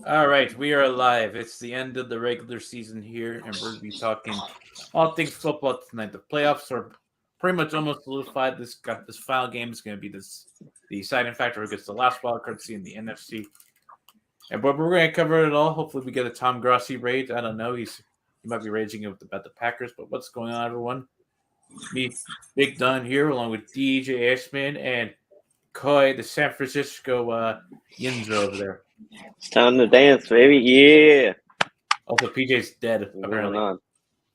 All right, we are live. It's the end of the regular season here, and we're going to be talking all things football tonight. The playoffs are pretty much almost solidified. This final game is going to be the deciding factor who gets the last wild card seed in the NFC. But we're going to cover it all. Hopefully, we get a Tom Grossi rage. I don't know. He might be raging about the Packers. But what's going on, everyone? Me, Big Dunn here, along with DJ Ashman and Coy, the San Francisco Yinzer over there. It's time to dance, baby. Yeah. Also, PJ's dead, What's apparently. going on?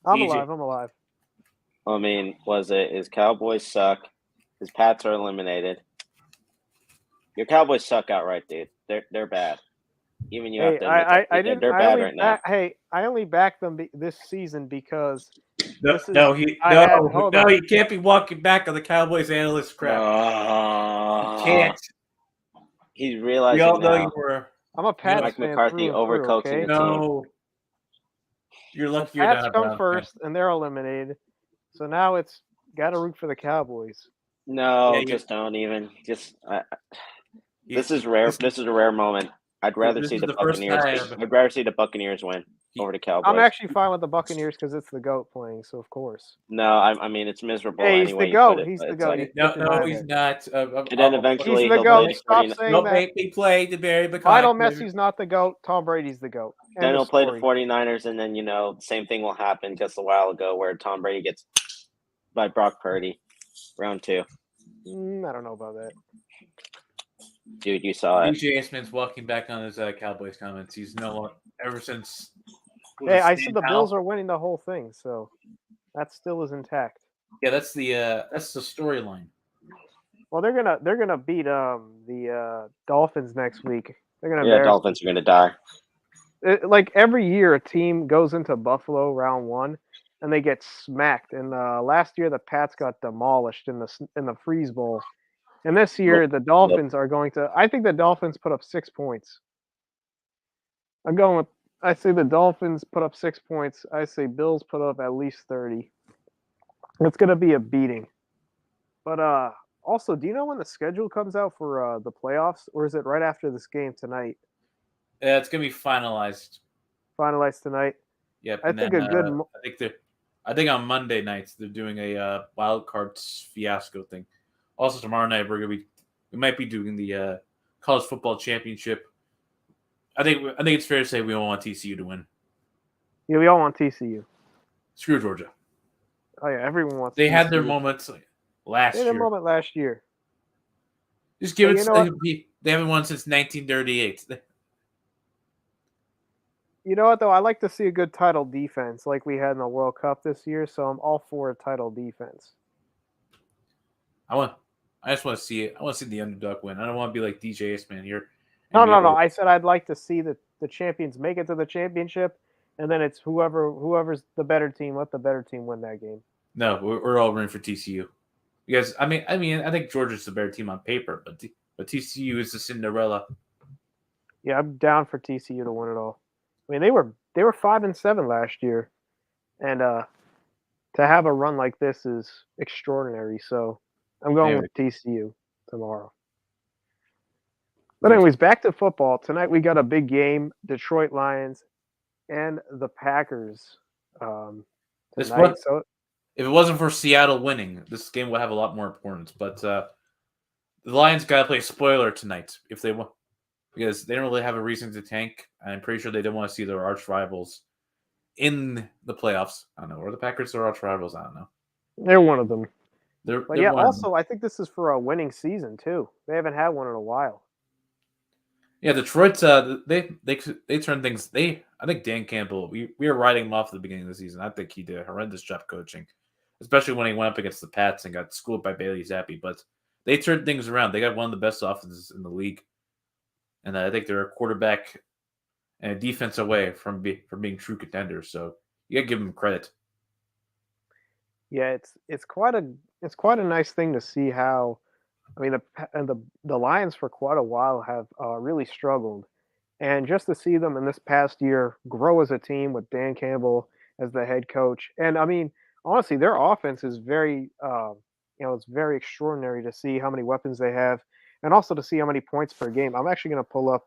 I'm DJ. alive. I'm alive. I mean, his Cowboys suck. His Pats are eliminated. Your Cowboys suck outright, dude. They're bad. Even you have to admit that. They're bad right now. Hey, I only backed them this season because He can't be walking back on the Cowboys analyst crap. He can't. He's realizing We all know now. you were. I'm a Pats Mike fan McCarthy through and through, overcoaching okay? the No. You're lucky The you're Pats not a come Browns first, fan. and they're eliminated. So now it's got to root for the Cowboys. No, Yeah, just don't even. This is rare. This is a rare moment. I'd rather see the Buccaneers. I'd rather see the Buccaneers win over the Cowboys. I'm actually fine with the Buccaneers because it's the GOAT playing, so of course. No, I mean it's miserable. Hey, he's anyway the GOAT. you put it, He's but the it's GOAT. like- No, he's not. and then eventually He's the he'll GOAT. play Stop 49 saying Don't that. make me play the Barry McCarthy. Lionel Messi's not the GOAT. Tom Brady's the GOAT. Then he'll play the 49ers, and then same thing will happen just a while ago where Tom Brady gets by Brock Purdy, round 2. I don't know about that. Dude, you saw it. DJ Ashman's walking back on his Cowboys comments. He's ever since. Hey, I said the Bills are winning the whole thing, so that still is intact. Yeah, that's the storyline. Well, they're gonna beat the Dolphins next week. They're gonna Dolphins are gonna die. Like every year, a team goes into Buffalo round 1, and they get smacked. And last year, the Pats got demolished in the Freeze Bowl. And this year, the Dolphins are going to. I think the Dolphins put up 6 points. I'm going with. I say the Dolphins put up 6 points. I say Bills put up at least 30. It's gonna be a beating. But also, do you know when the schedule comes out for the playoffs, or is it right after this game tonight? Yeah, it's gonna be finalized. Finalized tonight. Yep. I think I think on Monday nights they're doing a wild card fiasco thing. Also tomorrow night we might be doing the college football championship. I think it's fair to say we all want TCU to win. Yeah, we all want TCU. Screw Georgia. Oh yeah, everyone wants. They TCU. had their moments last year. They had their moment last year. Just give it. They haven't won since 1938. You know what though? I like to see a good title defense like we had in the World Cup this year. So I'm all for a title defense. I just want to see it. I want to see the underdog win. I don't want to be like DJ Ashman here. No. I said I'd like to see the champions make it to the championship, and then it's whoever's the better team. Let the better team win that game. No, we're all rooting for TCU because I mean I think Georgia's the better team on paper, but TCU is the Cinderella. Yeah, I'm down for TCU to win it all. I mean, they were 5-7 last year, and to have a run like this is extraordinary. So I'm going with TCU tomorrow. But anyways, back to football. Tonight we got a big game: Detroit Lions and the Packers. If it wasn't for Seattle winning, this game would have a lot more importance. But the Lions got to play spoiler tonight if they want, because they don't really have a reason to tank. I'm pretty sure they don't want to see their arch rivals in the playoffs. I don't know. Or the Packers are arch rivals. I don't know. They're one of them. They're also, I think this is for a winning season too. They haven't had one in a while. Yeah, Detroit's they turn things. I think Dan Campbell. We were writing him off at the beginning of the season. I think he did a horrendous job coaching, especially when he went up against the Pats and got schooled by Bailey Zappi. But they turned things around. They got one of the best offenses in the league, and I think they're a quarterback and a defense away from being true contenders. So you got to give them credit. Yeah, it's quite a nice thing to see how. I mean, the Lions for quite a while have really struggled, and just to see them in this past year grow as a team with Dan Campbell as the head coach, and I mean, honestly, their offense is very, it's very extraordinary to see how many weapons they have, and also to see how many points per game. I'm actually going to pull up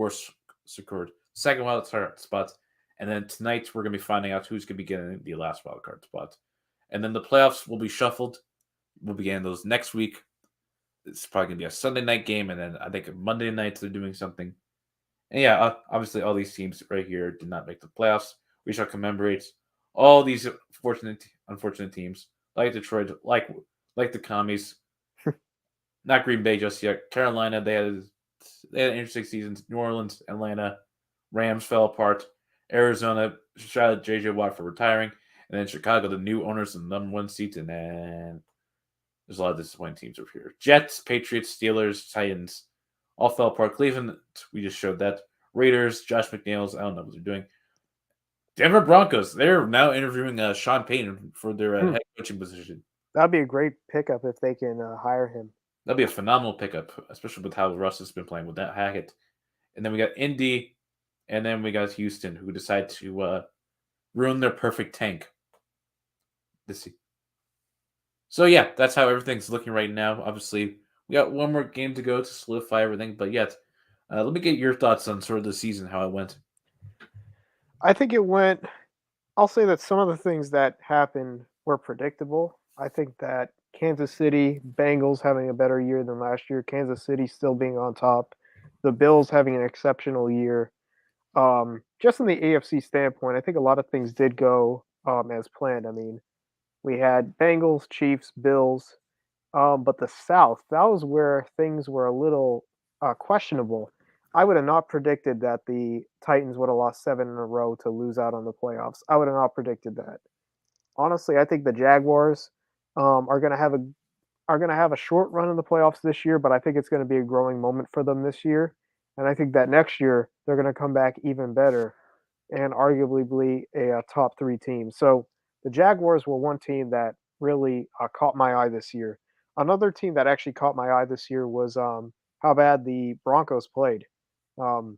course, secured second wild card spots. And then tonight, we're going to be finding out who's going to be getting the last wild card spot. And then the playoffs will be shuffled. We'll be getting those next week. It's probably going to be a Sunday night game. And then I think Monday nights they're doing something. And yeah, obviously all these teams right here did not make the playoffs. We shall commemorate all these unfortunate teams like Detroit, like the Commies. Not Green Bay just yet. Carolina, they had an interesting season. New Orleans, Atlanta, Rams fell apart. Arizona, shout out J.J. Watt for retiring. And then Chicago, the new owners in the number 1 seat. And then there's a lot of disappointing teams over here. Jets, Patriots, Steelers, Titans all fell apart. Cleveland, we just showed that. Raiders, Josh McDaniels, I don't know what they're doing. Denver Broncos, they're now interviewing Sean Payton for their head coaching position. That'd be a great pickup if they can hire him. That'd be a phenomenal pickup, especially with how Russ has been playing with that Hackett. And then we got Indy, and then we got Houston, who decide to ruin their perfect tank. So yeah, that's how everything's looking right now. Obviously, we got one more game to go to solidify everything, but yet, let me get your thoughts on sort of the season, how it went. I think it went. I'll say that some of the things that happened were predictable. I think that Kansas City Bengals having a better year than last year, Kansas City still being on top, the Bills having an exceptional year. Just from the AFC standpoint, I think a lot of things did go as planned. I mean, we had Bengals, Chiefs, Bills, but the South, that was where things were a little questionable. I would have not predicted that the Titans would have lost 7 in a row to lose out on the playoffs. I would have not predicted that. Honestly, I think the Jaguars are going to have a short run in the playoffs this year, but I think it's going to be a growing moment for them this year. And I think that next year they're going to come back even better and arguably a top 3 team. So the Jaguars were one team that really caught my eye this year. Another team that actually caught my eye this year was how bad the Broncos played. I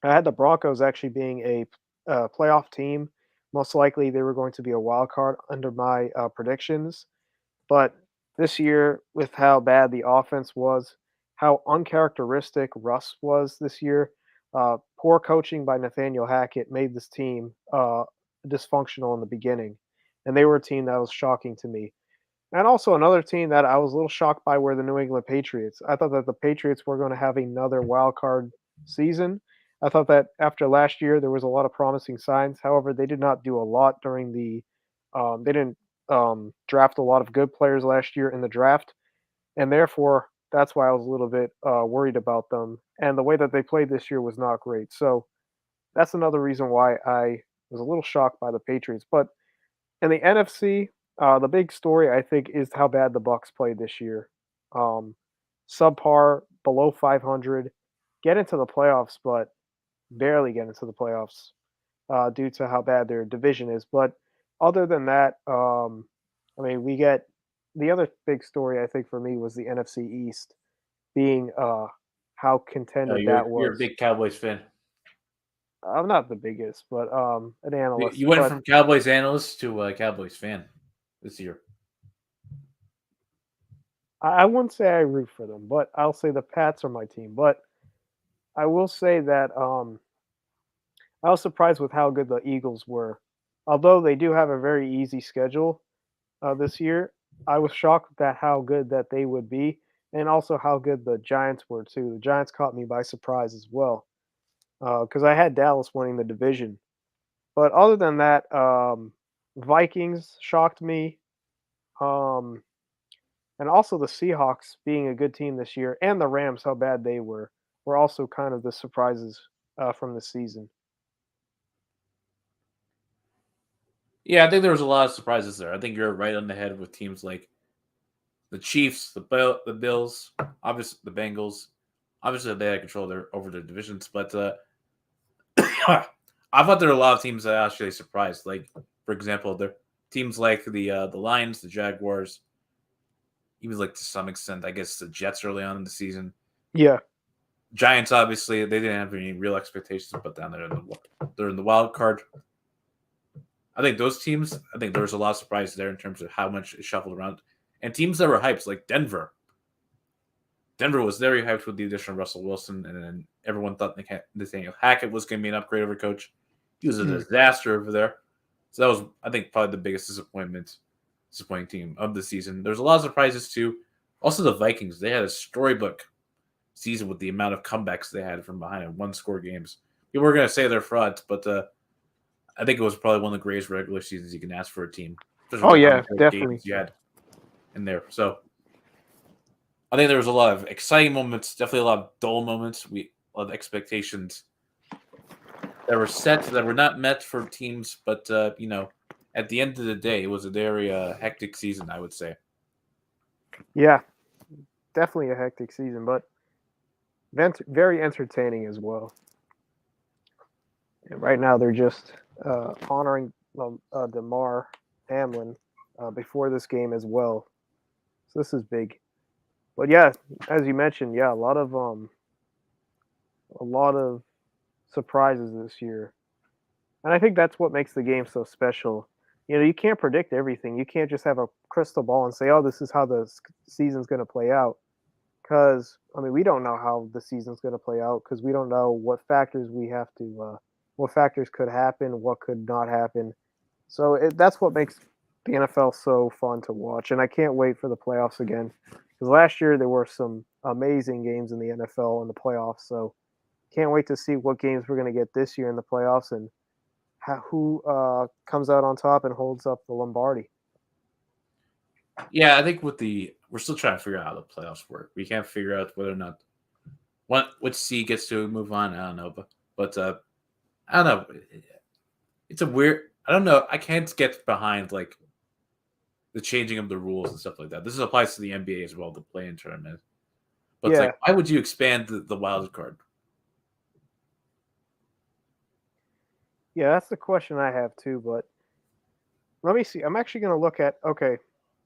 had the Broncos actually being a playoff team. Most likely they were going to be a wild card under my predictions. But this year, with how bad the offense was, how uncharacteristic Russ was this year, poor coaching by Nathaniel Hackett made this team dysfunctional in the beginning. And they were a team that was shocking to me. And also another team that I was a little shocked by were the New England Patriots. I thought that the Patriots were going to have another wild card season. I thought that after last year there was a lot of promising signs. However, they did not do a lot during the. They didn't draft a lot of good players last year in the draft, and therefore that's why I was a little bit worried about them. And the way that they played this year was not great. So that's another reason why I was a little shocked by the Patriots. But in the NFC, the big story I think is how bad the Bucks played this year. Subpar, below 500, get into the playoffs, but barely get into the playoffs due to how bad their division is. But other than that, I mean, we get the other big story I think for me was the NFC East being how contended that was. You're a big Cowboys fan. I'm not the biggest, but an analyst. You went from Cowboys analyst to Cowboys fan this year. I wouldn't say I root for them, but I'll say the Pats are my team. But I will say that I was surprised with how good the Eagles were. Although they do have a very easy schedule this year, I was shocked at how good that they would be, and also how good the Giants were too. The Giants caught me by surprise as well, because I had Dallas winning the division. But other than that, Vikings shocked me, and also the Seahawks being a good team this year, and the Rams, how bad they were also kind of the surprises from the season. Yeah, I think there was a lot of surprises there. I think you're right on the head with teams like the Chiefs, the Bills, obviously the Bengals. Obviously, they had control over their divisions, but I thought there were a lot of teams that actually surprised. Like, for example, there teams like the Lions, the Jaguars, even like to some extent, I guess the Jets early on in the season. Yeah. Giants, obviously, they didn't have any real expectations, but down there they're in the wild card. I think those teams, there was a lot of surprise there in terms of how much it shuffled around. And teams that were hyped, like Denver. Denver was very hyped with the addition of Russell Wilson, and then everyone thought Nathaniel Hackett was going to be an upgrade over coach. He was a disaster over there. So that was, I think, probably the biggest disappointing team of the season. There's a lot of surprises, too. Also, the Vikings, they had a storybook season with the amount of comebacks they had from behind in one-score games. People were going to say they're frauds, but I think it was probably one of the greatest regular seasons you can ask for a team. Oh, yeah, definitely. You had in there. So I think there was a lot of exciting moments, definitely a lot of dull moments. A lot of expectations that were set that were not met for teams, but at the end of the day, it was a very hectic season, I would say. Yeah, definitely a hectic season, but very entertaining as well. And right now, they're just honoring DeMar Hamlin before this game as well. So this is big. But yeah, as you mentioned, a lot of surprises this year. And I think that's what makes the game so special. You can't predict everything. You can't just have a crystal ball and say, "Oh, this is how the season's going to play out." Because we don't know how the season's going to play out because we don't know what factors what factors could happen, what could not happen. So that's what makes the NFL so fun to watch, and I can't wait for the playoffs again. Because last year there were some amazing games in the NFL in the playoffs, so can't wait to see what games we're going to get this year in the playoffs and who comes out on top and holds up the Lombardi. Yeah, I think we're still trying to figure out how the playoffs work. We can't figure out whether or not which seed gets to move on. I don't know, but I don't know. It's a weird. I don't know. I can't get behind like the changing of the rules and stuff like that. This applies to the NBA as well, the play-in tournament. But it's like, why would you expand the wild card? Yeah, that's the question I have too. But let me see. I'm actually going to look at. Okay,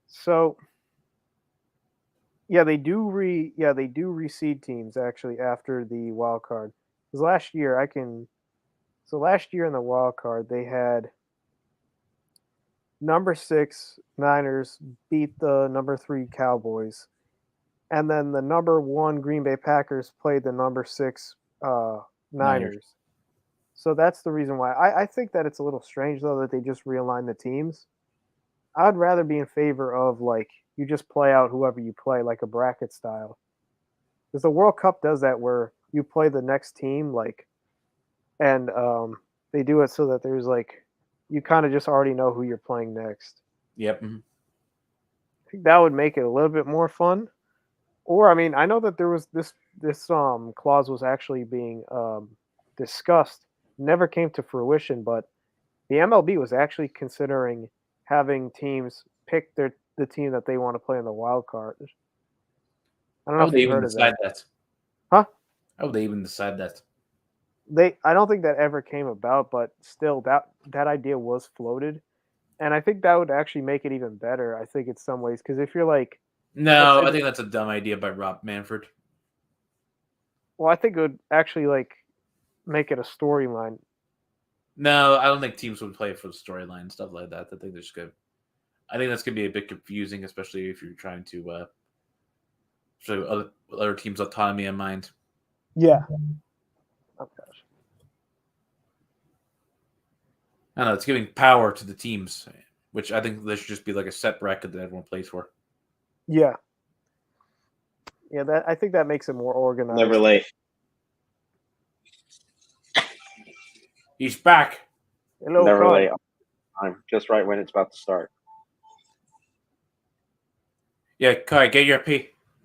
so they do reseed teams actually after the wild card. Because last year last year in the wild card they had number 6 Niners beat the number 3 Cowboys, and then the number 1 Green Bay Packers played the number 6 Niners. So that's the reason why. I think that it's a little strange, though, that they just realign the teams. I'd rather be in favor of, like, you just play out whoever you play, like a bracket style. Because the World Cup does that where you play the next team, like, and they do it so that there's, like, you kind of just already know who you're playing next. Yep. I think that would make it a little bit more fun. Or, I know that there was this clause was actually being discussed. Never came to fruition, but the MLB was actually considering having teams pick the team that they want to play in the wild card. I don't know if they heard of that. Huh? How would they even decide that? I don't think that ever came about, but still that idea was floated. And I think that would actually make it even better, I think, in some ways. Because if you're like... No, I think that's a dumb idea by Rob Manfred. Well, I think it would actually, like, make it a storyline. No, I don't think teams would play for the storyline and stuff like that. I think that's going to be a bit confusing, especially if you're trying to show other teams' autonomy in mind. Yeah. Oh, gosh. I don't know. It's giving power to the teams, which I think there should just be like a set bracket that everyone plays for. Yeah. Yeah, I think that makes it more organized. Never late. He's back. Hello, Never late. I'm just right when it's about to start. Yeah, Kai, get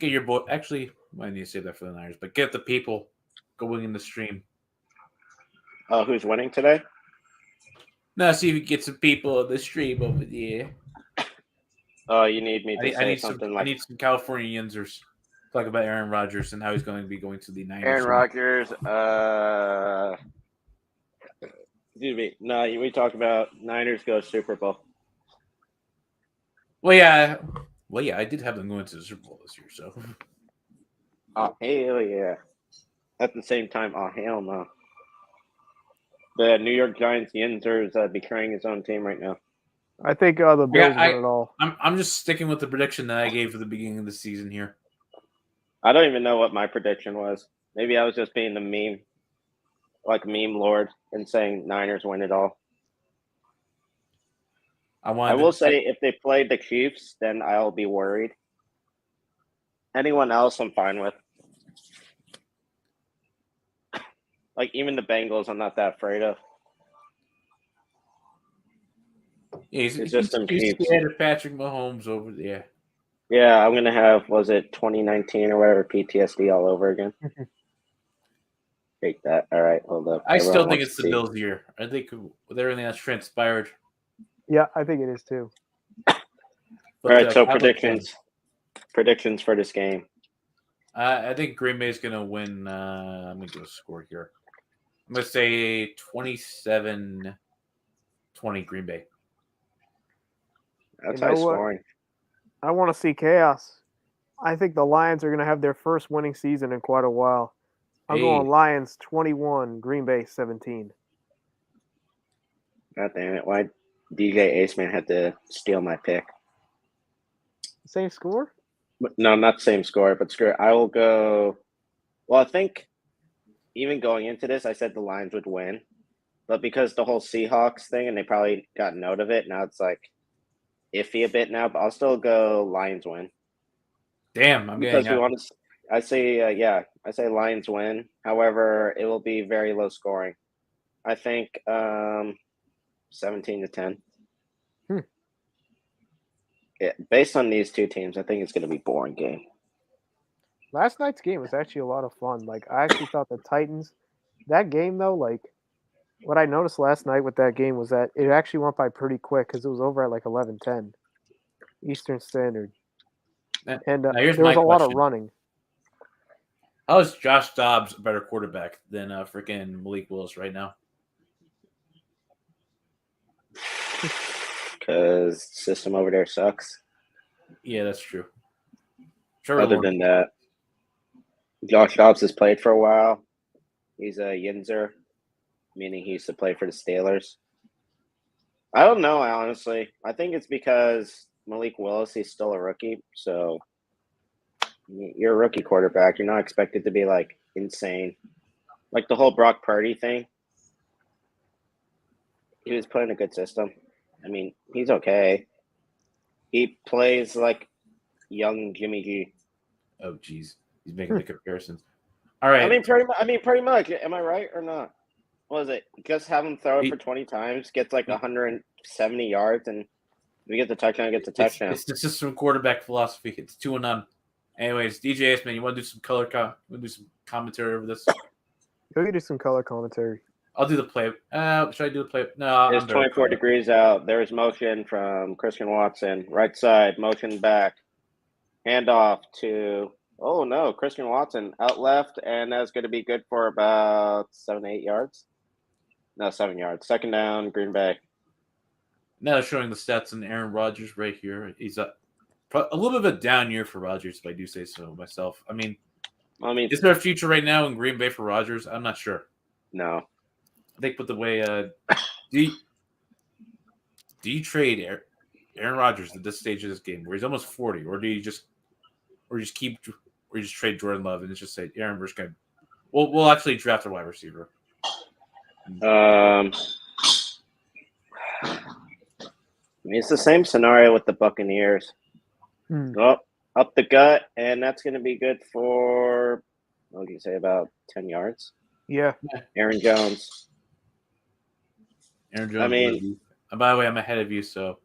your boy. Actually, I need to save that for the Niners, but get the people going in the stream. Who's winning today? Now, see if we get some people on the stream over there. You need me to say something I need some Californians talk about Aaron Rodgers and how he's going to be going to the Niners. Aaron Rodgers. Excuse me. No, we talk about Niners go Super Bowl. Well, yeah, I did have them going to the Super Bowl this year, so. Oh, hell yeah. At the same time, oh, hell no. The New York Giants, Yinzer, is betraying his own team right now. I think the Bills win it all. I'm just sticking with the prediction that I gave for the beginning of the season here. I don't even know what my prediction was. Maybe I was just being the meme lord, and saying Niners win it all. I will say if they played the Chiefs, then I'll be worried. Anyone else, I'm fine with. Like, even the Bengals, I'm not that afraid of. Yeah, it's just some Chiefs. Scared of Patrick Mahomes over there. Yeah, I'm going to have, 2019 or whatever, PTSD all over again. Take that. All right, hold up. I still think it's the Bills' year. I think with everything that's transpired. Yeah, I think it is too. All right, so predictions for this game. I think Green Bay's going to win. I'm going to give a score here. I'm going to say 27-20 Green Bay. That's high scoring. I want to see chaos. I think the Lions are going to have their first winning season in quite a while. I'm going Lions 21, Green Bay 17. God damn it. Why DJ Aceman had to steal my pick? Same score? No, not the same score, but screw it. I will go. Well, I think even going into this, I said the Lions would win. But because the whole Seahawks thing, and they probably got note of it, now it's like iffy a bit now, but I'll still go Lions win. Damn, I'm getting out. I say Lions win. However, it will be very low scoring. I think 17-10. Yeah, based on these two teams, I think it's going to be a boring game. Last night's game was actually a lot of fun. Like, I actually thought the Titans, that game though, like, what I noticed last night with that game was that it actually went by pretty quick because it was over at like 11:10 Eastern Standard. And there was a lot of running. How is Josh Dobbs a better quarterback than freaking Malik Willis right now? Because the system over there sucks. Yeah, that's true. Other than that, Josh Dobbs has played for a while. He's a Yinzer, meaning he used to play for the Steelers. I don't know, honestly. I think it's because Malik Willis, he's still a rookie. So you're a rookie quarterback. You're not expected to be, like, insane. Like the whole Brock Purdy thing. He was put in a good system. I mean, he's okay. He plays like young Jimmy G. Oh, geez. He's making the comparisons. All right. I mean, pretty much. Am I right or not? What is it? Just have him throw it for 20 times, gets like 170 yards, and we get the touchdown, gets the touchdown. It's the system quarterback philosophy. It's 2-0. Anyways, DJ Aceman, you want to do some commentary over this? You can do some color commentary. I'll do the play. Should I do the play? No, it's 24 degrees out. There's motion from Christian Watson. Right side, motion back. Handoff to, oh no, Christian Watson out left, and that's going to be good for about 7-8 yards. No, 7 yards. Second down, Green Bay. Now showing the stats on Aaron Rodgers right here. He's a little bit of a down year for Rodgers, if I do say so myself. I mean, is there a future right now in Green Bay for Rodgers? I'm not sure. No. I think with the way do you trade Aaron Rodgers at this stage of this game where he's almost 40, or do you just trade Jordan Love and it's just say Aaron, we're just gonna we'll actually draft a wide receiver. I mean, it's the same scenario with the Buccaneers. Up the gut, and that's going to be good for, what do you say, about 10 yards? Yeah. Aaron Jones. I mean, by the way, I'm ahead of you, so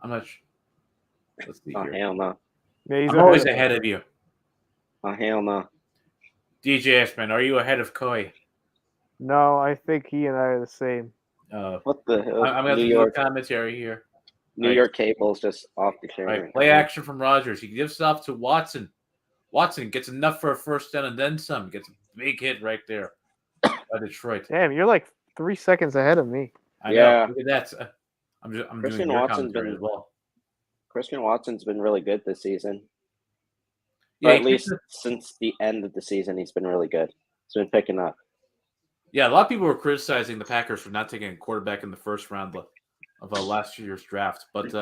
I'm not sure. Let's see here. Hell no. Yeah, I'm always ahead of you. Oh, hell no. DJ Ashman, are you ahead of Coy? No, I think he and I are the same. What the hell? I'm going to do a commentary here. New York cable's just off the chain. Right. Play action from Rodgers. He gives it off to Watson. Watson gets enough for a first down and then some. Gets a big hit right there by Detroit. Damn, you're like 3 seconds ahead of me. I know. Look at that. I'm doing your commentary as well. Christian Watson's been really good this season. Yeah, at least since the end of the season, he's been really good. He's been picking up. Yeah, a lot of people were criticizing the Packers for not taking a quarterback in the first round of last year's draft, but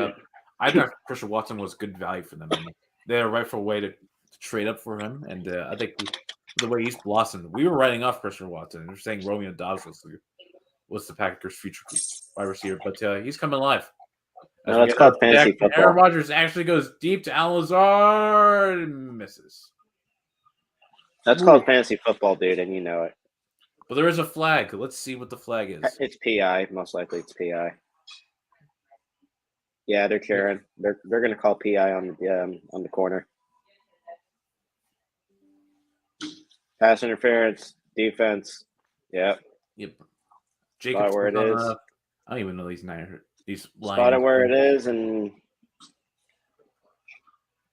I thought Christian Watson was good value for them. I mean, they had a rightful way to trade up for him, and I think the way he's blossomed, we were writing off Christian Watson. We're saying Romeo Dobbs was the Packers' future wide receiver, but he's coming alive. No, that's called fantasy football. Aaron Rodgers actually goes deep to Al Lazard and misses. That's called fantasy football, dude, and you know it. But there is a flag. Let's see what the flag is. It's PI. Most likely it's PI. Yeah, they're cheering. They're going to call PI on the corner. Pass interference, defense. Yep. Jacobs where it is. I don't even know these Niners. These spot it where it is, and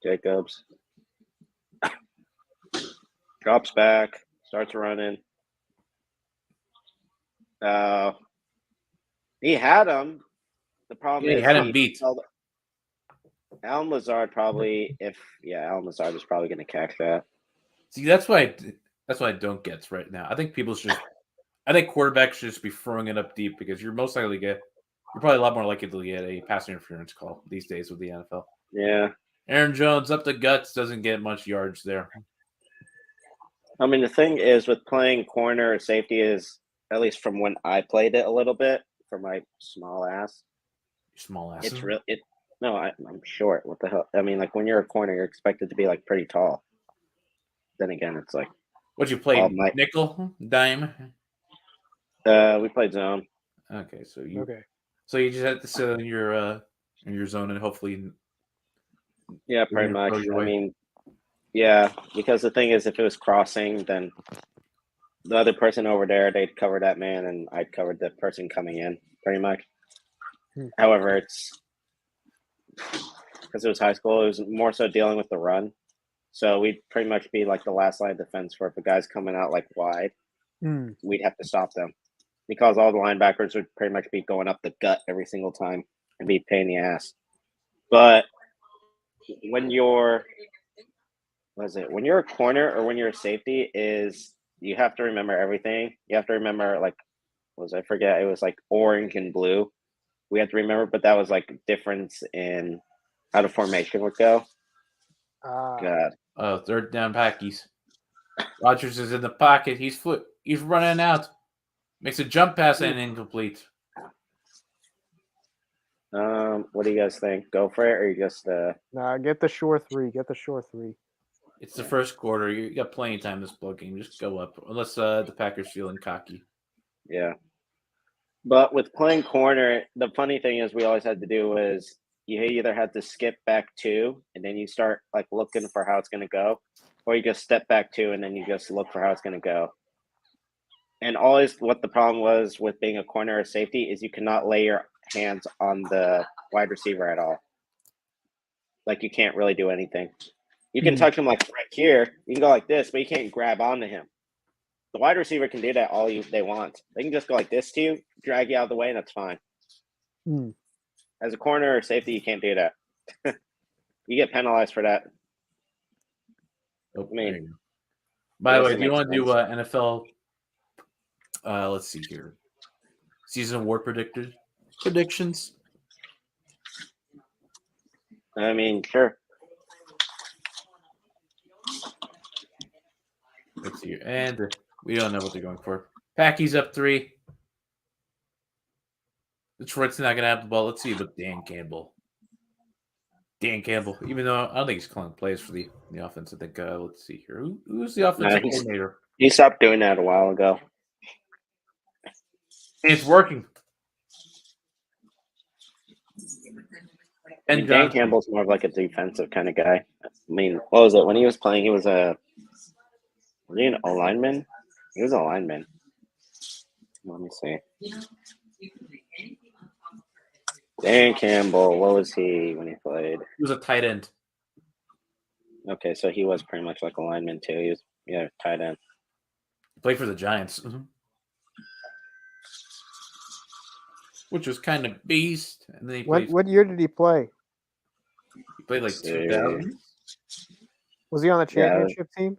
Jacobs drops back, starts running. He had him. The problem is he had him beat. Alan Lazard probably, Alan Lazard is probably going to catch that. See, that's why I don't get right now. I think I think quarterbacks should just be throwing it up deep because you're most likely you're probably a lot more likely to get a pass interference call these days with the NFL. Yeah. Aaron Jones up the guts doesn't get much yards there. I mean, the thing is with playing corner or safety is, at least from when I played it a little bit, for my small ass. Small ass? It's real. No, I'm short. What the hell? I mean, like when you're a corner, you're expected to be like pretty tall. Then again, it's like. What'd you play? Nickel? Dime? We played zone. Okay, so you just had to sit in your zone and hopefully. Yeah, pretty much. I mean, yeah, because the thing is, if it was crossing, then the other person over there, they'd cover that man, and I'd cover the person coming in, pretty much. However, it's because it was high school, it was more so dealing with the run. So we'd pretty much be like the last line of defense for if a guy's coming out like wide, we'd have to stop them because all the linebackers would pretty much be going up the gut every single time and be a pain in the ass. But when you're a corner or when you're a safety, is you have to remember everything. You have to remember I forget, it was like orange and blue. We have to remember, but that was like difference in how the formation would go. God. Third down Packies. Rodgers is in the pocket. He's running out. Makes a jump pass and incomplete. What do you guys think? Go for it, or you just Nah, get the sure three. Get the sure three. It's the first quarter. You got plenty of time this ball game. Just go up, unless the Packers feeling cocky. Yeah. But with playing corner, the funny thing is we always had to do is you either had to skip back two and then you start like looking for how it's going to go, or you just step back two and then you just look for how it's going to go. And always what the problem was with being a corner or safety is you cannot lay your hands on the wide receiver at all. Like you can't really do anything. You can touch him like right here. You can go like this, but you can't grab onto him. The wide receiver can do that they want. They can just go like this to you, drag you out of the way, and that's fine. As a corner or safety, you can't do that. You get penalized for that. Oh, I mean, by the way, do you want to do NFL? Let's see here. Season award predictions. I mean, sure. Let's see here. And we don't know what they're going for. Packies up 3. Detroit's not going to have the ball. Let's see with Dan Campbell. Even though I don't think he's calling plays for the offense. I think, let's see here. Who's the offensive coordinator? He stopped doing that a while ago. And it's working. And Dan Campbell's more of like a defensive kind of guy. I mean, what was it? When he was playing, was he an O-lineman? He was a lineman. Let me see. Dan Campbell, what was he when he played? He was a tight end. Okay, so he was pretty much like a lineman too. He was, tight end. Played for the Giants. Which was kind of beast. And then what year did he play? He played like 2000. Was he on the championship team?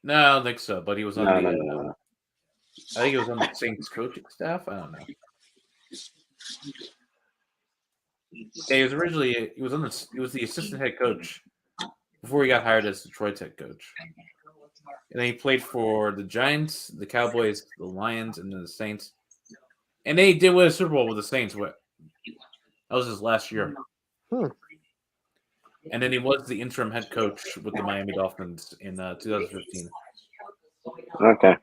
No, I don't think so. But he was on no. I think he was on the Saints coaching staff. I don't know. Yeah, he was the assistant head coach before he got hired as Detroit's head coach. And then he played for the Giants, the Cowboys, the Lions, and then the Saints. And they did win a Super Bowl with the Saints. That was his last year. And then he was the interim head coach with the Miami Dolphins in 2015. Okay.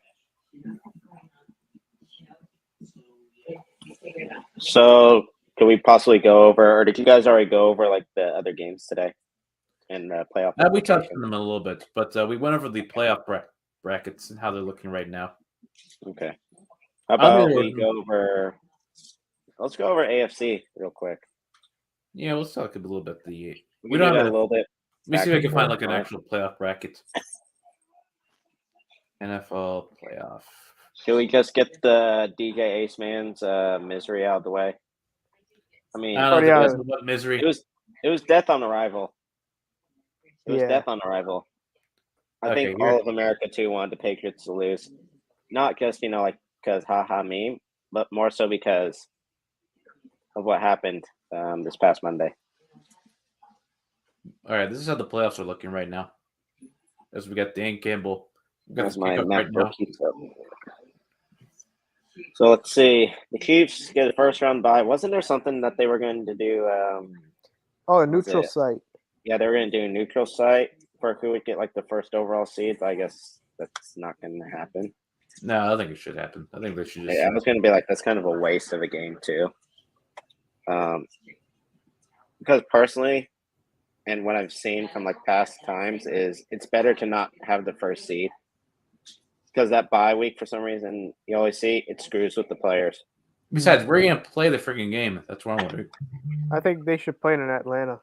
So, can we possibly go over, or did you guys already go over like the other games today in the playoff? We touched on them a little bit, but we went over the playoff brackets and how they're looking right now. Okay. How about we go over? Let's go over AFC real quick. Yeah, let's talk a little bit. We don't have a little bit. Let me see if I can find like an actual playoff bracket. NFL playoff. Can we just get the DJ Ace Man's misery out of the way? I mean, what misery? It was death on arrival. It was death on arrival. I think all of America too wanted the Patriots to lose, not just because haha meme, but more so because of what happened this past Monday. All right, this is how the playoffs are looking right now. As we got Dan Campbell. That's my MacBook keeps up. So let's see. The Chiefs get a first round bye. Wasn't there something that they were going to do? A neutral site. Yeah, they were going to do a neutral site for who would get like the first overall seed. But I guess that's not going to happen. No, I think it should happen. I think they should just. Yeah, I was going to be like, that's kind of a waste of a game too. Because personally, and what I've seen from like past times is it's better to not have the first seed. Because that bye week, for some reason, you always see it screws with the players. Besides, we're going to play the freaking game. That's what I'm wondering. I think they should play it in Atlanta.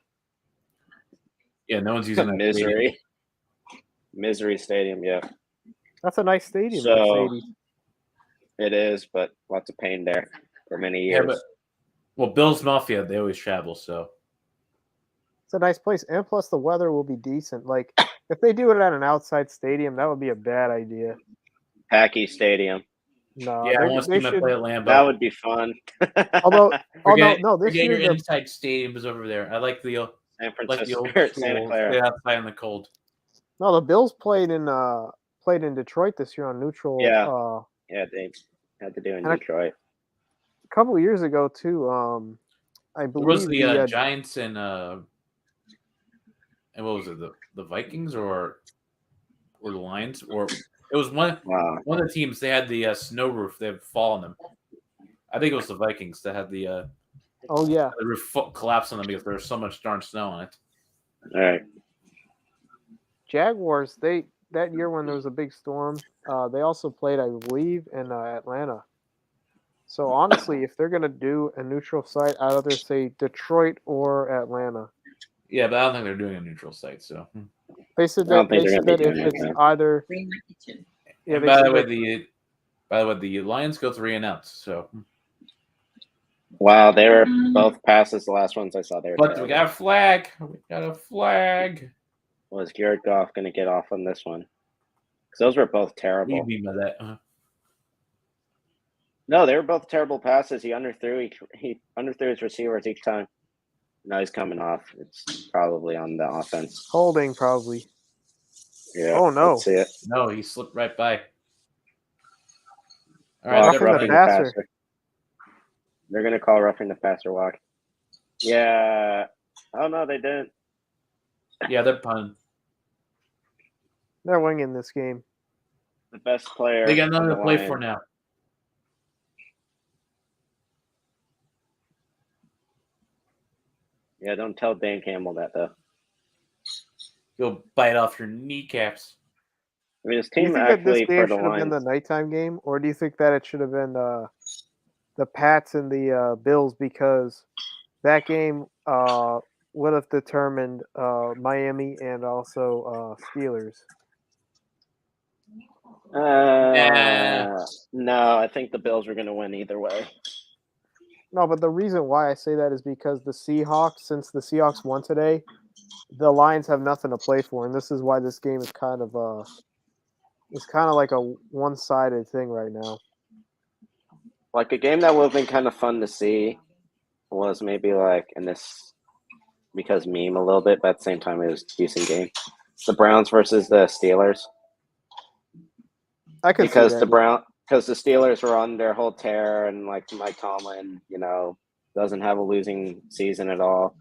Yeah, no one's using that Misery. Misery Stadium, yeah. That's a nice stadium. So, it is, but lots of pain there for many years. Yeah, Bills Mafia, they always travel, so. It's a nice place. And plus, the weather will be decent. Like, if they do it at an outside stadium, that would be a bad idea. Packy Stadium. No, yeah, I want to see them play at Lambeau. That would be fun. although this year your inside stadium is over there. I like the San Francisco, like the old Santa Clara. outside in the cold. No, the Bills played in Detroit this year on neutral. Yeah, they had to do in Detroit. A couple of years ago too. I believe it was the Giants and what was it, the Vikings or the Lions, or it was one of the teams. They had the snow roof. They had fall on them. I think it was the Vikings that had the the roof collapse on them because there was so much darn snow on it. All right. Jaguars, that year when there was a big storm, they also played, I believe, in Atlanta. So honestly, if they're gonna do a neutral site, I'd either say Detroit or Atlanta. Yeah, but I don't think they're doing a neutral site. So they said that if it's either. Yeah. By the way, the Lions go 3-0. So. Wow, they were both passes. The last ones I saw there. But we got a flag. Was Jared Goff going to get off on this one? Because those were both terrible. What do you mean by that? No, they were both terrible passes. He underthrew. He underthrew his receivers each time. Now he's coming off. It's probably on the offense. Holding, probably. Yeah. Oh, no. Let's see it. No, he slipped right by. All right, roughing the passer. They're going to call roughing the passer walk. Yeah. Oh, no, they didn't. Yeah, they're punting. They're winging this game. The best player. They got nothing to play for now. Yeah, don't tell Dan Campbell that, though. He'll bite off your kneecaps. I mean, his team actually for the Lions. Do you think that this game should have been the nighttime game, or do you think that it should have been the Pats and the Bills, because that game would have determined Miami and also Steelers? No, I think the Bills were going to win either way. No, but the reason why I say that is because the Seahawks, since the Seahawks won today, the Lions have nothing to play for, and this is why this game is kind of like a one-sided thing right now. Like a game that would have been kind of fun to see was maybe like in this because meme a little bit, but at the same time, it was a decent game. The Browns versus the Steelers. I could because see the Steelers were on their whole tear, and like Mike Tomlin, doesn't have a losing season at all,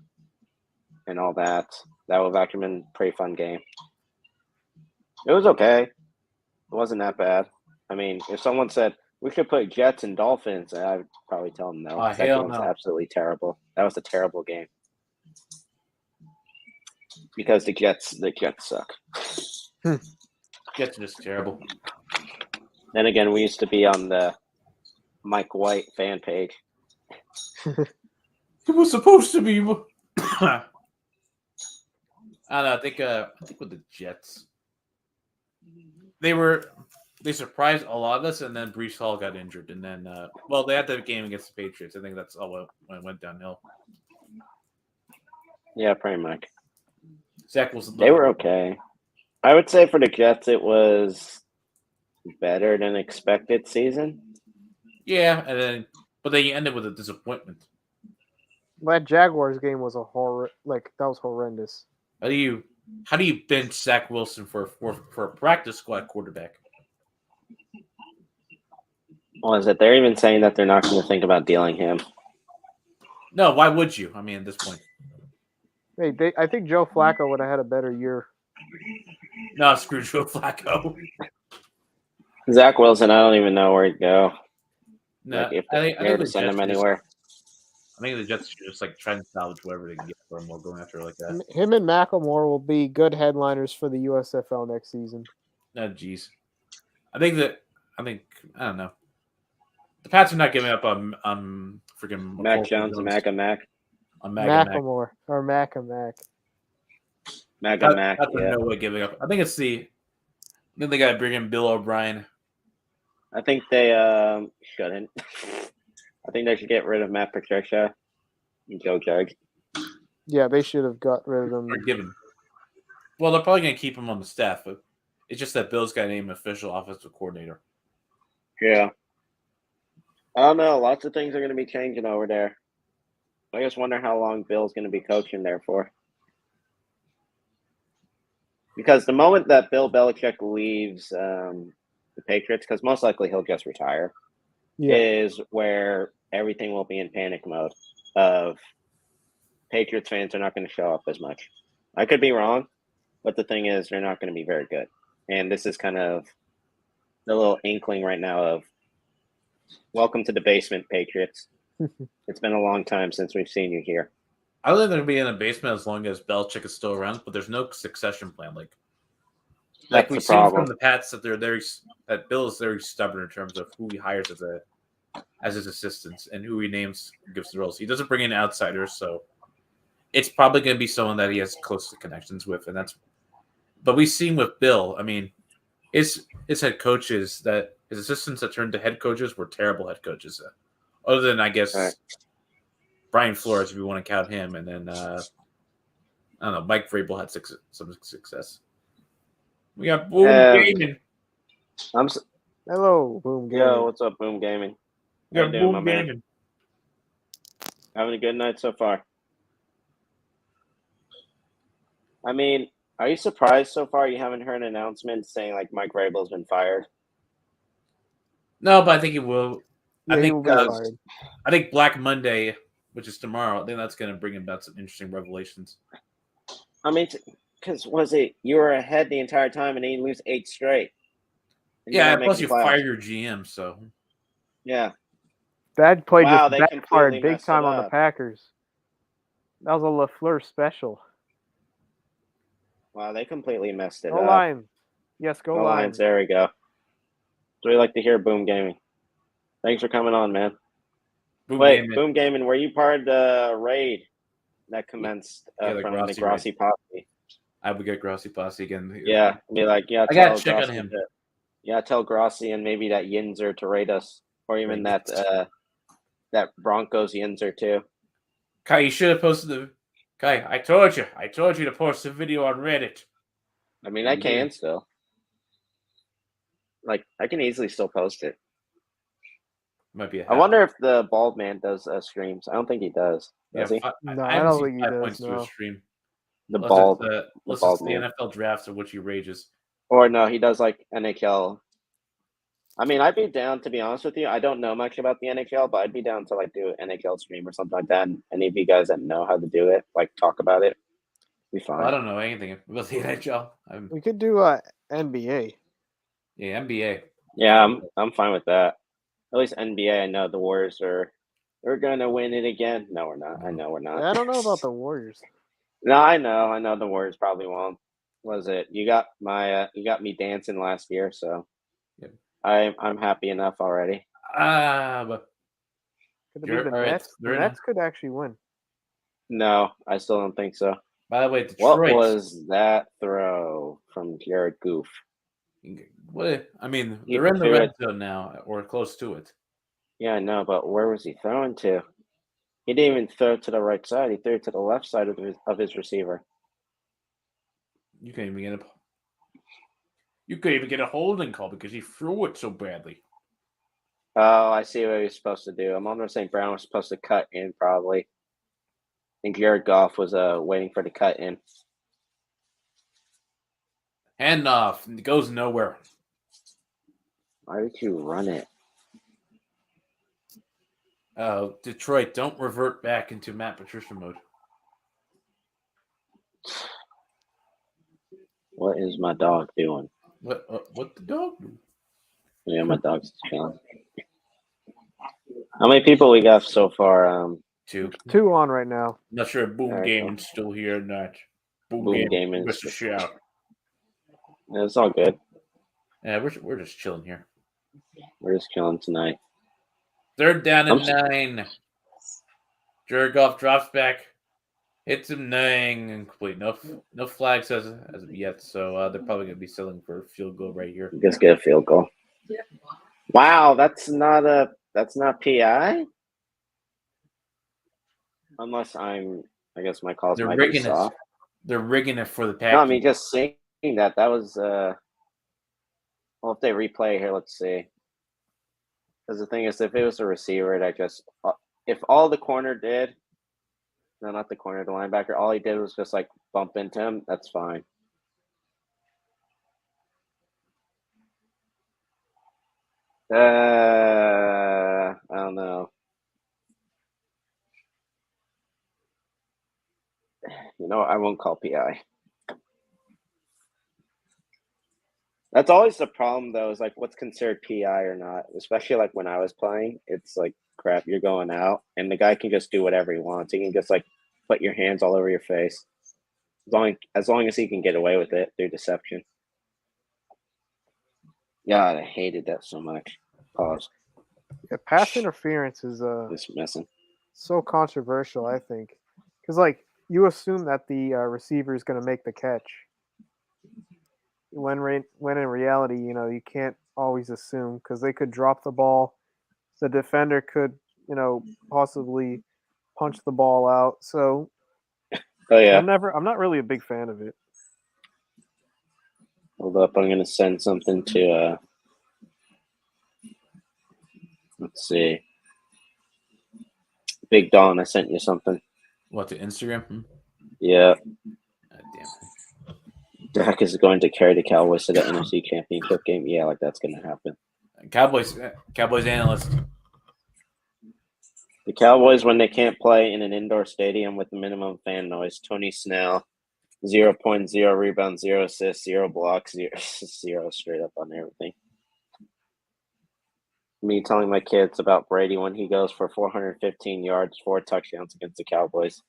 and all that. That would have actually been a pretty fun game. It was okay. It wasn't that bad. I mean, if someone said we should put Jets and Dolphins, I would probably tell them no. That game was absolutely terrible. That was a terrible game because the Jets suck. Jets are just terrible. Then again, we used to be on the Mike White fan page. It was supposed to be. I don't know. I think with the Jets, they surprised a lot of us, and then Breece Hall got injured, and then they had the game against the Patriots. I think that's all when it went downhill. Yeah, pretty much. Zach Wilson. They were okay. I would say for the Jets, it was better than expected season. Yeah, but then you ended with a disappointment. that Jaguars game was that was horrendous. How do you bench Zach Wilson for a practice squad quarterback? Well, is it they're even saying that they're not going to think about dealing him? No, why would you? I mean, at this point. Hey, I think Joe Flacco would have had a better year. No, screw Joe Flacco. Zach Wilson, I don't even know where he'd go. No, if they were to send him anywhere. I think the Jets should just try and salvage whatever they can get for him while going after like that. Him and Macklemore will be good headliners for the USFL next season. No, jeez. I don't know. The Pats are not giving up on freaking Mac Jones, Mac. On Macklemore or Mac. Mac. That's no way giving up. I think they got to bring in Bill O'Brien. I think they shouldn't. I think they should get rid of Matt Patricia and Joe Judge. Yeah, they should have got rid of them. Well, they're probably going to keep him on the staff, but it's just that Bill's got to name official offensive coordinator. Yeah. I don't know. Lots of things are going to be changing over there. I just wonder how long Bill's going to be coaching there for. Because the moment that Bill Belichick leaves the Patriots, because most likely he'll just retire, is where everything will be in panic mode of Patriots fans are not going to show up as much. I could be wrong, but the thing is they're not going to be very good. And this is kind of the little inkling right now of welcome to the basement, Patriots. It's been a long time since we've seen you here. I don't think they're going to be in the basement as long as Belichick is still around, but there's no succession plan. Like we've seen from the Pats that that Bill is very stubborn in terms of who he hires as his assistants and who he names gives the roles. He doesn't bring in outsiders, so it's probably going to be someone that he has close connections with, But we've seen with Bill. I mean, his head coaches that his assistants that turned to head coaches were terrible head coaches. Other than I guess Brian Flores, if you want to count him, and then I don't know, Mike Vrabel had some success. We got Boom Gaming. Hello, Boom Gaming. Yo, what's up, Boom Gaming? How you doing, my man? Man? Having a good night so far. I mean, are you surprised so far you haven't heard an announcement saying Mike Vrabel's been fired? No, but I think he will. Yeah, I think Black Monday, which is tomorrow, I think that's going to bring about some interesting revelations. I mean, because you were ahead the entire time and then you lose 8 straight. Yeah, plus you fire your GM, so. Yeah. That play just backfired big time on the Packers. That was a LaFleur special. Wow, they completely messed it up. Go Lions. Yes, go Lions. There we go. So we like to hear Boom Gaming. Thanks for coming on, man. Boom Gaming, were you part of the raid that commenced from the Grossi posse? I would get Grossi posse again. Yeah, be like, I got to check on him. Tell Grossi and maybe that Yinzer to raid us, or even that Broncos Yinzer too. Kai, you should have posted Kai, I told you to post the video on Reddit. I mean, I can still. I can easily still post it. Might be. I wonder if the bald man does streams. I don't think he does. Does he? No, I I haven't don't seen think he 5 does. points to a No. stream. The Unless bald it's the man. NFL drafts of which he rages. Or no, he does like NHL. I mean, I'd be down, to be honest with you. I don't know much about the NHL, but I'd be down to like do an NHL stream or something like that. And any of you guys that know how to do it, like talk about it, be fine. Well, I don't know anything about the NHL. We could do NBA. Yeah, NBA. Yeah, I'm fine with that. At least NBA, I know the Warriors they're gonna win it again. No, we're not. I know we're not. Yeah, I don't know about the Warriors. No, I know the Warriors probably won't. Was it? You got me dancing last year, so Yep. I'm happy enough already. But Could it be the Nets? The Nets could actually win. No, I still don't think so. By the way, Detroit. What was that throw from Jared Goof? What? I mean, they're in the red zone now, or close to it. Yeah, I know, but where was he throwing to? He didn't even throw to the right side. He threw to the left side of his receiver. You can't even get a holding call because he threw it so badly. Oh, I see what he was supposed to do. I'm almost saying Brown was supposed to cut in probably. I think Jared Goff was waiting for the cut in. Hand off. It goes nowhere. Why did you run it? Detroit, don't revert back into Matt Patricia mode. What is my dog doing? What the dog do? Yeah, my dog's chilling. How many people we got so far? 2. 2 on right now. Not sure if Boom Gaming's still here or not. Boom Gaming. Just a shout. Yeah, it's all good. Yeah, we're just chilling here. We're just chilling tonight. 3rd down and 9. Jared Goff drops back, hits him 9 and complete. No flags as of yet, so they're probably gonna be selling for a field goal right here. Just get a field goal. Wow, that's not PI. Unless I guess my calls might be soft. They're rigging it for the package. No, I mean just saying that was. Well, if they replay here, let's see. Because the thing is, if it was a receiver, if all the corner did, no, not the corner, the linebacker, all he did was just like bump into him, that's fine. I don't know. You know, I won't call PI. That's always the problem, though, is like what's considered PI or not. Especially like when I was playing, it's like crap. You're going out, and the guy can just do whatever he wants. He can just like put your hands all over your face, as long as he can get away with it through deception. God, I hated that so much. Pause. Yeah, pass interference is just messing. So controversial, I think, because like you assume that the receiver is going to make the catch. When in reality, you know, you can't always assume because they could drop the ball. The defender could, you know, possibly punch the ball out. So, oh yeah, I'm not really a big fan of it. Hold up, I'm gonna send something to. Let's see, Big Don. I sent you something. What, to Instagram? Yeah. God damn. Dak is going to carry the Cowboys to the NFC Championship game. Yeah, like that's going to happen. Cowboys analyst. The Cowboys, when they can't play in an indoor stadium with minimum fan noise, Tony Snell, 0.0 rebounds, 0 assists, 0 blocks, 0 straight up on everything. Me telling my kids about Brady when he goes for 415 yards, 4 touchdowns against the Cowboys.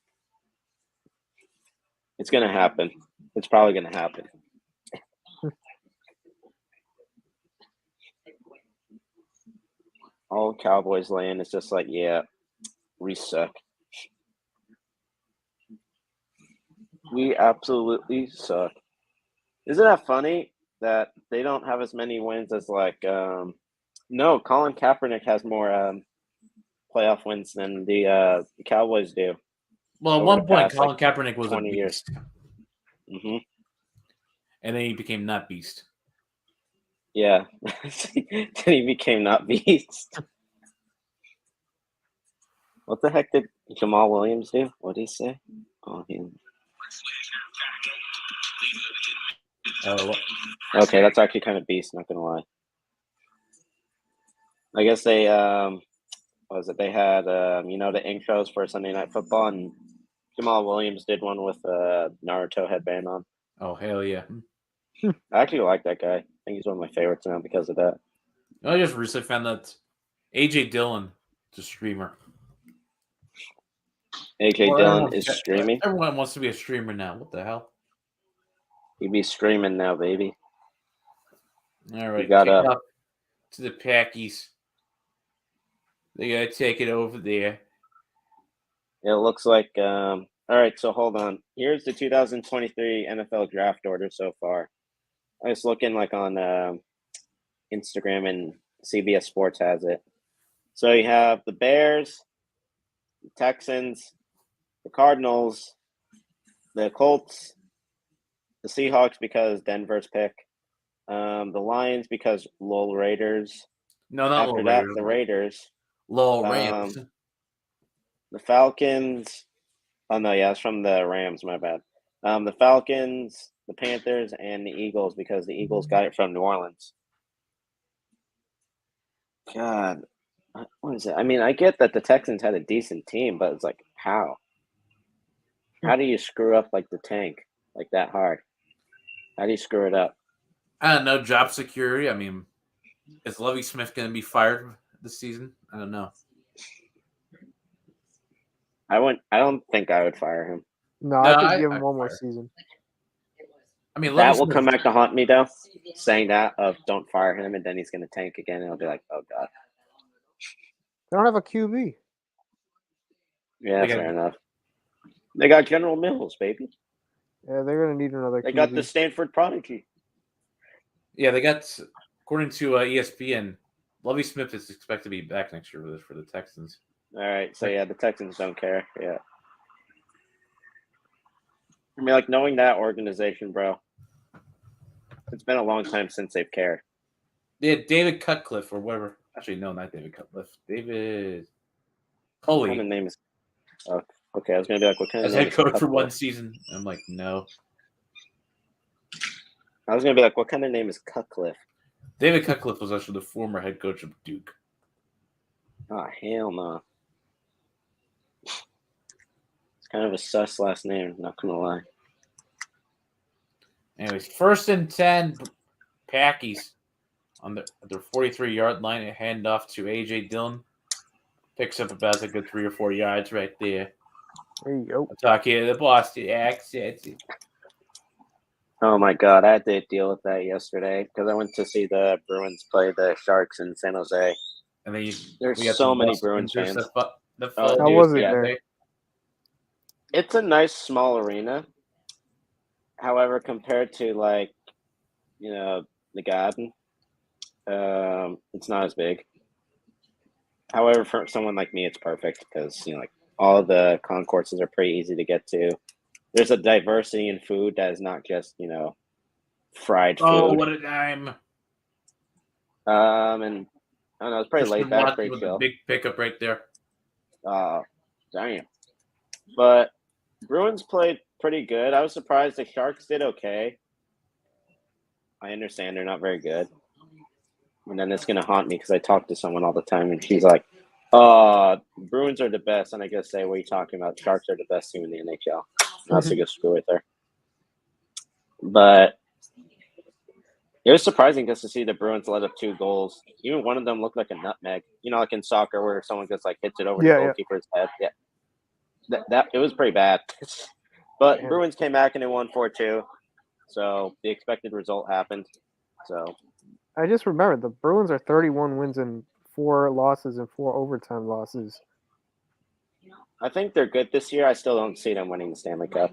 It's going to happen. It's probably going to happen. All Cowboys land is just like, yeah, we suck. We absolutely suck. Isn't that funny that they don't have as many wins as like no, Colin Kaepernick has more playoff wins than the Cowboys do. Well, at one point, Colin Kaepernick was 20 a beast. Mm-hmm. And then he became not beast. Yeah. Then he became not beast. What the heck did Jamal Williams do? What did he say? Oh, okay, that's actually kind of beast. Not gonna lie. I guess they what was it? They had the intros for Sunday Night Football, and Jamal Williams did one with a Naruto headband on. Oh hell yeah! I actually like that guy. I think he's one of my favorites now because of that. I just recently found that AJ Dillon is a streamer. AJ Dillon is streaming. Everyone wants to be a streamer now. What the hell? You be streaming now, baby. All right, got up to the Packies. They gotta take it over there. It looks like. All right, so hold on. Here's the 2023 NFL draft order so far. I was looking like on Instagram, and CBS Sports has it. So you have the Bears, the Texans, the Cardinals, the Colts, the Seahawks because Denver's pick, the Lions because Lowell Raiders. No, not after Lowell that, Raiders. The Raiders. Lowell Rams. The Falcons. Oh no, yeah, it's from the Rams. My bad. The Falcons, the Panthers, and the Eagles because the Eagles got it from New Orleans. God, what is it? I mean, I get that the Texans had a decent team, but it's like, how? How do you screw up like the tank like that hard? How do you screw it up? I don't know. Job security. I mean, is Lovie Smith going to be fired this season? I don't know. I don't think I would fire him. No, I could give him one more season. I mean, that will come back to haunt me though. Saying that of don't fire him, and then he's going to tank again, and I'll be like, oh god. They don't have a QB. Yeah, fair enough. They got General Mills, baby. Yeah, they're going to need another QB. They got the Stanford prodigy. Yeah, they got, according to ESPN, Lovie Smith is expected to be back next year for the Texans. All right, so yeah, the Texans don't care. Yeah. I mean, like, knowing that organization, bro, it's been a long time since they've cared. Yeah, David Cutcliffe or whatever. Actually, no, not David Cutcliffe. David Culley. What kind of name is? Oh, okay, I was gonna be like, what kind of name? As head coach for one season. I'm like, no. I was gonna be like, what kind of name is Cutcliffe? David Cutcliffe was actually the former head coach of Duke. Oh hell no. It's kind of a sus last name. Not gonna lie. Anyways, 1st and 10, Packies on their 43-yard line and hand off to AJ Dillon. Picks up about a good 3 or 4 yards right there. There you go. I'm talking the Boston accent. Oh my god, I had to deal with that yesterday because I went to see the Bruins play the Sharks in San Jose. And then there's so many Bruins fans. How was it there? It's a nice small arena. However, compared to the Garden, it's not as big. However, for someone like me, it's perfect because all the concourses are pretty easy to get to. There's a diversity in food that is not just fried food. Oh, what a dime! And I don't know, it's pretty laid back, pretty chill. Big pickup right there. Damn. But Bruins played pretty good. I was surprised the Sharks did okay. I understand they're not very good. And then it's going to haunt me because I talk to someone all the time, and she's like, Bruins are the best. And I guess say, what are you talking about? Sharks are the best team in the NHL. That's a good screw right there. But it was surprising just to see the Bruins let up 2 goals. Even one of them looked like a nutmeg. Like in soccer where someone just hits it over the goalkeeper's head. Yeah. That it was pretty bad. But Bruins came back and they won 4-2. So the expected result happened. So I just remembered the Bruins are 31 wins and 4 losses and 4 overtime losses. I think they're good this year. I still don't see them winning the Stanley Cup.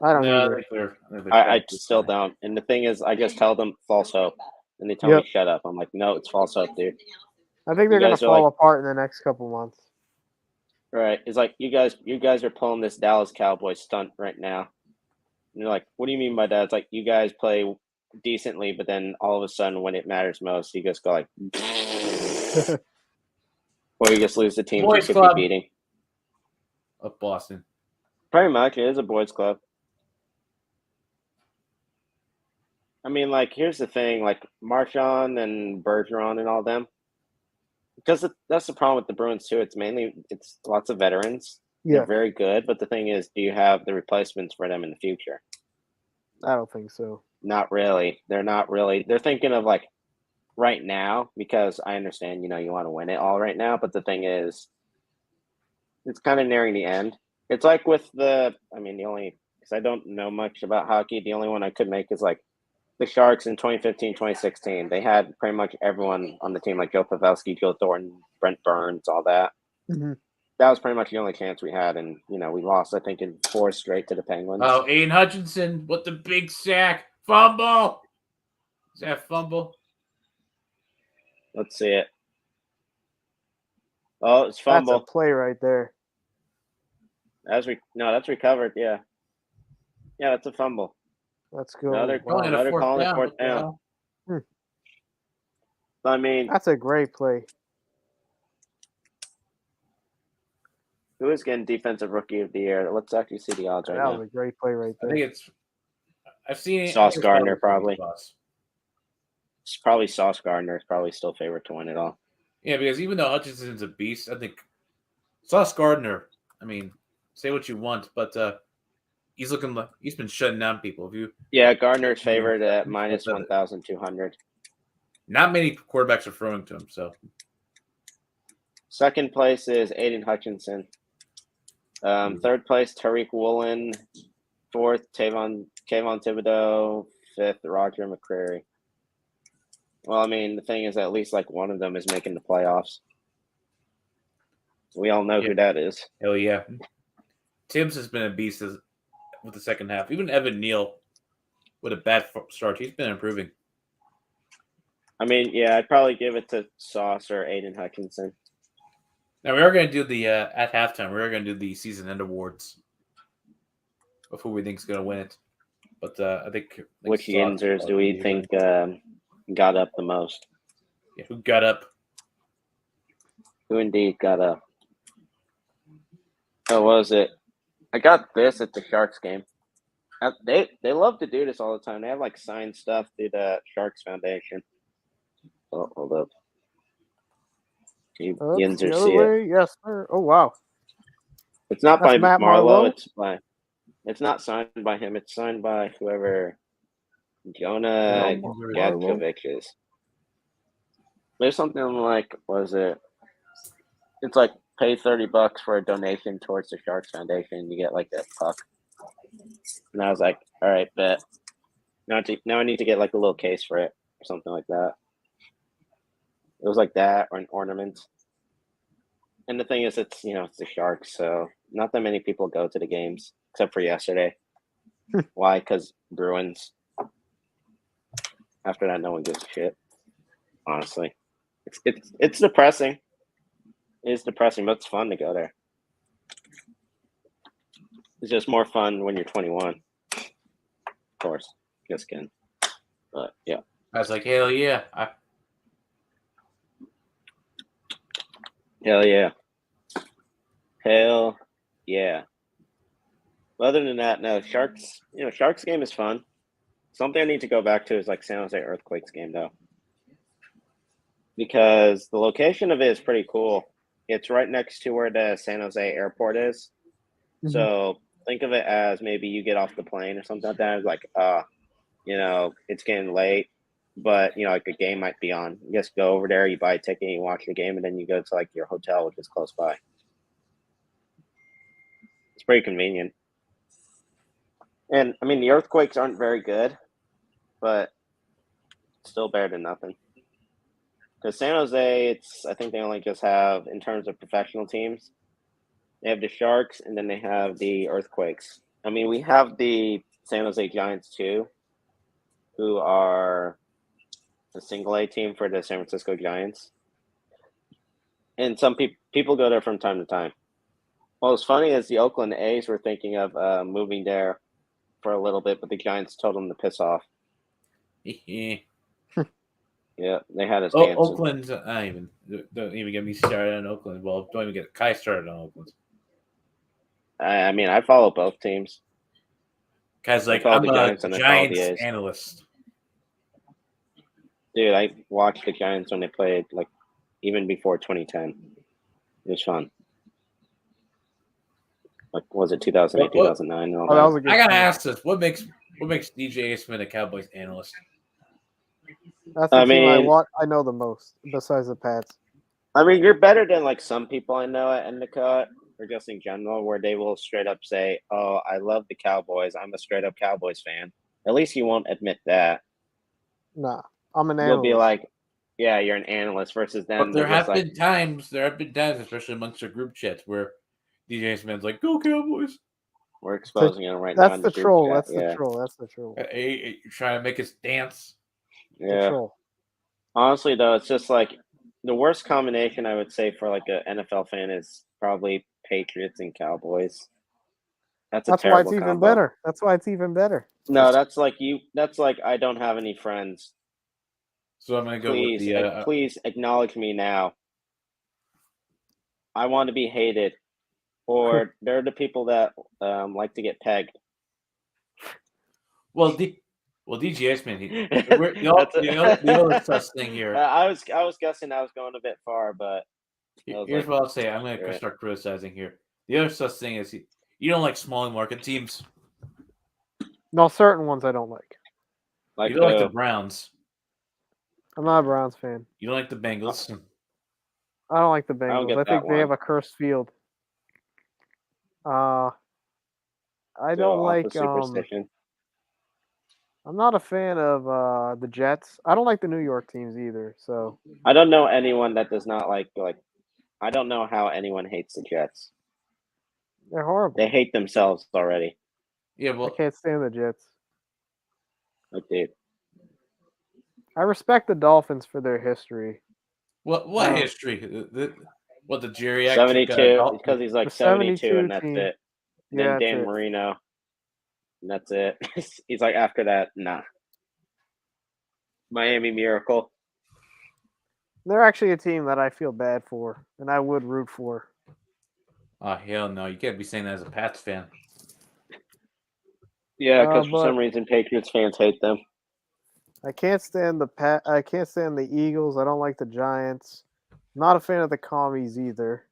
I don't either. I still don't. And the thing is, I just tell them false hope. And they tell me shut up. I'm like, no, it's false hope, dude. I think they're going to fall apart in the next couple months. Right. It's like you guys are pulling this Dallas Cowboys stunt right now. And you're like, what do you mean by that? It's like you guys play decently, but then all of a sudden when it matters most, you just go like or you just lose the team you should be beating. of Boston. Pretty much, it is a boys' club. I mean, like, here's the thing, like Marchand and Bergeron and all them. Because that's the problem with the Bruins too. It's lots of veterans. Yeah, They're very good, but the thing is, do you have the replacements for them in the future? I don't think so. Not really. They're not really. They're thinking of like right now, because I understand, you want to win it all right now, but the thing is, it's kind of nearing the end. It's like with because I don't know much about hockey, the only one I could make is like the Sharks in 2015, 2016. They had pretty much everyone on the team, like Joe Pavelski, Joe Thornton, Brent Burns, all that. Mm-hmm. That was pretty much the only chance we had, and we lost, I think, in 4 straight to the Penguins. Oh, Aiden Hutchinson with the big sack. Fumble! Is that a fumble? Let's see it. Oh, it's fumble. That's a play right there. That's recovered. Yeah, that's a fumble. Let's go. Another calling it fourth down. I mean, that's a great play. Who is getting Defensive Rookie of the Year? Let's actually see the odds right now. That was a great play right there. I think I've seen it. Sauce Gardner, probably. It's probably Sauce Gardner is probably still favorite to win it all. Yeah, because even though Hutchinson's a beast, I think Sauce Gardner, say what you want, but he's looking like he's been shutting down people. Gardner's favored at minus 1,200. Not many quarterbacks are throwing to him, so. Second place is Aiden Hutchinson. Third place, Tariq Woolen. Fourth, Kayvon Thibodeau. Fifth, Roger McCreary. Well, the thing is, at least like one of them is making the playoffs. We all know who that is. Hell yeah. Tibbs has been a beast with the second half. Even Evan Neal with a bad start, he's been improving. I'd probably give it to Sauce or Aiden Hutchinson. Now, we are going to do the, at halftime, we are going to do the season end awards of who we think is going to win it. But I think which Yinzers do we think got up the most? Yeah, who got up? Who indeed got up? Oh, what was it? I got this at the Sharks game. They love to do this all the time. They have like signed stuff through the Sharks Foundation. Oh, hold up. Yinzer see it. Yes, sir. Oh, wow. It's not by Marlowe. It's not signed by him. It's signed by whoever Jonah Gadkovic is. There's something like, was it? It's like pay $30 for a donation towards the Sharks Foundation. You get like that puck. And I was like, all right, bet. Now I need to get like a little case for it or something like that. It was like that or an ornament. And the thing is, it's the Sharks, so not that many people go to the games except for yesterday. Why? Because Bruins. After that, no one gives a shit. Honestly, it's depressing. It's depressing, but it's fun to go there. It's just more fun when you're 21. Of course, just kidding. But yeah, I was like, hell yeah. Hell yeah. Hell yeah. Other than that, no, Sharks game is fun. Something I need to go back to is like San Jose Earthquakes game though. Because the location of it is pretty cool. It's right next to where the San Jose airport is. Mm-hmm. So think of it as maybe you get off the plane or something like that. It's like, it's getting late. But, like a game might be on. You just go over there, you buy a ticket, you watch the game, and then you go to like your hotel, which is close by. It's pretty convenient. And, the Earthquakes aren't very good, but still better than nothing. Because San Jose, I think they only just have, in terms of professional teams, they have the Sharks, and then they have the Earthquakes. We have the San Jose Giants, too, who are the single A team for the San Francisco Giants. And some people go there from time to time. Well, what's funny is the Oakland A's were thinking of moving there for a little bit, but the Giants told them to piss off. Yeah, they had us dancing. Oakland, don't even get me started on Oakland. Well, don't even get Kai started on Oakland. I mean, I follow both teams. Guys, like follow I'm the a Giants and I follow the Giants A's. analyst. Dude, I watched the Giants when they played, like, even before 2010. It was fun. Like, was it 2008, 2009? Oh, that was a good I gotta team. ask this: what makes DJ Smith a Cowboys analyst? That's the team I know the most, besides the Pats. I mean, you're better than like some people I know at Endicott, or just in general, where they will straight up say, "Oh, I love the Cowboys. I'm a straight up Cowboys fan." At least you won't admit that. Nah, I'm an analyst. You'll be like, "Yeah, you're an analyst," versus them. But there have been times, especially amongst our group chats, where DJ Smith's like, "Go Cowboys." We're exposing him right now. That's the troll. That's the troll. That's the troll. You're trying to make us dance. Yeah. Honestly, though, it's just like the worst combination I would say for like an NFL fan is probably Patriots and Cowboys. That's why it's even better. That's why it's even better. No, that's like I don't have any friends. So I'm gonna go with the. Please acknowledge me now. I want to be hated, or they're the people that like to get pegged. Well, DGS man, the other sus thing here. I was guessing I was going a bit far, but here's what I'll say. I'm gonna start criticizing here. The other sus thing is you don't like small market teams. No, certain ones I don't like. You don't like the Browns. I'm not a Browns fan. You don't like the Bengals. I don't like the Bengals. I think they have a cursed field. I don't like superstition. I'm not a fan of the Jets. I don't like the New York teams either. So I don't know anyone that does not like. I don't know how anyone hates the Jets. They're horrible. They hate themselves already. Yeah, well, I can't stand the Jets. Okay. I respect the Dolphins for their history. What history? The geriatric 72 because he's like 72 and that's team. it. Yeah, then Dan Marino. And that's it. He's like, after that, nah. Miami Miracle. They're actually a team that I feel bad for, and I would root for. Oh, hell no. You can't be saying that as a Pats fan. Yeah, because for some reason Patriots fans hate them. I can't stand the Eagles. I don't like the Giants. Not a fan of the Commies either.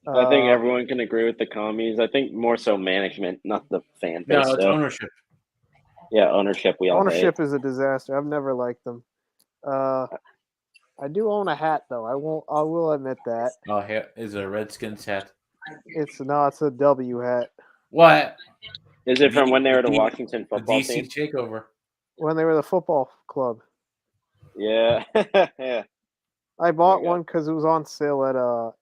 I think everyone can agree with the Commies. I think more so management, not the fan base. No, it's ownership. Yeah, ownership. Ownership is a disaster. I've never liked them. I do own a hat though. I will admit that. Oh, is it a Redskins hat? It's a W hat. What? Is it from when they were the Washington football team? DC takeover. When they were the football club. Yeah. Yeah. I bought one because it was on sale at a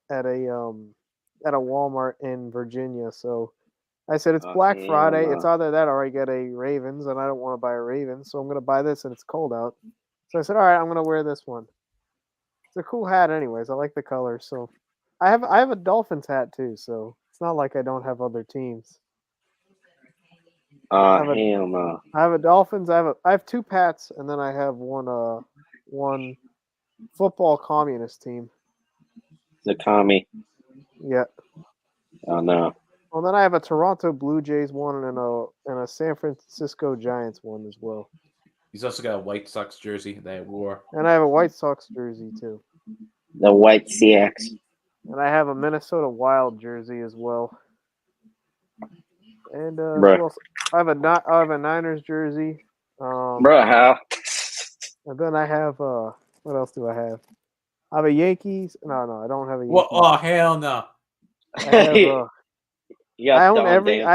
Walmart in Virginia. So I said it's Black Friday. It's either that or I get a Ravens, and I don't want to buy a Ravens, so I'm gonna buy this, and it's cold out. So I said, all right, I'm gonna wear this one. It's a cool hat, anyways. I like the color. So I have a Dolphins hat too. So it's not like I don't have other teams. Hell no. I have a Dolphins. I have two Pats, and then I have one football communist team. The commie. Yeah. Oh no. Well, then I have a Toronto Blue Jays one and a San Francisco Giants one as well. He's also got a White Sox jersey that I wore. And I have a White Sox jersey too. The White Seahawks. And I have a Minnesota Wild jersey as well. And I have a Niners jersey. How? And then I have what else do I have? I have a Yankees. No, I don't have a Yankees. Well, oh hell no! I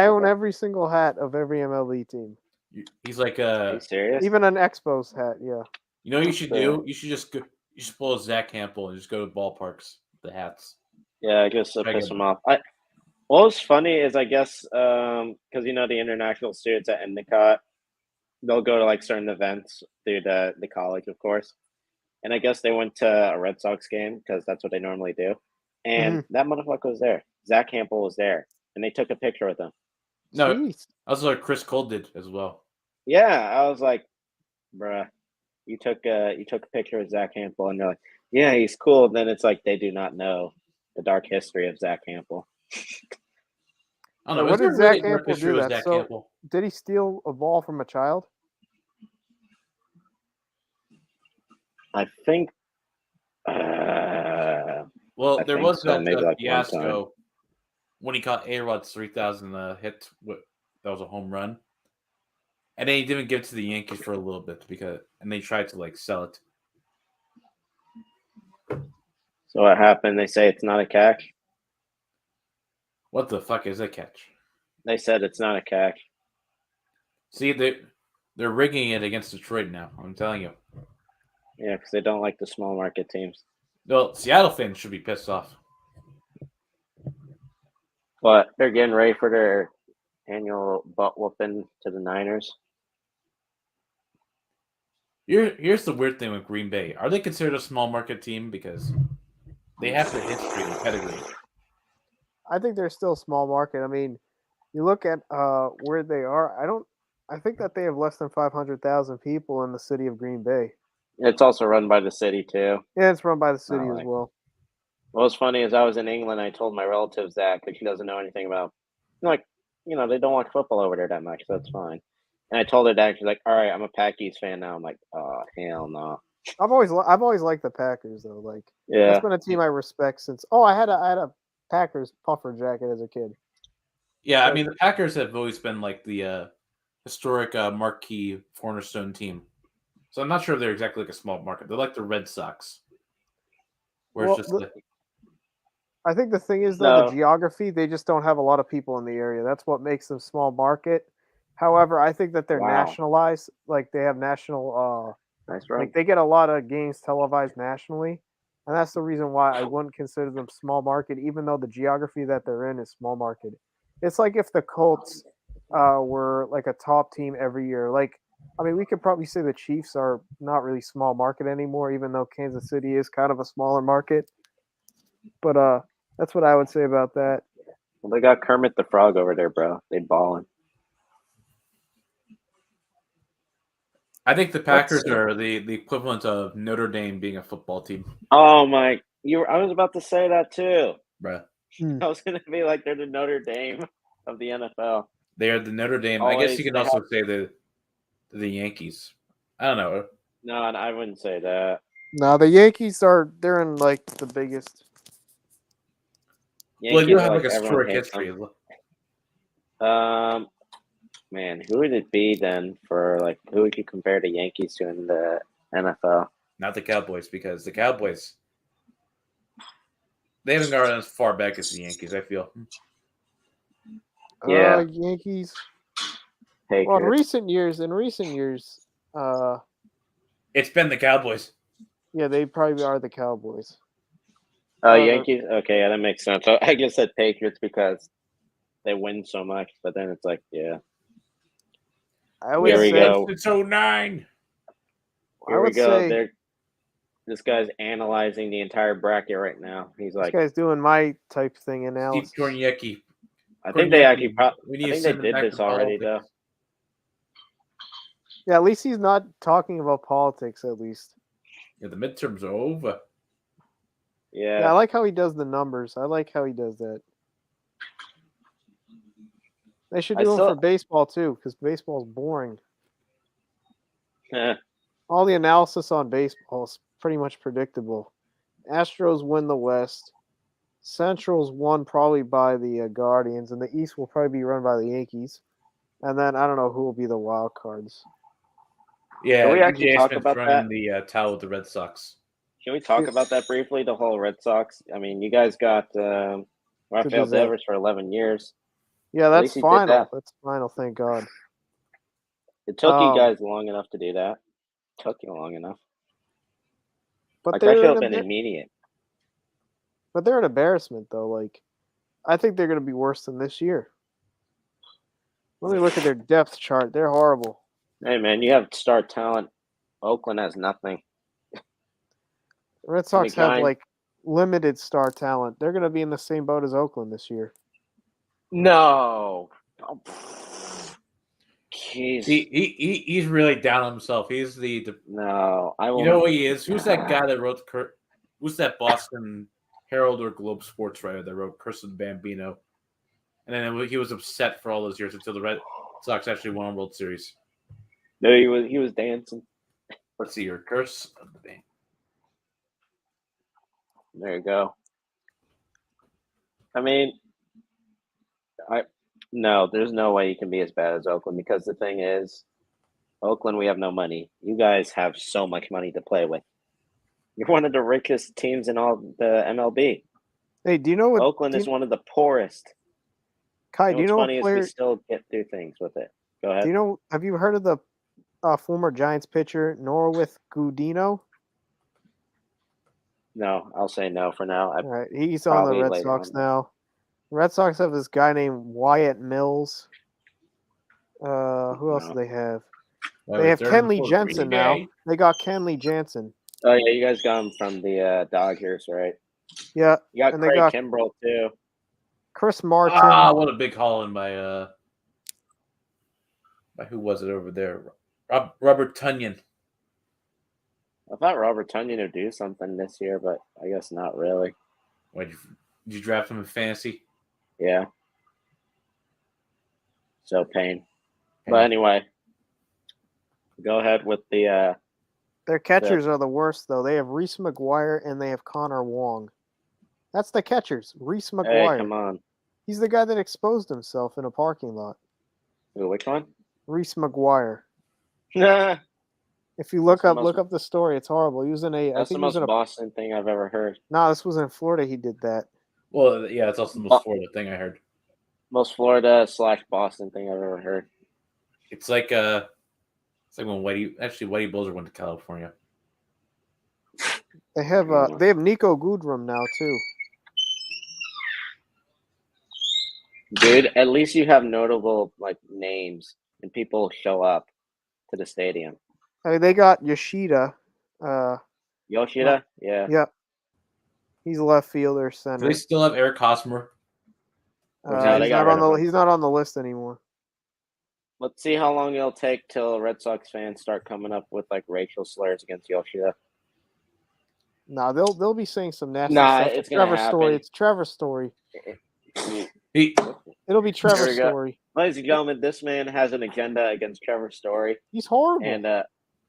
own every single hat of every MLB team. He's like Are you serious? Even an Expos hat, yeah. You know what you should do? You should just go. You should pull a Zach Campbell and just go to ballparks. The hats. Yeah, I guess piss them off. What was funny is I guess because the international students at Endicott, they'll go to like certain events through the college, of course. And I guess they went to a Red Sox game because that's what they normally do. And that motherfucker was there. Zach Campbell was there. And they took a picture with him. No, that's what Chris Cole did as well. Yeah, I was like, bruh, you took a picture with Zach Campbell, and they're like, yeah, he's cool. And then it's like they do not know the dark history of Zach Campbell. I don't know. What Is there did really Zach a Campbell picture do of that? Zach So Campbell? did he steal a ball from a child? I think. Well, I there think was so. that Maybe like one time. fiasco when he caught A-Rod's 3,000 hit. That was a home run. And then he didn't give it to the Yankees for a little bit and they tried to like sell it. So what happened? They say it's not a catch. What the fuck is a catch? They said it's not a catch. See, they're rigging it against Detroit now. I'm telling you. Yeah, because they don't like the small market teams. Well, Seattle fans should be pissed off. But they're getting ready for their annual butt whooping to the Niners. Here's the weird thing with Green Bay. Are they considered a small market team because they have the history and pedigree? I think they're still small market. I mean, you look at where they are. I think that they have less than 500,000 people in the city of Green Bay. It's also run by the city too. Yeah, it's run by the city as well. What was funny is I was in England. I told my relatives that because she doesn't know anything about, like, they don't watch football over there that much. So that's fine. And I told her that. She's like, "All right, I'm a Packies fan now." I'm like, "Oh, hell no." I've always liked the Packers though. Like, Yeah, that's been a team I respect since. Oh, I had a Packers puffer jacket as a kid. Yeah, I mean the Packers have always been like the historic marquee cornerstone team. So I'm not sure if they're exactly like a small market. They're like the Red Sox. Where it's just I think the thing is though, the geography, they just don't have a lot of people in the area. That's what makes them small market. However, I think that they're nationalized. Like they have national like they get a lot of games televised nationally. And that's the reason why I wouldn't consider them small market, even though the geography that they're in is small market. It's like if the Colts were like a top team every year. Like, I mean, we could probably say the Chiefs are not really small market anymore, even though Kansas City is kind of a smaller market. But that's what I would say about that. Well, they got Kermit the Frog over there, bro. They balling. I think the Packers are the equivalent of Notre Dame being a football team. Oh my! I was about to say that too, bruh. I was going to be like, they're the Notre Dame of the NFL. They are the Notre Dame. I guess you can also say the Yankees. I don't know. No, I wouldn't say that. No, the Yankees they're in like the biggest. Yankees well, you have like a historic history. Man, who would it be then for like who would you compare the Yankees to in the NFL? Not the Cowboys, because the Cowboys they haven't gone as far back as the Yankees, I feel. Yeah, Yankees. Patriots. Well, in recent years, it's been the Cowboys. Yeah, they probably are the Cowboys. Oh, Yankees. Okay, yeah, that makes sense. So I just said Patriots because they win so much, but then it's like, yeah. I would Here we go. It's 09. Here we go. This guy's analyzing the entire bracket right now. He's like, this guy's doing my type thing analysis. Steve Korniecki. I think they actually I think they did this already, though. Yeah, at least he's not talking about politics, at least. Yeah, the midterms are over. Yeah, I like how he does the numbers. I like how he does that. They should do them for baseball, too, because baseball is boring. All the analysis on baseball is pretty much predictable. Astros win the West. Central's won probably by the Guardians, and the East will probably be run by the Yankees. And then I don't know who will be the wild cards. Yeah, can we actually talk about that? The towel with the Red Sox. Can we talk about that briefly? The whole Red Sox. I mean, you guys got Rafael Devers for 11 years. Yeah, that's final. That's final. Thank God. It took you guys long enough to do that. It took you long enough. But like, that should have been immediate. But they're an embarrassment, though. Like, I think they're going to be worse than this year. Let me look at their depth chart. They're horrible. Hey, man, you have star talent. Oakland has nothing. The Red Sox have, like, limited star talent. They're going to be in the same boat as Oakland this year. No. Oh, jeez. He's really down on himself. He's the no. I won't. You know who he is? Who's that guy that wrote? Who's that Boston Herald or Globe sports writer that wrote "Curse of the Bambino"? And then he was upset for all those years until the Red Sox actually won a World Series. No, he was dancing. Let's see your curse of the day. There you go. I mean, no, there's no way you can be as bad as Oakland because the thing is, Oakland, we have no money. You guys have so much money to play with. You're one of the richest teams in all the MLB. Hey, do you know what Oakland is one of the poorest? Kai, do you know what funny player? Is we still get through things with it. Go ahead. Do you know? Have you heard of the former Giants pitcher Norwith Gudino? No, I'll say no for now. All right, he's on the Red Sox now. The Red Sox have this guy named Wyatt Mills. Who else do they have? They have Kenley Jensen now. They got Kenley Jensen. Oh yeah, you guys got him from the Dodgers, right? Yeah, you got Craig Kimbrell too. Chris Martin. Ah, what a big haul in by who was it over there? Robert Tonyan. I thought Robert Tonyan would do something this year, but I guess not really. Did you draft him in fantasy? Yeah. So pain. But anyway, go ahead with the. Their catchers are the worst, though. They have Reese McGuire and they have Connor Wong. That's the catchers. Reese McGuire. Hey, come on. He's the guy that exposed himself in a parking lot. Who, which one? Reese McGuire. Nah. If you look up the story, it's horrible. He was in a. That's the most Boston thing I've ever heard. No, this was in Florida. He did that. Well, yeah, it's also the most Florida thing I heard. Most Florida / Boston thing I've ever heard. It's like when Whitey Bulger went to California. They have Nico Goodrum now too. Dude, at least you have notable names and people show up to the stadium. I mean, they got Yoshida. Yoshida? Yeah. Yep. He's left fielder, center. Do they still have Eric Hosmer? He's not on the list anymore. Let's see how long it'll take till Red Sox fans start coming up with racial slurs against Yoshida. No, they'll be saying some nasty stuff. It's Trevor's story. It's Trevor's story. It'll be Trevor's story. Ladies and gentlemen, this man has an agenda against Trevor's story. He's horrible. And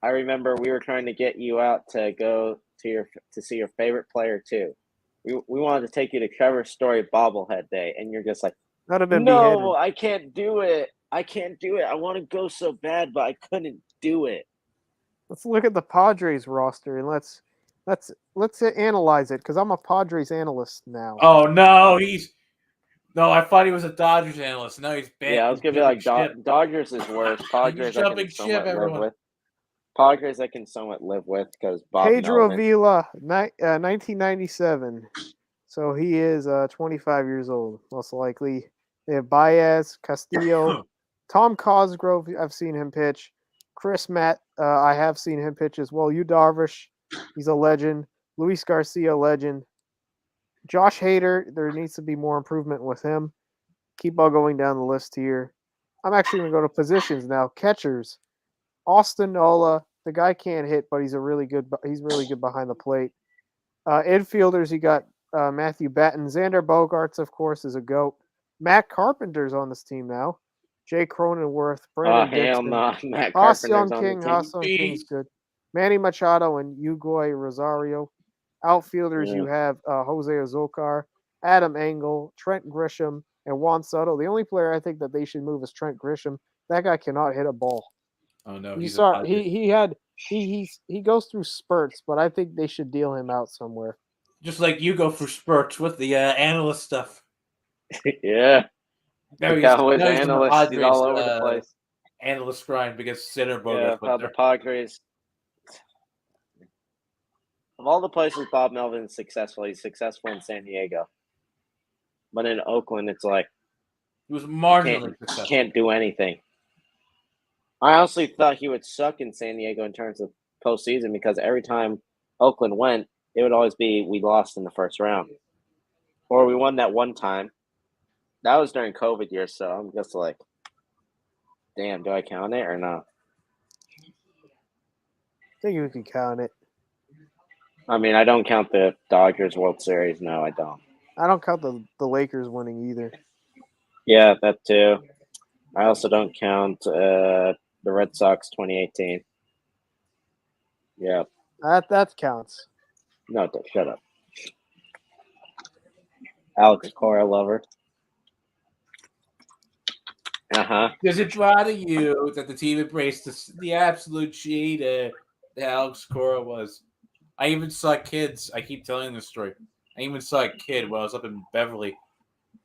I remember we were trying to get you out to go to see your favorite player too. We wanted to take you to Trevor's story bobblehead day, and you're just like, that'd have been no, beheaded. I can't do it. I want to go so bad, but I couldn't do it. Let's look at the Padres roster and let's analyze it because I'm a Padres analyst now. Oh no, I thought he was a Dodgers analyst. No, he's bad. Yeah, I was gonna be like Dodgers is worse. Padres jumping ship, everyone. Padres I can somewhat live with because Pedro Avila, 1997. So he is 25 years old, most likely. They have Baez, Castillo, Tom Cosgrove. I've seen him pitch. Chris Matt, I have seen him pitch as well. Yu Darvish, he's a legend. Luis Garcia, legend. Josh Hader, there needs to be more improvement with him. Keep on going down the list here. I'm actually going to go to positions now. Catchers. Austin Nola, the guy can't hit, but he's really good behind the plate. Infielders, you got Matthew Batten. Xander Bogaerts, of course, is a GOAT. Matt Carpenter's on this team now. Jay Cronenworth, Brandon Dixon. Matt Carpenter's on Ha-Seong King's good. Manny Machado and Yugoy Rosario. Outfielders, you have Jose Azocar, Adam Engel, Trent Grisham, and Juan Soto. The only player I think that they should move is Trent Grisham. That guy cannot hit a ball. Oh no, he goes through spurts, but I think they should deal him out somewhere. Just like you go for spurts with the analyst stuff. Yeah. He's analyst. He's all over the place. Analyst grind because Center Bogaerts. Yeah, the Padres. Of all the places Bob Melvin is successful, he's successful in San Diego. But in Oakland, it's like he was marginally successful. Can't do anything. I honestly thought he would suck in San Diego in terms of postseason because every time Oakland went, it would always be we lost in the first round. Or we won that one time. That was during COVID years, so I'm just like, damn, do I count it or not? I think you can count it. I mean, I don't count the Dodgers World Series. No, I don't. I don't count the Lakers winning either. Yeah, that too. I also don't count the Red Sox 2018. Yeah. That counts. No, shut up. Alex Cora lover. Does it bother you that the team embraced the absolute cheater that Alex Cora was? I even saw kids. I keep telling this story. I even saw a kid when I was up in Beverly.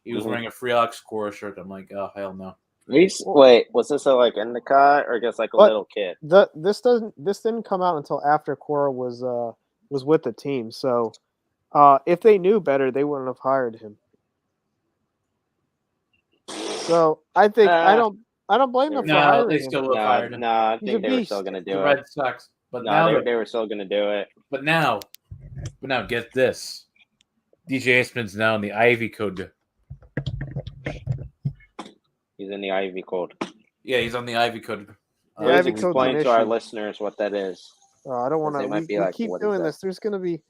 He was wearing a free Alex Cora shirt. I'm like, oh hell no. Wait, was this like Endicott or just like a little kid? This didn't come out until after Cora was with the team. So if they knew better, they wouldn't have hired him. So I think I don't blame them for hiring they still would have hired him. No, I think they were still going to do the it. Red Sox, but they were still going to do it. But now, get this: DJ Eastman's now in the Ivy Code. He's in the Ivy Code. Yeah, he's on the Ivy Code. Please explain to our listeners what that is. I don't want to. We keep doing this. There's going to be.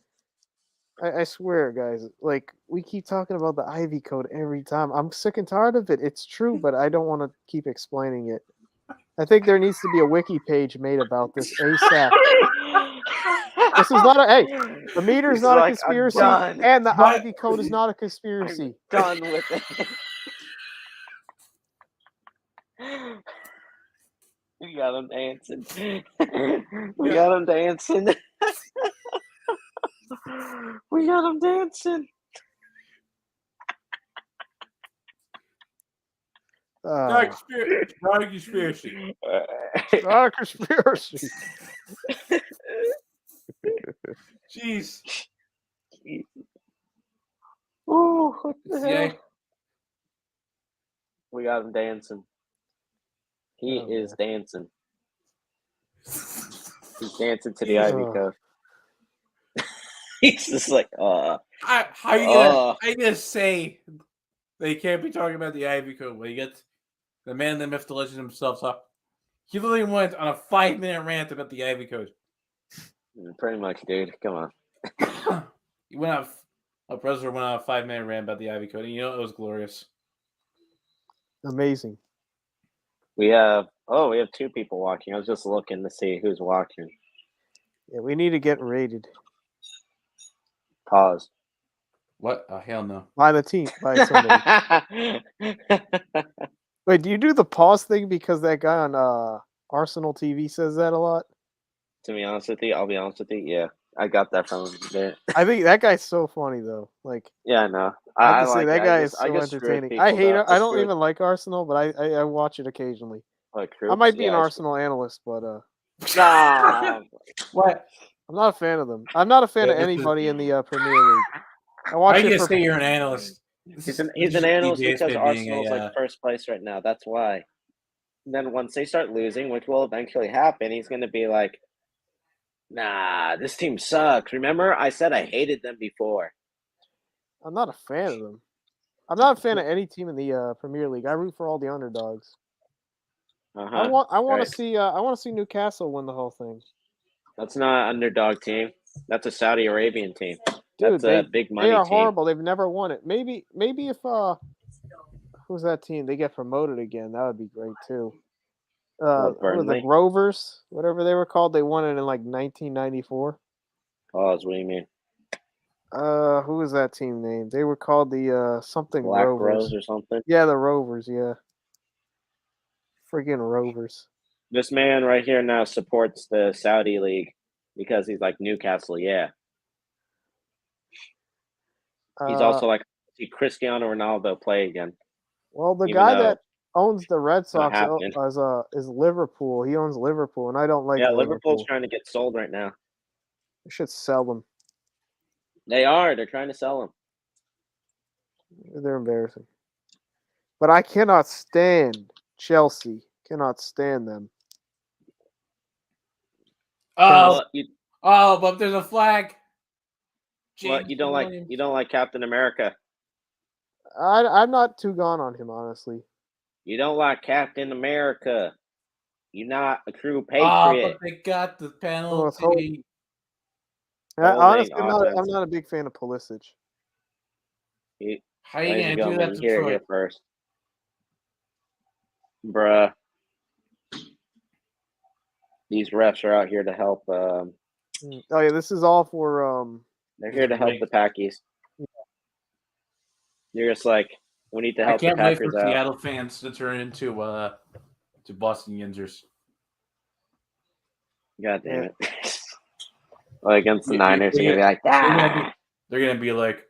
I swear, guys. Like we keep talking about the Ivy Code every time. I'm sick and tired of it. It's true, but I don't want to keep explaining it. I think there needs to be a wiki page made about this ASAP. This is not the meter is not a conspiracy, and the Ivy Code is not a conspiracy. I'm done with it. We got him dancing. We got him dancing. We got him dancing. Not a conspiracy. Not a conspiracy. Jeez. Ooh, what the hell? We got him dancing. He is dancing. He's dancing to the Ivy Code. He's just like, how you gonna say they can't be talking about the Ivy Code when you get the man, the myth, the legend himself up? He literally went on a 5-minute rant about the Ivy Code. Pretty much, dude. Come on. He went off. A president went on a 5-minute rant about the Ivy Code, and it was glorious. Amazing. We have 2 people watching. I was just looking to see who's watching. Yeah, we need to get rated. Pause. What? Oh, hell no. By the team. By somebody. Wait, do you do the pause thing because that guy on Arsenal TV says that a lot? To be honest with you, I'll be honest with you. Yeah, I got that from there. I think that guy's so funny though. Like, yeah, I know. I like that guy is so entertaining. I hate it. I don't even like Arsenal, but I watch it occasionally. Like I might be an Arsenal analyst, but nah. What? I'm not a fan of them. I'm not a fan of anybody in the Premier League. I watch it for. Say you're an analyst. He's an analyst because Arsenal's like first place right now. That's why. And then once they start losing, which will eventually happen, he's going to be like, nah, this team sucks. Remember, I said I hated them before. I'm not a fan of them. I'm not a fan of any team in the Premier League. I root for all the underdogs. I want to see Newcastle win the whole thing. That's not an underdog team. That's a Saudi Arabian team. That's a big money team. They are horrible. They've never won it. Maybe if who's that team? They get promoted again. That would be great too. The Rovers, whatever they were called, they won it in like 1994. Pause. What do you mean? Who was that team named? They were called the something Black Rovers Rose or something. Yeah, the Rovers. Yeah, friggin' Rovers. This man right here now supports the Saudi League because he's like Newcastle. Yeah. He's also like, see Cristiano Ronaldo play again. Well, the guy that owns the Red Sox is Liverpool. He owns Liverpool, and I don't like. Yeah, Liverpool's trying to get sold right now. They should sell them. They are. They're trying to sell them. They're embarrassing. But I cannot stand Chelsea. Cannot stand them. But there's a flag. What you don't like Captain America? I'm not too gone on him, honestly. You don't like Captain America. You're not a true patriot. But they got the penalty. Honestly, I'm not a big fan of Pulisic. How are you going to do that to Troy? First. Bruh. These refs are out here to help. Oh yeah, this is all for They're here to help the Packies. Yeah. You're just like, we need to I help the can't wait Packers for out. Seattle fans to turn into to Boston Yinzers. God damn it. Well, against the Niners, they're going to be like, they're going to be like,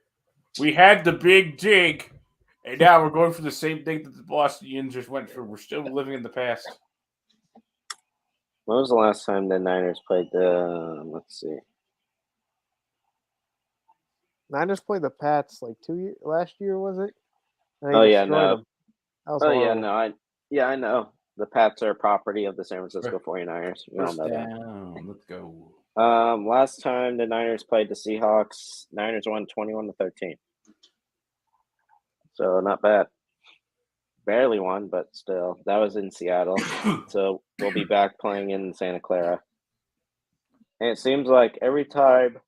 we had the big dig, and now we're going for the same thing that the Boston Yinzers went for. We're still living in the past. When was the last time the Niners played the, let's see. Niners played the Pats like last year, was it? And Oh, they yeah, destroyed no. them. That was Oh, horrible. yeah, no. I know. The Pats are property of the San Francisco 49ers. We all know that. Let's go. Last time the Niners played the Seahawks, Niners won 21-13. So not bad. Barely won, but still. That was in Seattle. So we'll be back playing in Santa Clara. And it seems like every time,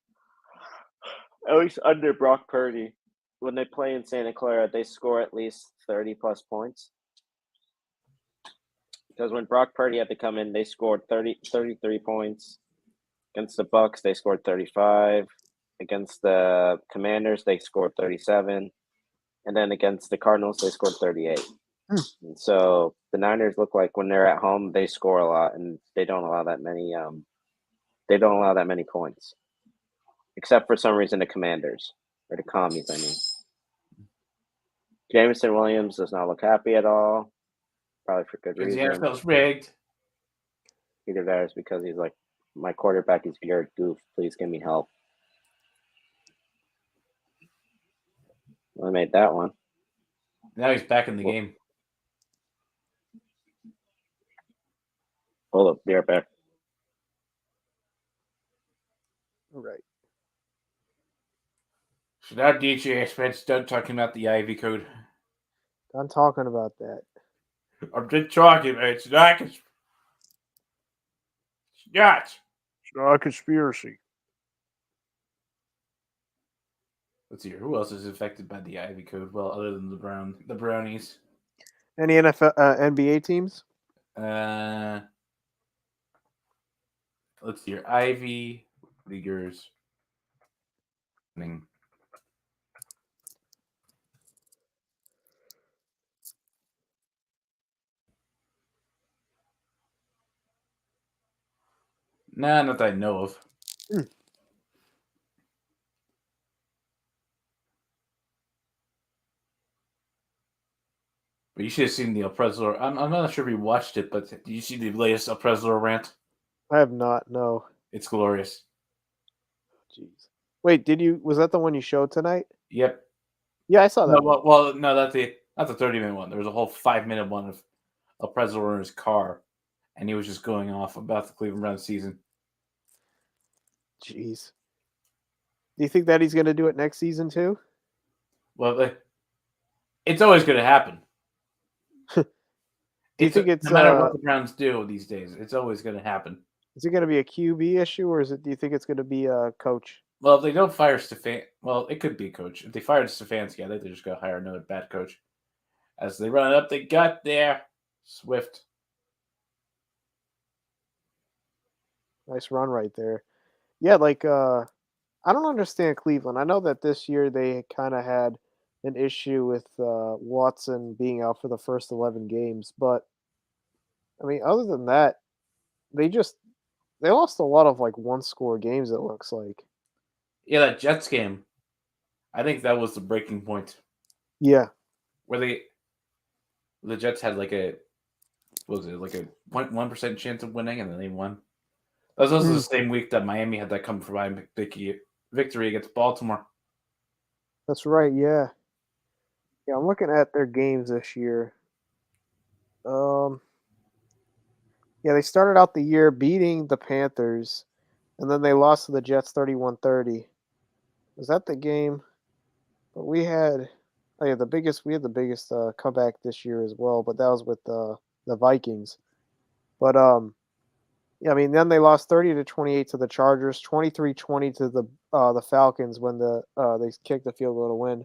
at least under Brock Purdy, when they play in Santa Clara, they score at least 30-plus points. Because when Brock Purdy had to come in, they scored 33 points. Against the Bucks, they scored 35. Against the Commanders, they scored 37. And then against the Cardinals, they scored 38. And so the Niners look like when they're at home, they score a lot, and they don't allow that many. They don't allow that many points, except for some reason the Commanders or the Commies. I mean, Jameson Williams does not look happy at all. Probably for good reason. Because the NFL's rigged. Either that is because he's like, my quarterback is Jared Goof. Please give me help. I made that one. Now he's back in the game. Hold up, be right back. All right. So now DJ Spence done talking about the Ivy Code. Done talking about that. I'm just talking about it. It's not. It's not. It's not a conspiracy. Let's see here. Who else is affected by the Ivy Code? Well, other than the Brownies. Any NBA teams? Let's see here. Ivy Leaguers. Nah, not that I know of. But you should have seen the El Presidor. I'm not sure if you watched it, but did you see the latest El Presidor rant? I have not. No. It's glorious. Jeez. Wait, was that the one you showed tonight? Yep. Yeah, I saw that. No, that's the 30-minute one. There was a whole 5-minute one of El Presidor in his car, and he was just going off about the Cleveland Browns season. Jeez. Do you think that he's going to do it next season too? Well, it's always going to happen. Do you think it's no matter what the Browns do these days, it's always going to happen. Is it going to be a QB issue, or do you think it's going to be a coach? Well, if they don't fire well, it could be a coach. If they fired Stefanski, I think they're just going to hire another bad coach. As they run it up, they got there. Swift. Nice run right there. Yeah, I don't understand Cleveland. I know that this year they kind of had an issue with Watson being out for the first 11 games, but I mean, other than that, they lost a lot of one-score games. It looks like. Yeah, that Jets game. I think that was the breaking point. Yeah, where the Jets had like a 1% chance of winning, and then they won. That was also the same week that Miami had that come from victory against Baltimore. That's right. Yeah. Yeah, I'm looking at their games this year. Yeah, they started out the year beating the Panthers, and then they lost to the Jets 31-30. Was that the game? But we had the biggest comeback this year as well, but that was with the Vikings. But yeah, I mean, then they lost 30-28 to the Chargers, 23-20 to the Falcons when they kicked the field goal to win.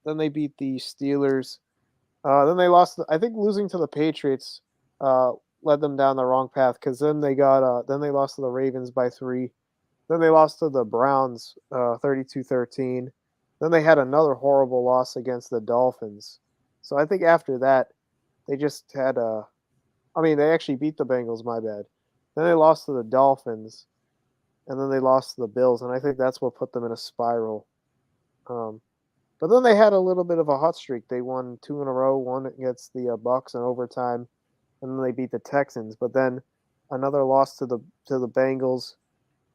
Then they beat the Steelers Then they lost. I think losing to the Patriots led them down the wrong path because then they lost to the Ravens by 3. Then they lost to the Browns 32-13. Then they had another horrible loss against the Dolphins. So I think after that, they just had they actually beat the Bengals, my bad. Then they lost to the Dolphins, and then they lost to the Bills, and I think that's what put them in a spiral. But then they had a little bit of a hot streak. They won 2 in a row, one against the Bucks in overtime, and then they beat the Texans. But then another loss to the Bengals,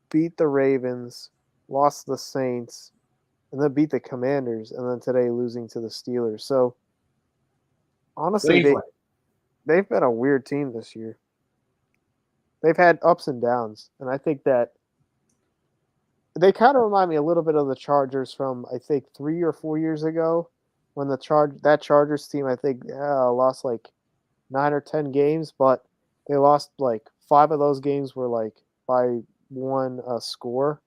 beat the Ravens, lost to the Saints, and then beat the Commanders, and then today losing to the Steelers. So honestly, they've been a weird team this year. They've had ups and downs, and I think that they kind of remind me a little bit of the Chargers from, I think, 3 or 4 years ago when that Chargers team, I think, lost like 9 or 10 games, but they lost like 5 of those games were like by one score.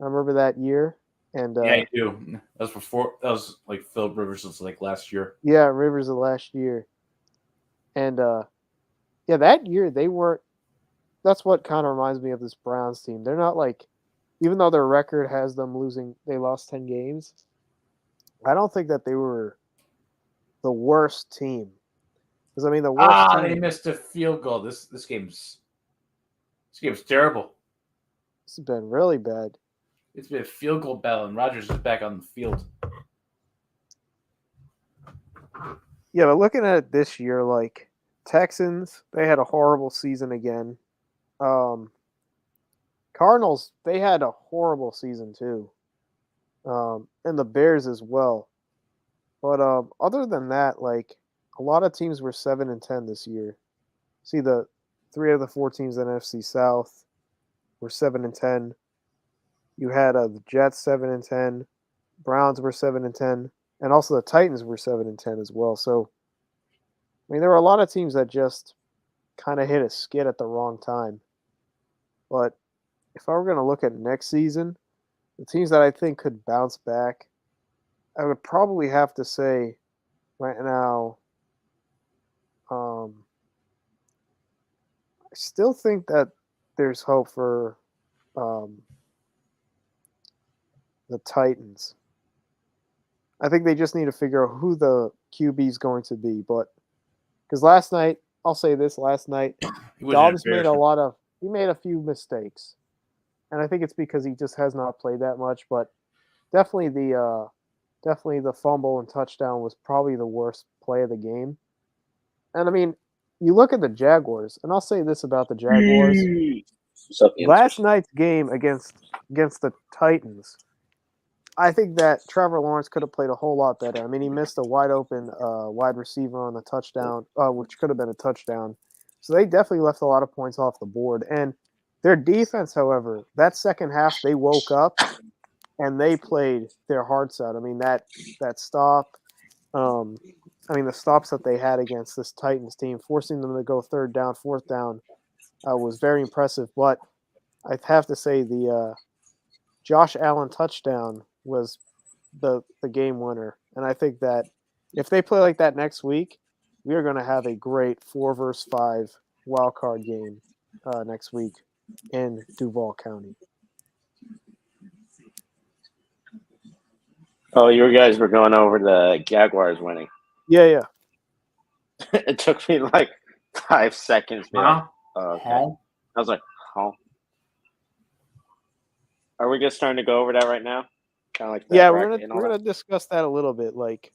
I remember that year. And yeah, I do. That was like Philip Rivers was like last year. Yeah, Rivers of last year. And that year they weren't. That's what kind of reminds me of this Browns team. They're not like, even though their record has them losing, they lost 10 games. I don't think that they were the worst team. Because I mean, the worst team. They missed a field goal. This game's terrible. It's been really bad. It's been a field goal battle, and Rodgers is back on the field. Yeah, but looking at it this year, like Texans, they had a horrible season again. Cardinals, they had a horrible season too. And the Bears as well. But other than that, like a lot of teams were 7-10 this year. See, the 3 of the 4 teams in NFC South were 7-10. You had the Jets 7-10, Browns were 7-10, and also the Titans were 7-10 as well. So, I mean, there were a lot of teams that just kind of hit a skid at the wrong time. But if I were going to look at next season, the teams that I think could bounce back, I would probably have to say right now, I still think that there's hope for the Titans. I think they just need to figure out who the QB is going to be. But because last night, I'll say this: last night, Dobbs made a few mistakes, and I think it's because he just has not played that much. But definitely the fumble and touchdown was probably the worst play of the game. And I mean, you look at the Jaguars, and I'll say this about the Jaguars: last night's game against the Titans, I think that Trevor Lawrence could have played a whole lot better. I mean, he missed a wide open wide receiver on the touchdown, which could have been a touchdown. So they definitely left a lot of points off the board. And their defense, however, that second half, they woke up and they played their hearts out. I mean, that stop, the stops that they had against this Titans team, forcing them to go 3rd down, 4th down, was very impressive. But I have to say the Josh Allen touchdown was the game winner. And I think that if they play like that next week, we are going to have a great 4-5 wild card game next week in Duval County. Oh, you guys were going over the Jaguars winning. Yeah. It took me like 5 seconds. Huh? Okay. I was like, oh. Are we just starting to go over that right now? Kind of like yeah, we're gonna discuss that a little bit. Like,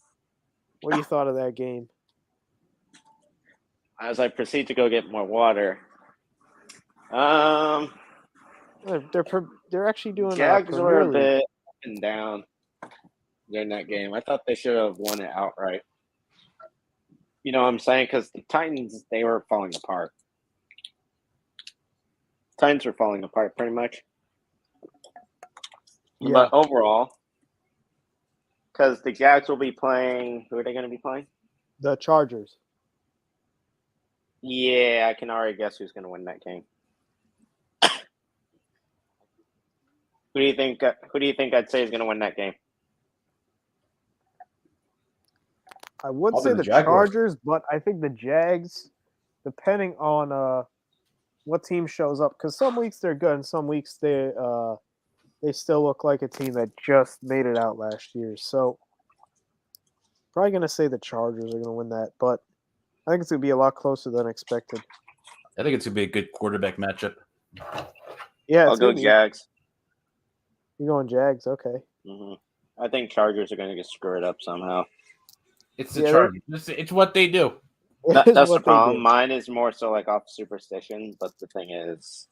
what you thought of that game? As I proceed to go get more water, They're actually doing Jags were a bit up and down during that game. I thought they should have won it outright. You know what I'm saying? Because the Titans, they were falling apart. Titans were falling apart pretty much. Yeah. But overall, because the Jags will be playing, who are they going to be playing? The Chargers. Yeah, I can already guess who's going to win that game. Who do you think I'd say is going to win that game? I would I'll say be the Jaguars. Chargers, but I think the Jags, depending on what team shows up, because some weeks they're good and some weeks they still look like a team that just made it out last year. So probably going to say the Chargers are going to win that, but I think it's going to be a lot closer than expected. I think it's going to be a good quarterback matchup. Yeah, I'll go Jags. You're going Jags, okay. Mm-hmm. I think Chargers are going to get screwed up somehow. It's the Chargers. It's what they do. That's the problem. Mine is more so like off superstition, but the thing is,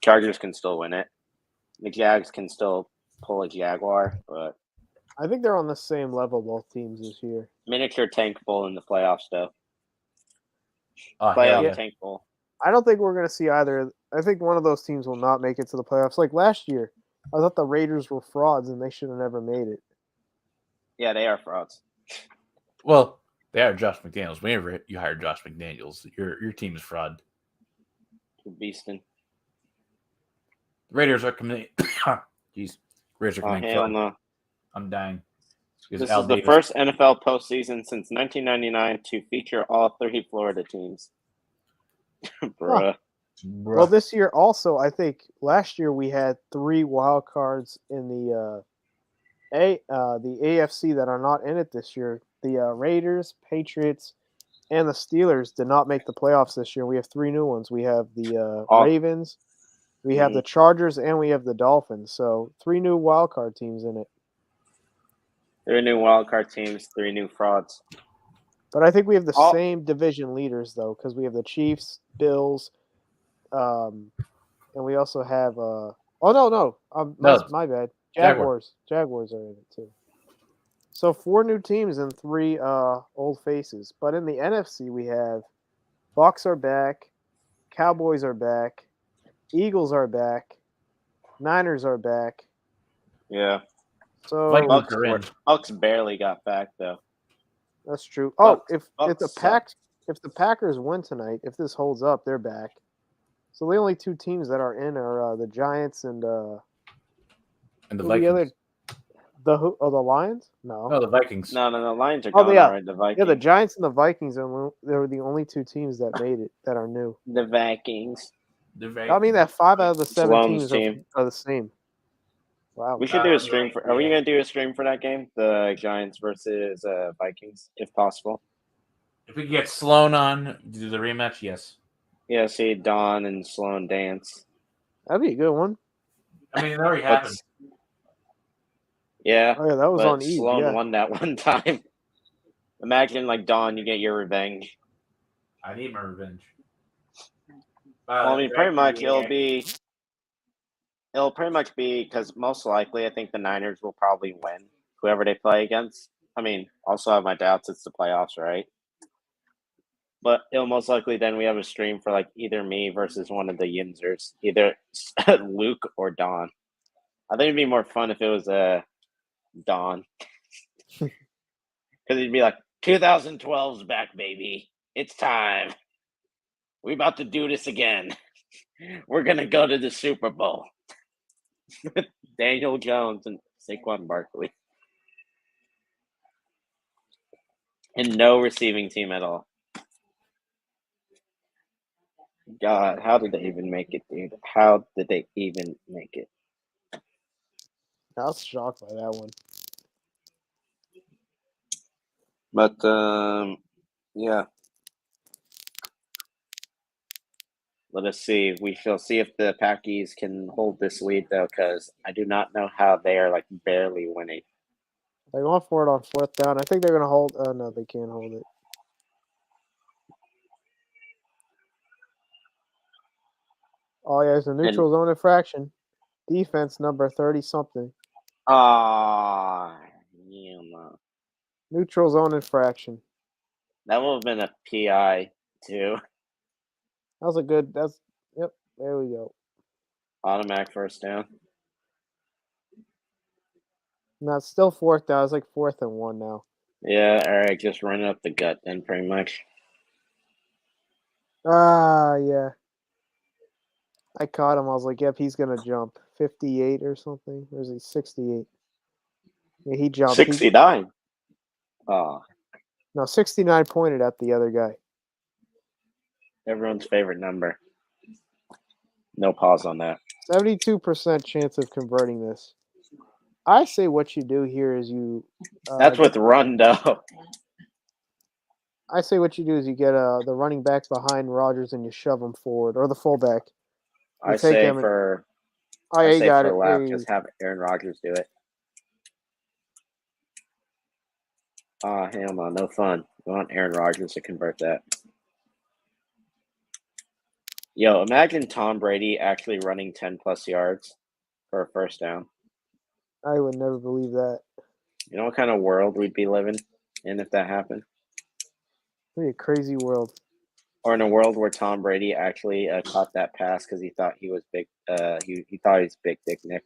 Chargers can still win it. The Jags can still pull a Jaguar, but I think they're on the same level, both teams this year. Miniature tank bowl in the playoffs, though. Playoff tank bowl. I don't think we're going to see either. I think one of those teams will not make it to the playoffs. Like last year, I thought the Raiders were frauds and they should have never made it. Yeah, they are frauds. Well, they are Josh McDaniels. Whenever you hire Josh McDaniels, your team is fraud. Beastin'. Raiders are committing. Jeez, Raiders are committing fraud. No. I'm dying. This is the first NFL postseason since 1999 to feature all 30 Florida teams. Bruh. Well, this year also, I think last year we had 3 wild cards in the AFC that are not in it this year. The Raiders, Patriots, and the Steelers did not make the playoffs this year. We have 3 new ones. We have the Ravens, we have the Chargers, and we have the Dolphins. So 3 new wild card teams in it. 3 new wild card teams, 3 new frauds. But I think we have the same division leaders though, because we have the Chiefs, Bills, and we also have my bad. Jaguars are in it too. So 4 new teams and 3 old faces. But in the NFC we have Bucs are back, Cowboys are back, Eagles are back, Niners are back. Yeah. So Bucs barely got back though. That's true. Oh, if the Packers win tonight, if this holds up, they're back. So the only 2 teams that are in are the Giants and the Vikings. The Lions? No, the Vikings. No, the Lions are gone. Right, the Vikings. Yeah, the Giants and the Vikings they're the only 2 teams that made it that are new. The Vikings. I mean that 5 out of the 7 teams are the same. Wow. We should do a stream for. Are we going to do a stream for that game, the Giants versus Vikings, if possible? If we can get Sloan on, do the rematch, yes. Yeah, see Don and Sloan dance. That'd be a good one. I mean, it already happened. Yeah. Oh yeah, that was on Eve. Sloan won that one time. Imagine like Don, you get your revenge. I need my revenge. I mean, pretty much it'll pretty much be because most likely I think the Niners will probably win whoever they play against. I mean, also have my doubts. It's the playoffs, right? But it'll most likely then we have a stream for like either me versus one of the Yinzers, either Luke or Don. I think it'd be more fun if it was Don, because he'd be like, 2012's back, baby. It's time. We about to do this again. We're gonna go to the Super Bowl. Daniel Jones and Saquon Barkley. And no receiving team at all. God, how did they even make it, dude? How did they even make it? I was shocked by that one. But, yeah. Let us see. We shall see if the Packies can hold this lead, though, because I do not know how they are, like, barely winning. They're going for it on 4th down. I think they're going to hold. Oh, no, they can't hold it. Oh, yeah, it's a neutral zone infraction. Defense number 30-something. No. Neutral zone infraction. That would have been a PI, too. That was a good. Yep, there we go. Automatic first down. No, it's still 4th down. It's like 4th and 1 now. Yeah, all right, just run up the gut then, pretty much. Yeah. I caught him. I was like, yep, he's going to jump. 58 or something. Or is he 68? Yeah, he jumped. 69. Oh. No, 69 pointed at the other guy. Everyone's favorite number. No pause on that. 72% chance of converting this. I say what you do here is you. That's with Rondo. I say what you do is you get the running back behind Rodgers and you shove him forward, or the fullback. I say for left, just have Aaron Rodgers do it. Oh, hell no, no fun. We want Aaron Rodgers to convert that. Yo, imagine Tom Brady actually running 10-plus yards for a first down. I would never believe that. You know what kind of world we'd be living in if that happened? It'd be a crazy world. Or in a world where Tom Brady actually caught that pass because he thought he was big. He thought he was Big Dick Nick.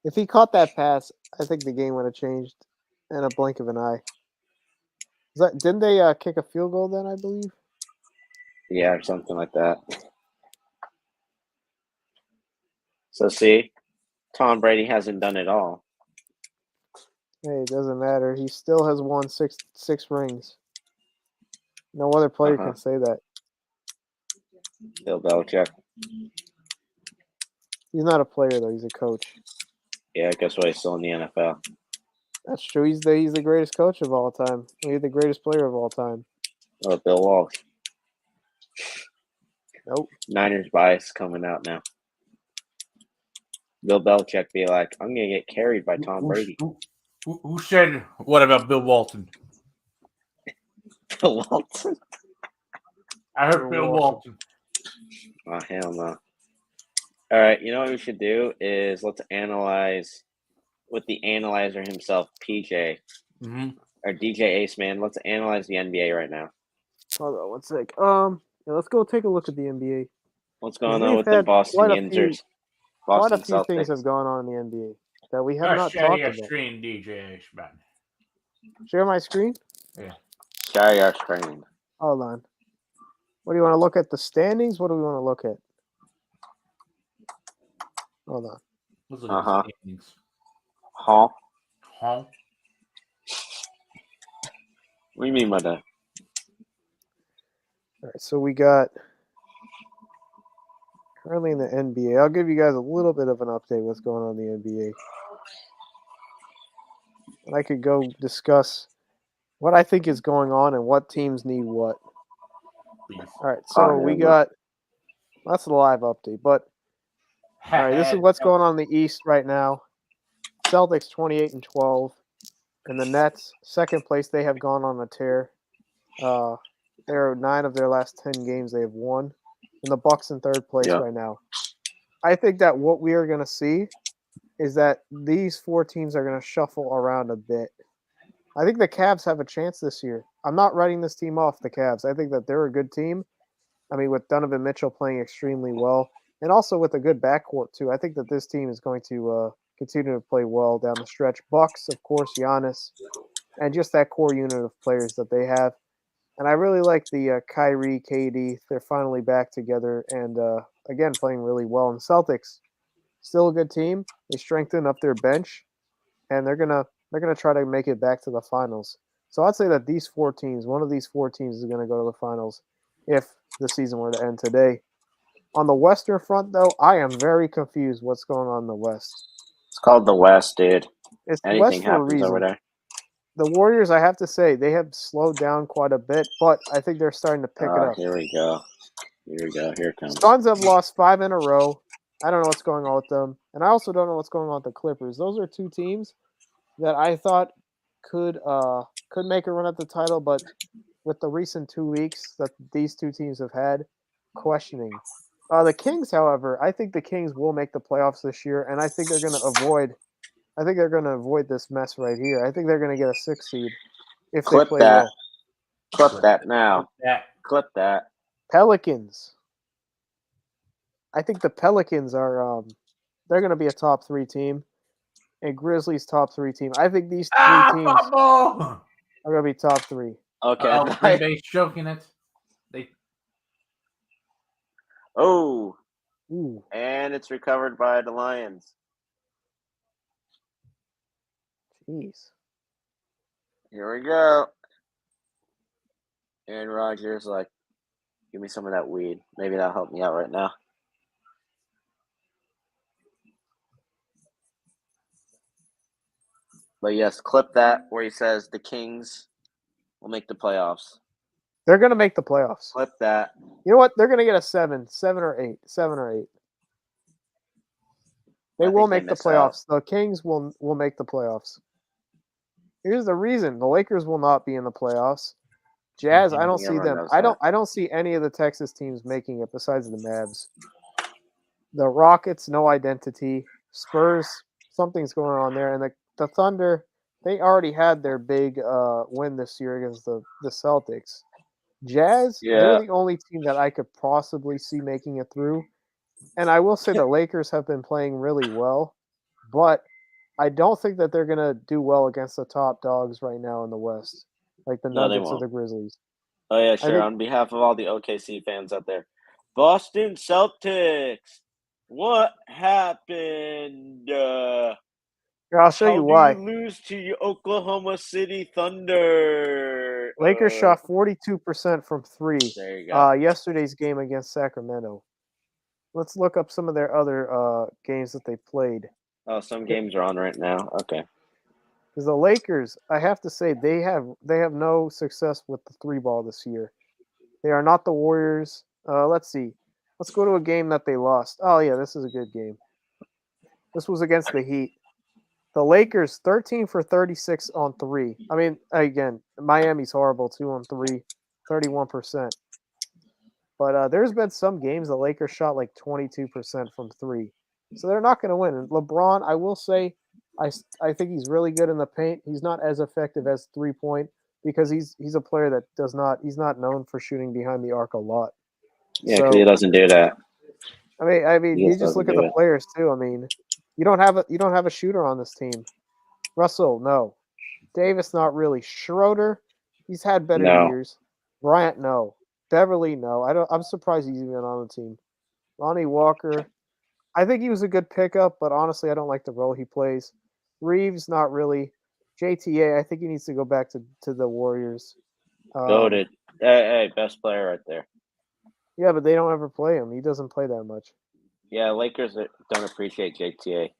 If he caught that pass, I think the game would have changed in a blink of an eye. Didn't they kick a field goal then, I believe? Yeah, or something like that. So see, Tom Brady hasn't done it all. Hey, it doesn't matter. He still has won six rings. No other player can say that. Bill Belichick. He's not a player though. He's a coach. Yeah, guess what? He's still in the NFL. That's true. He's the greatest coach of all time. He's the greatest player of all time. Oh, Bill Walsh. Nope. Niners bias coming out now. Bill Belichick be like, I'm gonna get carried by Tom Brady. Who said what about Bill Walton? Bill Walton. I heard Bill Walton. Oh, hell no. All right, you know what we should do is let's analyze with the analyzer himself, PJ, or DJ Ace Man. Let's analyze the NBA right now. Hold on one sec. Yeah, let's go take a look at the NBA. What's going on with the Boston Yinzers? Quite a few things have gone on in the NBA that we have not talked about. Screen, DJ Ace Man. Share my screen? Yeah. Share your screen. Hold on. What do you want to look at? The standings? What do we want to look at? Hold on. Let's look at the standings. Huh? Huh? What do you mean by that? All right, so we got currently in the NBA. I'll give you guys a little bit of an update what's going on in the NBA. And I could go discuss what I think is going on and what teams need what. All right, so we got that's the live update, but all right, this is what's going on in the East right now. Celtics 28-12, and the Nets second place. They have gone on a tear. They're 9 of their last 10 games they have won, and the Bucks in third place right now. I think that what we are going to see is that these 4 teams are going to shuffle around a bit. I think the Cavs have a chance this year. I'm not writing this team off, the Cavs. I think that they're a good team. I mean, with Donovan Mitchell playing extremely well, and also with a good backcourt, too. I think that this team is going to continue to play well down the stretch. Bucks, of course, Giannis, and just that core unit of players that they have. And I really like the Kyrie, KD. They're finally back together and, again, playing really well. And Celtics, still a good team. They strengthen up their bench, and they're gonna try to make it back to the finals. So I'd say that these 4 teams, one of these 4 teams is going to go to the finals if the season were to end today. On the Western front, though, I am very confused what's going on in the West. It's called the West, dude. It's Anything West for a happens reason. over there. The Warriors, I have to say, they have slowed down quite a bit, but I think they're starting to pick it up. Here we go. Here it comes. Suns have lost 5 in a row. I don't know what's going on with them. And I also don't know what's going on with the Clippers. Those are 2 teams that I thought could make a run at the title, but with the recent 2 weeks that these 2 teams have had, questioning. The Kings, however, I think the Kings will make the playoffs this year, and I think they're going to avoid this mess right here. I think they're going to get a 6 seed if they play well. Clip that now. Clip that. Pelicans. I think the Pelicans are they're going to be a top 3 team, and Grizzlies top 3 team. I think these 3 teams are going to be top 3. Okay. Green Bay's choking it. Ooh. And it's recovered by the Lions. Jeez. Here we go. Aaron Rodgers, like, give me some of that weed. Maybe that'll help me out right now. But yes, clip that where he says the Kings will make the playoffs. They're going to make the playoffs. Clip that. You know what? They're going to get a 7 or 8. 7 or 8. They will make the playoffs. The Kings will make the playoffs. Here's the reason: the Lakers will not be in the playoffs. Jazz, I don't see them. I don't see any of the Texas teams making it besides the Mavs. The Rockets, no identity. Spurs, something's going on there, and the Thunder, they already had their big win this year against the Celtics. Jazz, they're the only team that I could possibly see making it through. And I will say the Lakers have been playing really well, but I don't think that they're going to do well against the top dogs right now in the West, like the Nuggets or the Grizzlies. Oh, yeah, sure. On behalf of all the OKC fans out there, Boston Celtics, what happened? I'll show you why. You lose to your Oklahoma City Thunder. Lakers shot 42% from 3. There you go. Yesterday's game against Sacramento. Let's look up some of their other games that they played. Oh, some games are on right now. Okay. Because the Lakers, I have to say, they have no success with the 3-ball this year. They are not the Warriors. Let's see. Let's go to a game that they lost. Oh, yeah, this is a good game. This was against the Heat. The Lakers, 13 for 36 on 3. I mean, again, Miami's horrible, 2 on 3, 31%. But there's been some games the Lakers shot like 22% from 3. So they're not going to win. And LeBron, I will say, I think he's really good in the paint. He's not as effective as 3-point because he's a player that he's not known for shooting behind the arc a lot. Yeah, because he doesn't do that. I mean, you just look at the players too. I mean, you don't have a shooter on this team. Russell, no. Davis, not really. Schroeder, he's had better years. Bryant, no. Beverly, no. I'm surprised he's even on the team. Lonnie Walker, I think he was a good pickup, but honestly, I don't like the role he plays. Reeves, not really. JTA, I think he needs to go back to the Warriors. Goated. Hey, best player right there. Yeah, but they don't ever play him. He doesn't play that much. Yeah, Lakers don't appreciate JTA.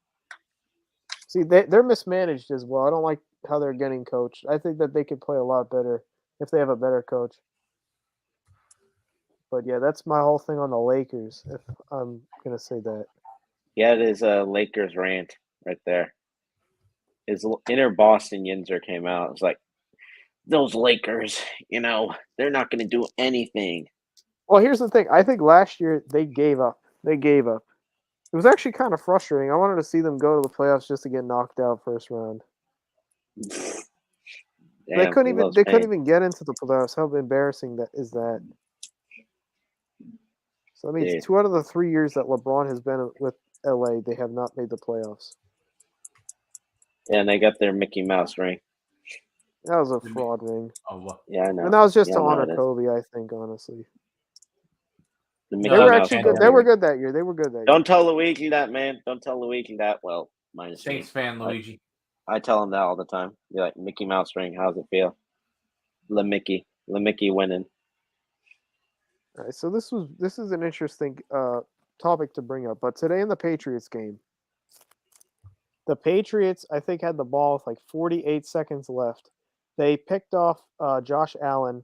See, they're mismanaged as well. I don't like how they're getting coached. I think that they could play a lot better if they have a better coach. But yeah, that's my whole thing on the Lakers, if I'm going to say that. Yeah, it is a Lakers rant right there. His inner Boston Yinzer came out. It's like, those Lakers, they're not going to do anything. Well, here's the thing. I think last year they gave up. It was actually kind of frustrating. I wanted to see them go to the playoffs just to get knocked out first round. Damn, they couldn't even get into the playoffs. How embarrassing that is that? So that means 2 out of the 3 years that LeBron has been with LA, they have not made the playoffs. Yeah, and they got their Mickey Mouse ring. That was a fraud ring. Oh, what? Yeah, I know. And that was just to honor Kobe, I think, honestly. They were actually good. They were good that year. Don't tell Luigi that, man. Don't tell Luigi that. Well, minus Saints fan, Luigi. I tell him that all the time. You're like, Mickey Mouse ring. How's it feel? Le Mickey winning. All right, so this is an interesting topic to bring up. But today in the Patriots game, the Patriots, I think, had the ball with like 48 seconds left. They picked off Josh Allen,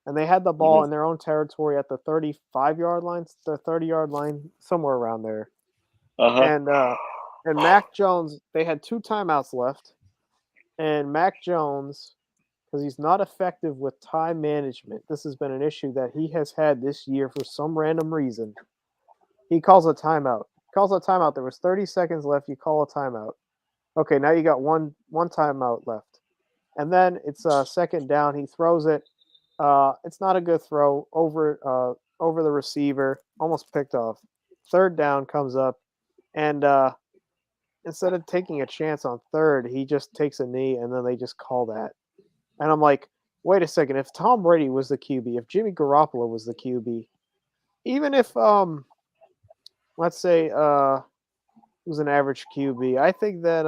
and they had the ball in their own territory at the 35-yard line, the 30-yard line, somewhere around there. Uh-huh. And Mac Jones, they had 2 timeouts left, and Mac Jones, because he's not effective with time management, this has been an issue that he has had this year for some random reason. He calls a timeout. There was 30 seconds left. You call a timeout. Okay, now you got one timeout left. And then it's a second down. He throws it. It's not a good throw over the receiver. Almost picked off. Third down comes up. And instead of taking a chance on third, he just takes a knee, and then they just call that. And I'm like, wait a second. If Tom Brady was the QB, if Jimmy Garoppolo was the QB, even if let's say it was an average QB, I think that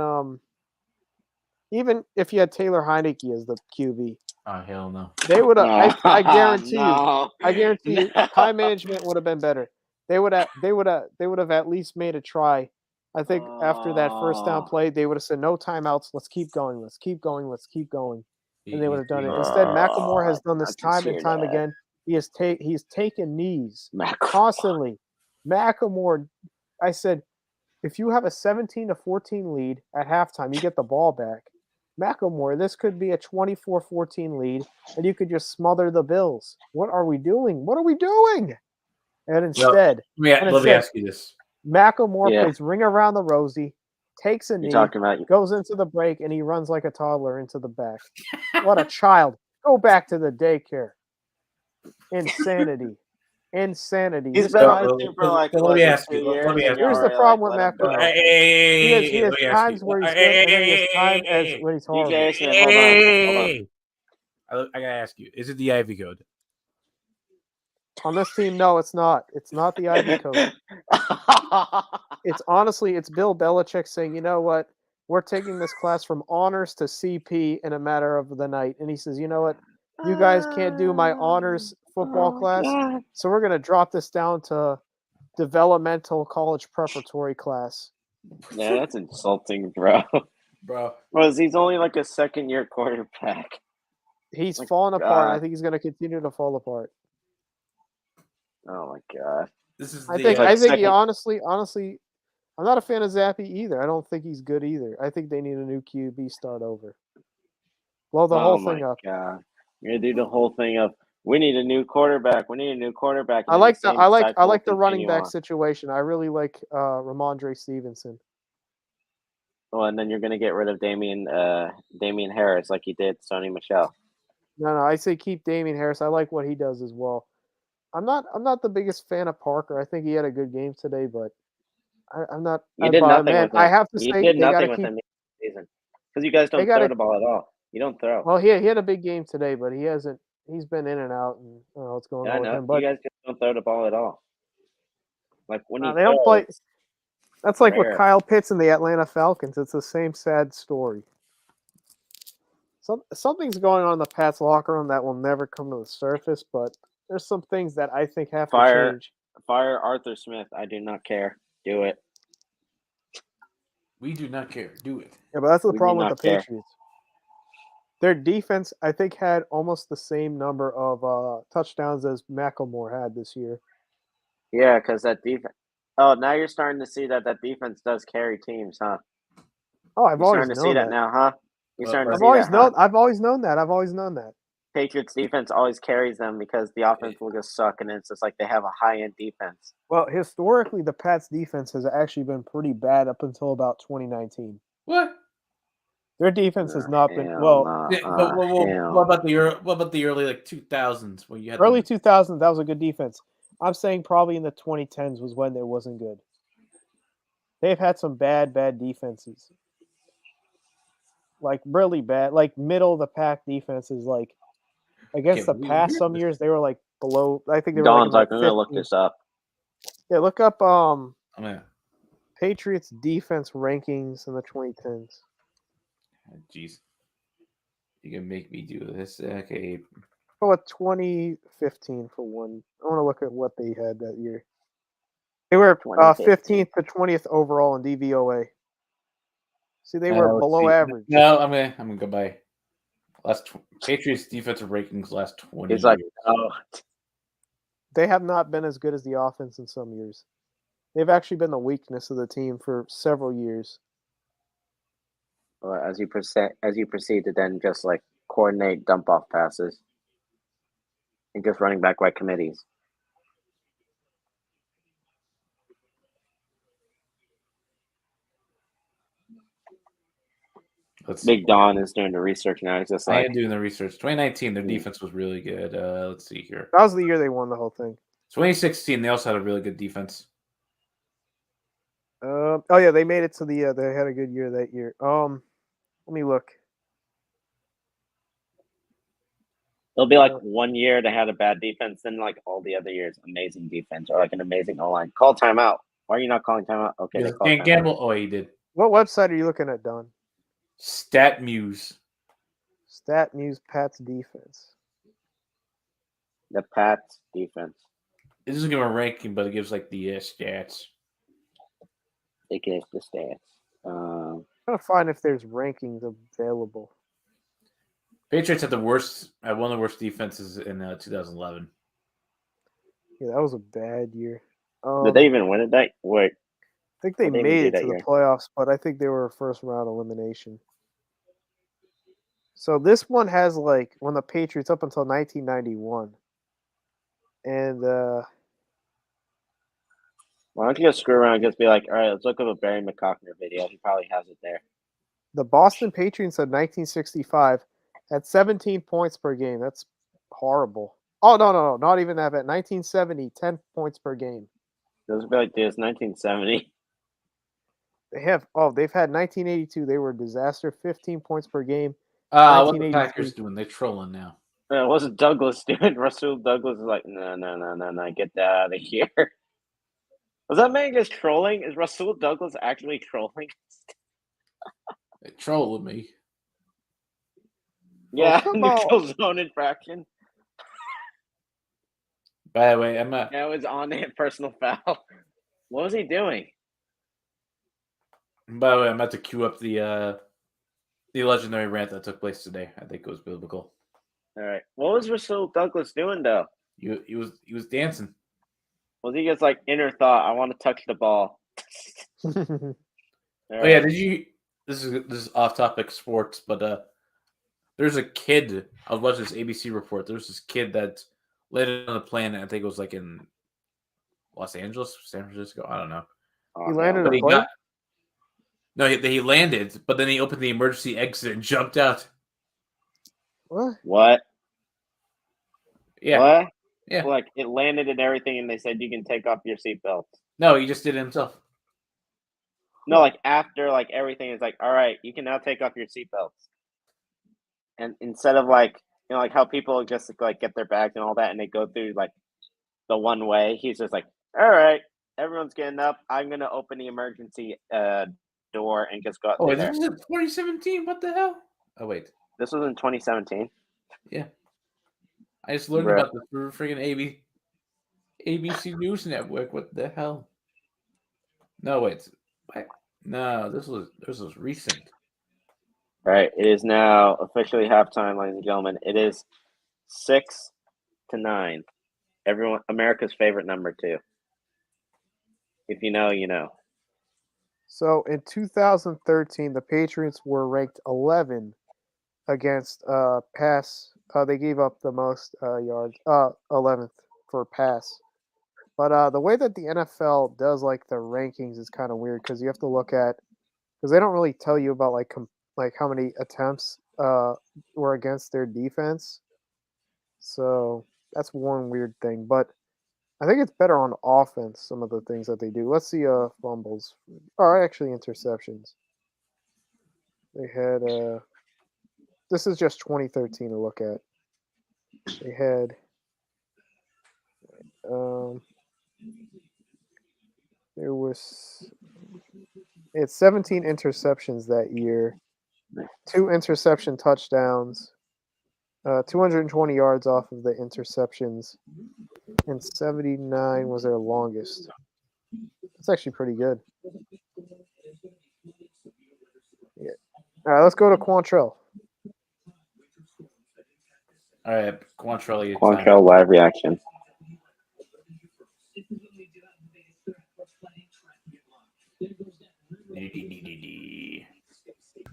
even if you had Taylor Heineke as the QB, Oh hell no! They would have. I guarantee No. you. I guarantee you. Time management would have been better. They would have. They would have. They would have at least made a try. I think after that first down play, they would have said, "No timeouts. Let's keep going. Let's keep going. Let's keep going." And they would have done it. Instead, McLemore has done this time and time again. He's taken knees constantly. McLemore, I said, if you have a 17-14 lead at halftime, you get the ball back. McLemore, this could be a 24-14 lead, and you could just smother the Bills. What are we doing? What are we doing? And instead, let me ask you this. McLemore plays Ring Around the Rosie, takes a knee, about goes into the break, and he runs like a toddler into the back. What a child. Go back to the daycare. Insanity. Insanity. He's been on the team for like let me ask you. Here's the problem with McLemore. He has times where he's good, and then he has times when he's horrible. DJ Smith, hold on. I gotta ask you: is it the Ivy Code? On this team, no, it's not. It's not the Ivy Code. It's Bill Belichick saying, you know what? We're taking this class from honors to CP in a matter of the night. And he says, you know what? You guys can't do my honors football class, so we're going to drop this down to developmental college preparatory class. Yeah, that's insulting, bro. He's only like a second-year quarterback. He's fallen apart. I think he's going to continue to fall apart. Oh my god! I think he honestly, I'm not a fan of Zappy either. I don't think he's good either. I think they need a new QB start over. Blow the whole thing up. God. You're gonna do the whole thing up. We need a new quarterback. We need a new quarterback. I like the running back situation. I really like Ramondre Stevenson. Well, and then you're gonna get rid of Damian Harris like you did Sony Michel. No, I say keep Damian Harris. I like what he does as well. I'm not the biggest fan of Parker. I think he had a good game today, but I'm not. You did nothing with him. I have to say they got to keep him this season because you guys don't throw the ball at all. You don't throw. Well, he had a big game today, but he hasn't. He's been in and out, and I don't know what's going on with him. But you guys just don't throw the ball at all. Like when you don't play. That's like with Kyle Pitts and the Atlanta Falcons. It's the same sad story. Something's going on in the Pats locker room that will never come to the surface, but there's some things that I think have to change. Fire Arthur Smith. I do not care. Do it. We do not care. Do it. Yeah, but that's the problem with the Patriots. Their defense, I think, had almost the same number of touchdowns as McLemore had this year. Yeah, because that defense. Oh, now you're starting to see that defense does carry teams, huh? Oh, I've always known to see that now, huh? You're starting to see that. I've always known that. Patriots defense always carries them because the offense will just suck, and it's just like they have a high-end defense. Well, historically, the Pats defense has actually been pretty bad up until about 2019. What? Their defense has not been what about the early 2000s when you had early 2000s? That was a good defense. I'm saying probably in the 2010s was when it wasn't good. They've had some bad defenses, like really bad, like middle of the pack defenses. Like against the pass, some years they were like below. I think they were. Don's like I'm gonna look this up. Yeah, look up Patriots defense rankings in the 2010s. Jeez, you can make me do this. Okay. Oh, 2015 for one. I want to look at what they had that year. They were 15th to 20th overall in DVOA. See, they were below average. No, I'm gonna go by Patriots defensive rankings last 20 years. They have not been as good as the offense in some years. They've actually been the weakness of the team for several years. As you proceed to then just like coordinate dump off passes and just running back right committees. Big Don is doing the research now. He's just I am doing the research. 2019, their defense was really good. Let's see here. That was the year they won the whole thing. 2016, they also had a really good defense. They made it to the. They had a good year that year. Let me look. It'll be like 1 year they had a bad defense, then like all the other years, amazing defense or like an amazing O-line. Call timeout. Why are you not calling timeout? Okay, they can't gamble. Oh, he did. What website are you looking at, Don? StatMuse. Stat News Pats defense. The Pats defense. It doesn't give a ranking, but it gives like the stats. It gives the stats. I'm trying to find if there's rankings available. Patriots had one of the worst defenses in 2011. Yeah, that was a bad year. Did they even win it? Wait. I think they made it to the playoffs, but I think they were a first round elimination. So this one has like when the Patriots up until 1991. And why don't you just screw around and just be like, all right, let's look up a Barry McCockner video. He probably has it there. The Boston Patriots of 1965 had 17 points per game. That's horrible. Oh, no. Not even that bad. 1970, 10 points per game. Those would be like this, 1970. They've had 1982. They were a disaster, 15 points per game. What the Packers doing? They're trolling now. It wasn't Douglas doing. Russell Douglas is like, no, get that out of here. Was that man just trolling? Is Russell Douglas actually trolling? They trolling me. Yeah, neutral zone infraction. By the way, I'm not. That was on hit personal foul. What was he doing? By the way, I'm about to queue up the legendary rant that took place today. I think it was biblical. All right. What was Russell Douglas doing though? He was dancing. Was he just like inner thought? I want to touch the ball. Yeah. Did you? This is off topic sports, but there's a kid. I was watching this ABC report. There's this kid that landed on a plane. I think it was like in Los Angeles, San Francisco. I don't know. He landed on a plane. He landed, but then he opened the emergency exit and jumped out. What? Yeah. What? Yeah. Like it landed and everything, and they said you can take off your seatbelt. No, he just did it himself. No, like after like everything is like, all right, you can now take off your seatbelts. And instead of like, like how people just like get their bags and all that, and they go through like the one way, he's just like, all right, everyone's getting up. I'm gonna open the emergency door and just go out through there. This is in 2017. What the hell? Oh wait, this was in 2017. Yeah, I just learned about this through freaking ABC News Network. What the hell? No, wait. No, this was recent. All right, it is now officially halftime, ladies and gentlemen. It is 6-9. Everyone, America's favorite number 2. If you know, you know. So in 2013, the Patriots were ranked 11 against pass. They gave up the most yards, 11th for pass. But the way that the NFL does like the rankings is kind of weird because you have to look at because they don't really tell you about like how many attempts were against their defense. So that's one weird thing. But I think it's better on offense, some of the things that they do. Let's see fumbles. Or actually interceptions. They had this is just 2013 to look at. They had it's 17 interceptions that year, 2 interception touchdowns, 220 yards off of the interceptions, and 79 was their longest. That's actually pretty good. Yeah. All right, let's go to Quantrell. All right, Quantrell live reaction.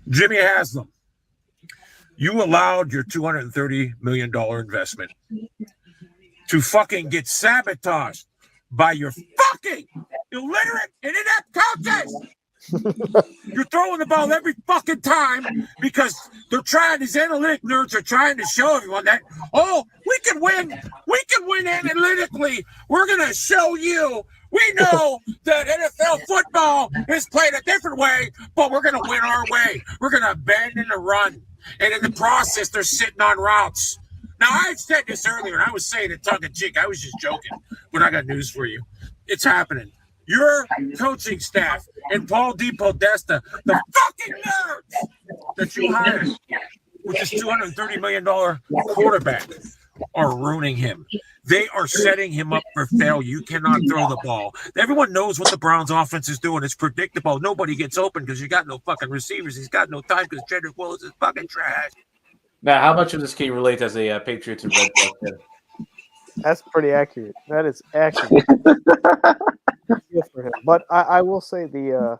Jimmy Haslam, you allowed your $230 million investment to fucking get sabotaged by your fucking illiterate and inept coaches. You're throwing the ball every fucking time because these analytic nerds are trying to show everyone that, we can win analytically. We're going to show you. We know that NFL football is played a different way, but we're going to win our way. We're going to abandon the run. And in the process, they're sitting on routes. Now, I said this earlier, and I was saying it tongue-in-cheek. I was just joking, but I got news for you. It's happening. Your coaching staff and Paul DePodesta, the fucking nerds that you hired, with this $230 million quarterback are ruining him. They are setting him up for failure. You cannot throw the ball. Everyone knows what the Browns offense is doing. It's predictable. Nobody gets open because you got no fucking receivers. He's got no time because Jedrick Wills is fucking trash. Now, how much of this can you relate as a Patriots and Red Sox fan? That's pretty accurate. That is accurate. Good for him. But I will say the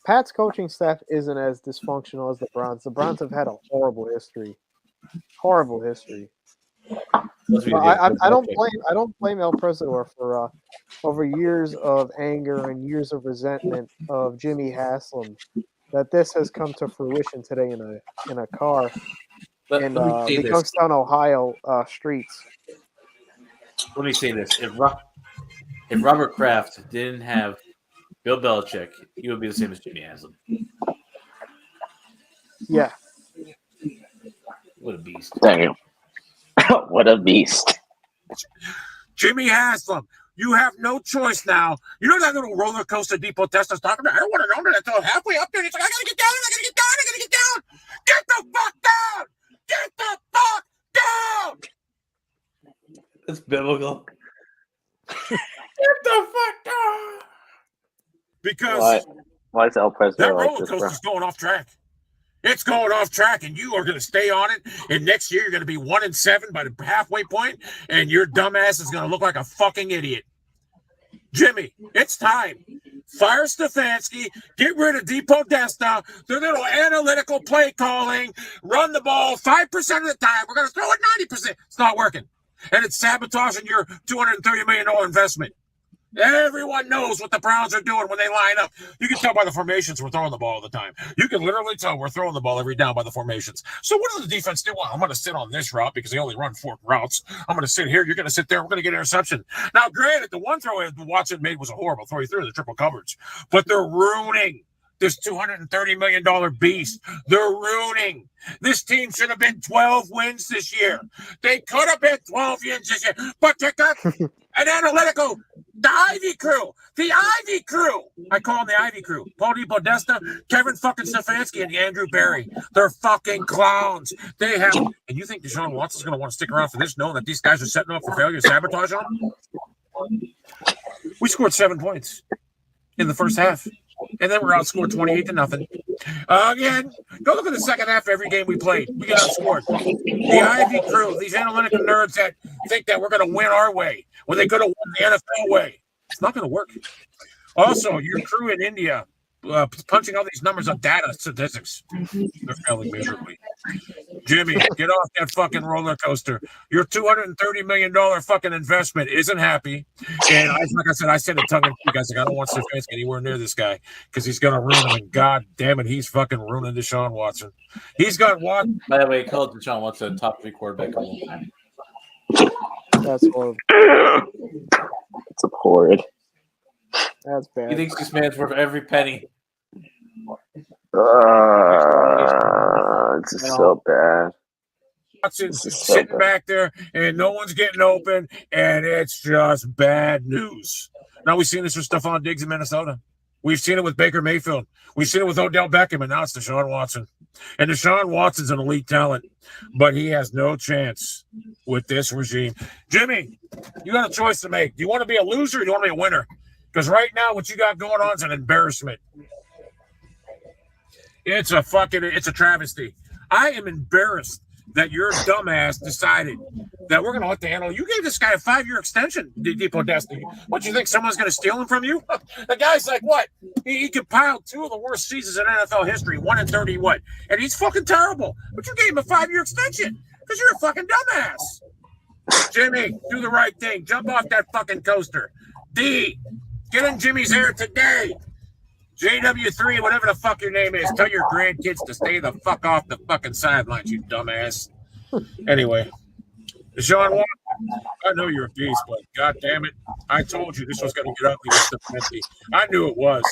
Pat's coaching staff isn't as dysfunctional as the Browns. The Browns have had a horrible history. Horrible history. I don't blame El Presidor for over years of anger and years of resentment of Jimmy Haslam that this has come to fruition today in a car in the Youngstown, Ohio streets. Let me say this: if Robert Kraft didn't have Bill Belichick, he would be the same as Jimmy Haslam. Yeah. What a beast! Damn. What a beast. Jimmy Haslam, you have no choice now. You know that little roller coaster Depot Tesla's talking about? I don't want to know that until halfway up there. He's like, I got to get down. I got to get down. I got to get down. Get the fuck down. Get the fuck down. That's biblical. Get the fuck down. Because why is El Presidor that like roller this, coaster's going off track. It's going off track, and you are going to stay on it. And next year, you're going to be 1-7 by the halfway point, and your dumbass is going to look like a fucking idiot. Jimmy, it's time. Fire Stefanski. Get rid of Depot Desta. Their little analytical play calling. Run the ball 5% of the time. We're going to throw it 90%. It's not working. And it's sabotaging your $230 million investment. Everyone knows what the Browns are doing when they line up. You can tell by the formations we're throwing the ball all the time. You can literally tell we're throwing the ball every down by the formations. So what does the defense do? Well, I'm going to sit on this route because they only run 4 routes. I'm going to sit here. You're going to sit there. We're going to get an interception. Now, granted, the one throw Watson made was a horrible throw. He threw the triple coverage. But they're ruining this $230 million beast. They're ruining. This team should have been 12 wins this year. They could have been 12 wins this year. But they got an analytical, the Ivy crew. The Ivy crew. I call them the Ivy crew. Paul DePodesta, Kevin fucking Stefanski, and Andrew Berry. They're fucking clowns. They have. And you think Deshaun Watson's going to want to stick around for this, knowing that these guys are setting up for failure, sabotage on them? We scored 7 points in the first half. And then we're outscored 28-0. Again, go look at the second half of every game we played. We got outscored. The Ivy crew, these analytical nerds that think that we're going to win our way when they could have won the NFL way. It's not going to work. Also, your crew in India, punching all these numbers of data statistics, they're failing miserably. Jimmy, get off that fucking roller coaster. Your $230 million fucking investment isn't happy. And like I said, I said it tongue in cheek. I said, I don't want Stefanski anywhere near this guy because he's going to ruin him. And God damn it, he's fucking ruining Deshaun Watson. He's got what? By the way, he called Deshaun Watson a top 3 quarterback of all time. That's horrible. It's horrid. That's bad. He thinks this man's worth every penny. It's just so bad. Watson's sitting back there, and no one's getting open, and it's just bad news. Now we've seen this with Stephon Diggs in Minnesota. We've seen it with Baker Mayfield. We've seen it with Odell Beckham, and now it's Deshaun Watson. And Deshaun Watson's an elite talent, but he has no chance with this regime. Jimmy, you got a choice to make. Do you want to be a loser or do you want to be a winner? Because right now what you got going on is an embarrassment. It's a travesty. I am embarrassed that your dumbass decided that we're going to let the handle. You gave this guy a 5-year extension, Depot Destiny. What, you think someone's going to steal him from you? The guy's like, what? He compiled 2 of the worst seasons in NFL history, 1-30, what? And he's fucking terrible. But you gave him a 5-year extension because you're a fucking dumbass. Jimmy, do the right thing. Jump off that fucking coaster. D, get in Jimmy's hair today. JW3, whatever the fuck your name is, tell your grandkids to stay the fuck off the fucking sidelines, you dumbass. Anyway, Deshaun Watson, I know you're a beast, but god damn it, I told you this was going to get ugly with Stefanski. I knew it was.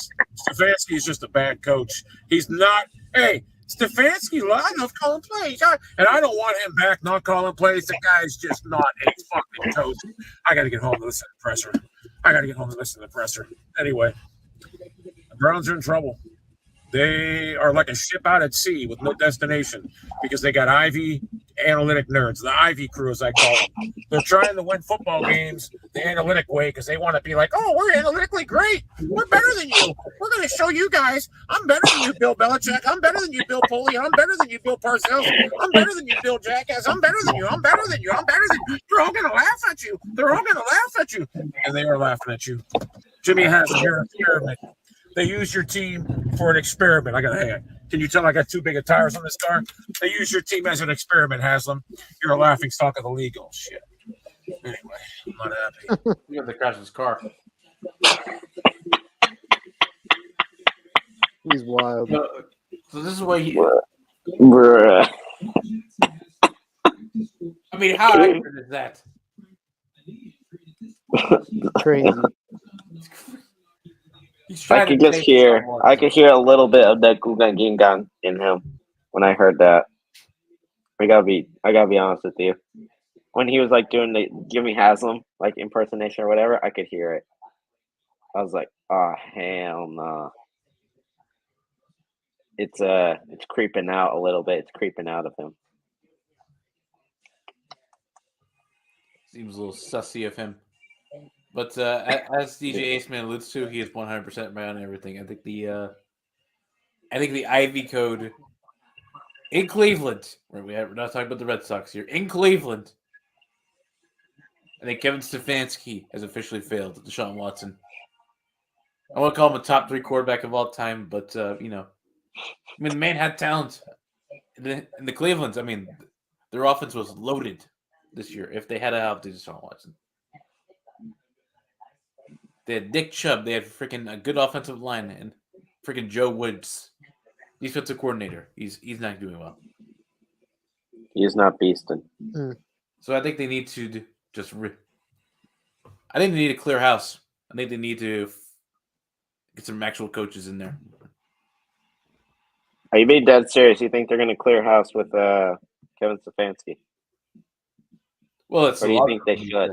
Stefanski is just a bad coach. He's not. Hey, Stefanski, I love calling plays, and I don't want him back not calling plays. The guy's just not a fucking coach. I got to get home and listen to the presser. Anyway. Browns are in trouble. They are like a ship out at sea with no destination because they got Ivy analytic nerds, the Ivy crew, as I call them. They're trying to win football games the analytic way because they want to be like, oh, we're analytically great. We're better than you. We're going to show you guys. I'm better than you, Bill Belichick. I'm better than you, Bill Foley. I'm better than you, Bill Parcells. I'm better than you, Bill Jackass. I'm better than you. I'm better than you. I'm better than you. They're all going to laugh at you. They're all going to laugh at you. And they are laughing at you. Jimmy has your experiment. They use your team for an experiment. Can you tell I got too big of tires on this car? They use your team as an experiment, Haslam. You're a laughing stock of the league. Oh, shit. Anyway, I'm not happy. You have to crash his car. He's wild. So this is why he. Bruh. I mean, how accurate is that? Crazy. I could hear a little bit of that Gugan Gingang in him when I heard that. I gotta be honest with you. When he was like doing the Jimmy Haslam like impersonation or whatever, I could hear it. I was like, oh hell no. It's creeping out a little bit. It's creeping out of him. Seems a little sussy of him. But as DJ Aceman alludes to, he is 100% right on everything. I think the Ivy code in Cleveland, we're not talking about the Red Sox here, in Cleveland, I think Kevin Stefanski has officially failed Deshaun Watson. I won't call him a top 3 quarterback of all time, but the man had talent in the Clevelands. I mean, their offense was loaded this year if they had to have Deshaun Watson. They had Nick Chubb. They had freaking a good offensive line and freaking Joe Woods, defensive coordinator. He's not doing well. He's not beasting. So I think they need to I think they need a clear house. I think they need to get some actual coaches in there. Are you being dead serious? You think they're going to clear house with Kevin Stefanski? Well, it's. Or do you think they should?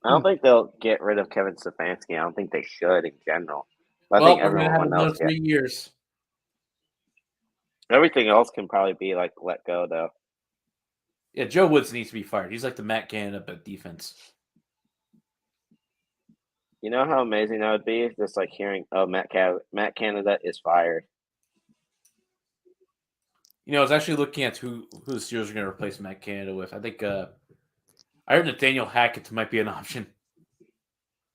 I don't think they'll get rid of Kevin Stefanski. I don't think they should in general. I think everyone else. 3 years. Everything else can probably be like let go though. Yeah, Joe Woods needs to be fired. He's like the Matt Canada at defense. You know how amazing that would be? Just like hearing, oh, Matt Canada is fired. I was actually looking at who the Steelers are going to replace Matt Canada with. I think I heard Nathaniel Hackett might be an option.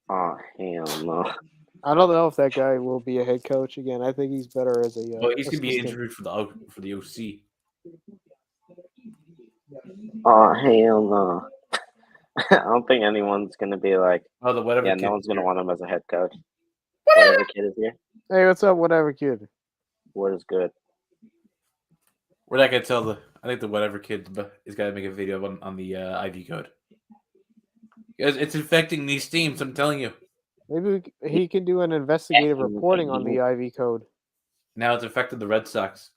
Oh, hell no. I don't know if that guy will be a head coach again. I think he's better as a. Well, he's going to be injured for the OC. Oh, hell no. I don't think anyone's going to be like, the whatever. Yeah, no one's going to want him as a head coach. Whatever kid is here. Hey, what's up, whatever kid? What is good? We're not going to tell I think the whatever kid is got to make a video on the IV code. Because it's infecting these teams, I'm telling you. Maybe he can do an investigative reporting on the IV code. Now it's affected the Red Sox.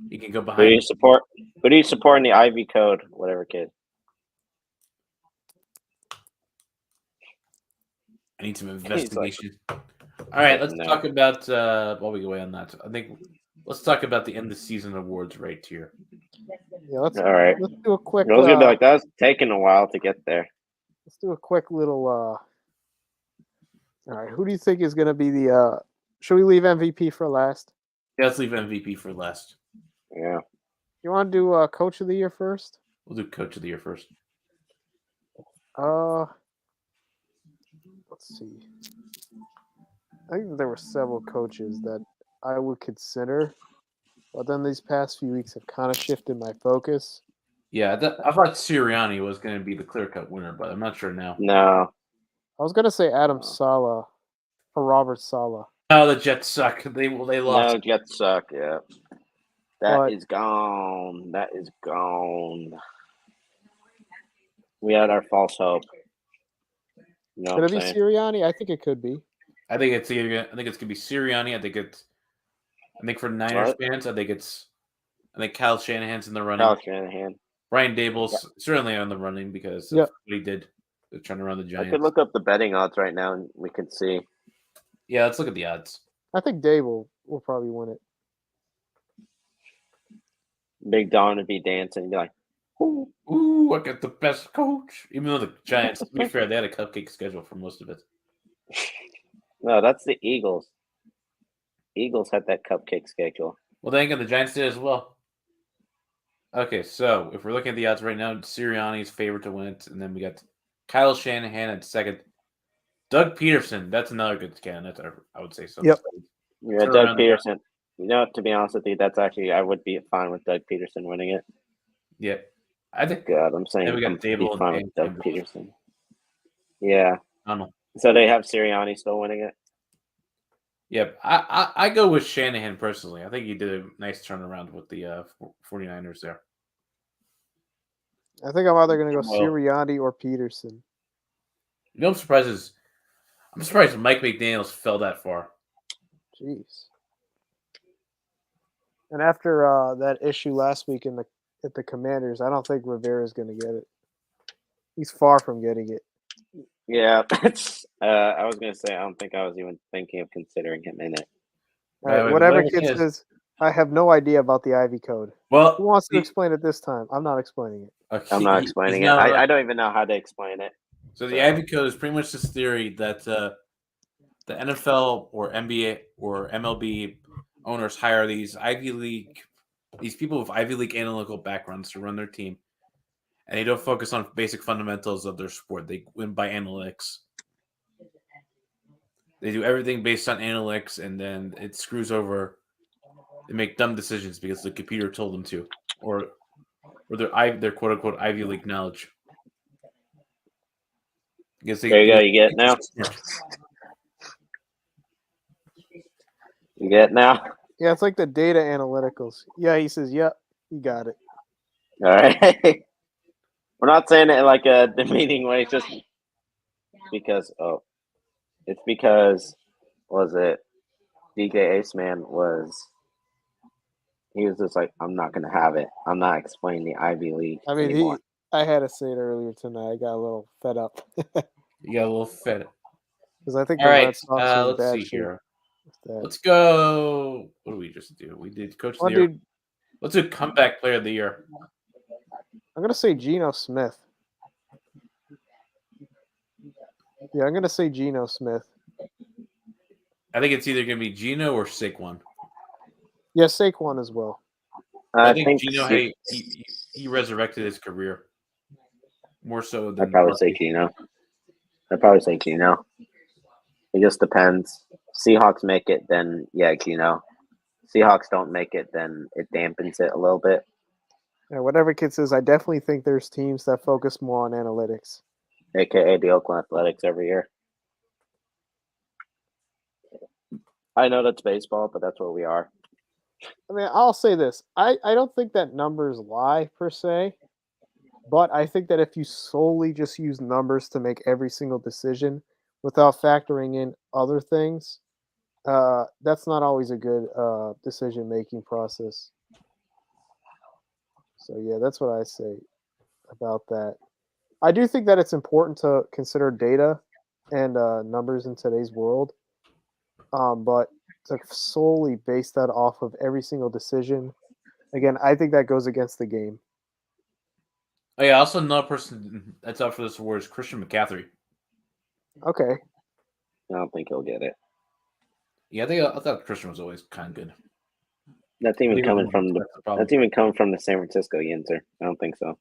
He can go behind. Who do you support in the IV code, whatever kid? I need some investigation. All right, let's talk about while we go away on that. I think let's talk about the end of season awards right here. Yeah, let's do a quick. I was gonna be like, that's taking a while to get there. Let's do a quick little. All right, who do you think is going to be the? Should we leave MVP for last? Yeah, let's leave MVP for last. Yeah. You want to do Coach of the Year first? We'll do Coach of the Year first. Let's see. I think there were several coaches that I would consider, but then these past few weeks have kind of shifted my focus. Yeah, I thought Sirianni was going to be the clear-cut winner, but I'm not sure now. No. I was going to say Adam Saleh or Robert Saleh. No, the Jets suck. They lost. No, Jets suck, yeah. That is gone. That is gone. We had our false hope. Could it be Sirianni? I think it could be. I think it's going to be Sirianni. I think for Niners fans, I think Kyle Shanahan's in the running. Kyle Shanahan. Brian Dable's certainly on the running because of what he did. They're trying to run the Giants. I could look up the betting odds right now and we can see. Yeah, let's look at the odds. I think Dave will probably win it. Big Don would be dancing and be like, ooh, I got the best coach. Even though the Giants, to be fair, they had a cupcake schedule for most of it. No, that's the Eagles. Eagles had that cupcake schedule. Well, then again, the Giants did as well. Okay, so if we're looking at the odds right now, Sirianni is favored to win it, and then we got Kyle Shanahan at second. Doug Peterson, that's another good candidate, I would say so. Yep. Yeah, Doug Peterson. You know, to be honest with you, that's actually I would be fine with Doug Peterson winning it. Yeah, I think. God, I'm saying we got I'm Dable fine and with Doug Peterson. Yeah. I don't know. So they have Sirianni still winning it. Yep, I go with Shanahan personally. I think he did a nice turnaround with the 49ers there. I think I'm either going to go Sirianni or Peterson. You know, I'm surprised Mike McDaniels fell that far. Jeez. And after that issue last week at the Commanders, I don't think Rivera's going to get it. He's far from getting it. Yeah, that's. I was going to say I don't think I was even thinking of considering him in it. All right, whatever kid says, I have no idea about the Ivy Code. Well, who wants to explain it this time? I'm not explaining it. I'm not explaining it. I don't even know how to explain it. So the Ivy Code is pretty much this theory that the NFL or NBA or MLB owners hire these people with Ivy League analytical backgrounds to run their team, and they don't focus on basic fundamentals of their sport. They win by analytics. They do everything based on analytics, and then it screws over. They make dumb decisions because the computer told them to, or their quote unquote Ivy League knowledge. There you go. You get it now. You get it now. Yeah, it's like the data analyticals. Yeah, he says, "Yep, you got it." All right. We're not saying it in like a demeaning way. It's just because it's because was it DJ Aceman he was just like, I'm not gonna have it. I'm not explaining the Ivy League. I mean, anymore. I had to say it earlier tonight. I got a little fed up. You got a little fed up. Because I think all right. Let's see here. Let's go. What did we just do? We did Coach of the Year. Let's do Comeback Player of the Year. I'm gonna say Geno Smith. Yeah, I'm gonna say Geno Smith. I think it's either gonna be Geno or Saquon. Yeah, Saquon as well. I think Geno he resurrected his career more so than. I'd probably say Geno. It just depends. Seahawks make it, then yeah, Geno. Seahawks don't make it, then it dampens it a little bit. Yeah, whatever kid says, I definitely think there's teams that focus more on analytics. AKA the Oakland Athletics every year. I know that's baseball, but that's what we are. I mean, I'll say this. I don't think that numbers lie per se, but I think that if you solely just use numbers to make every single decision without factoring in other things, that's not always a good decision-making process. So, yeah, that's what I say about that. I do think that it's important to consider data and numbers in today's world, but to solely base that off of every single decision, again, I think that goes against the game. Oh, yeah, also another person that's up for this award is Christian McCaffrey. Okay. I don't think he'll get it. Yeah, I thought Christian was always kind of good. That's even coming from the San Francisco Yinzer. I don't think so.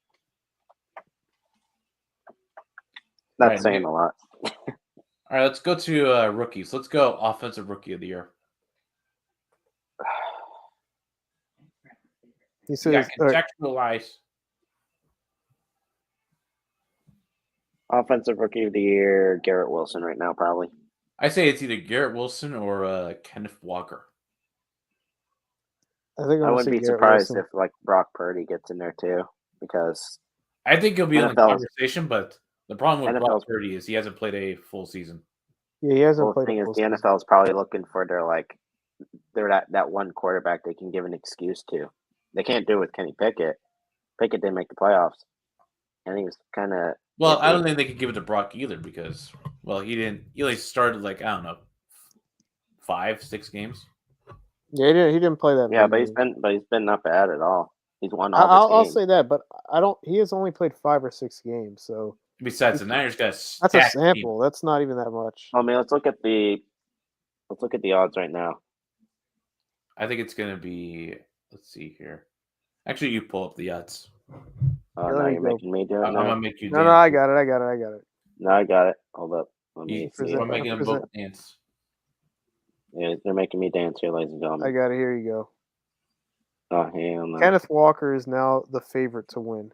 That's saying a lot. All right, let's go to rookies. Let's go Offensive Rookie of the Year. He says contextualize. Offensive Rookie of the Year, Garrett Wilson right now, probably. I say it's either Garrett Wilson or Kenneth Walker. I think I wouldn't be surprised if like Brock Purdy gets in there too, because I think he'll be in the conversation. But the problem with Brock Purdy is he hasn't played a full season. Yeah, he hasn't played. The thing is, the NFL is probably looking for they're that one quarterback they can give an excuse to. They can't do it with Kenny Pickett. Pickett didn't make the playoffs, and he was kind of. Well, I don't think they could give it to Brock either because, well, he didn't. He only started I don't know, 5-6 games. Yeah, he didn't play that. Yeah, many but he's been not bad at all. He's won all I'll games. say that, but I don't. He has only played 5 or 6 games, so Besides, the Niners got that's a stacked team. sample. That's not even that much. I mean, let's look at the odds right now. I think it's gonna be. Let's see here. Actually, you pull up the odds. Oh, Yeah, now let me you're go. making me do it I'm now. gonna make you. No, dance. I got it. No, I got it. Hold up. Let me see. I'm making them both dance. Yeah, they're making me dance here, ladies and gentlemen. I got it. Here you go. Oh, hell no. Kenneth Walker is now the favorite to win.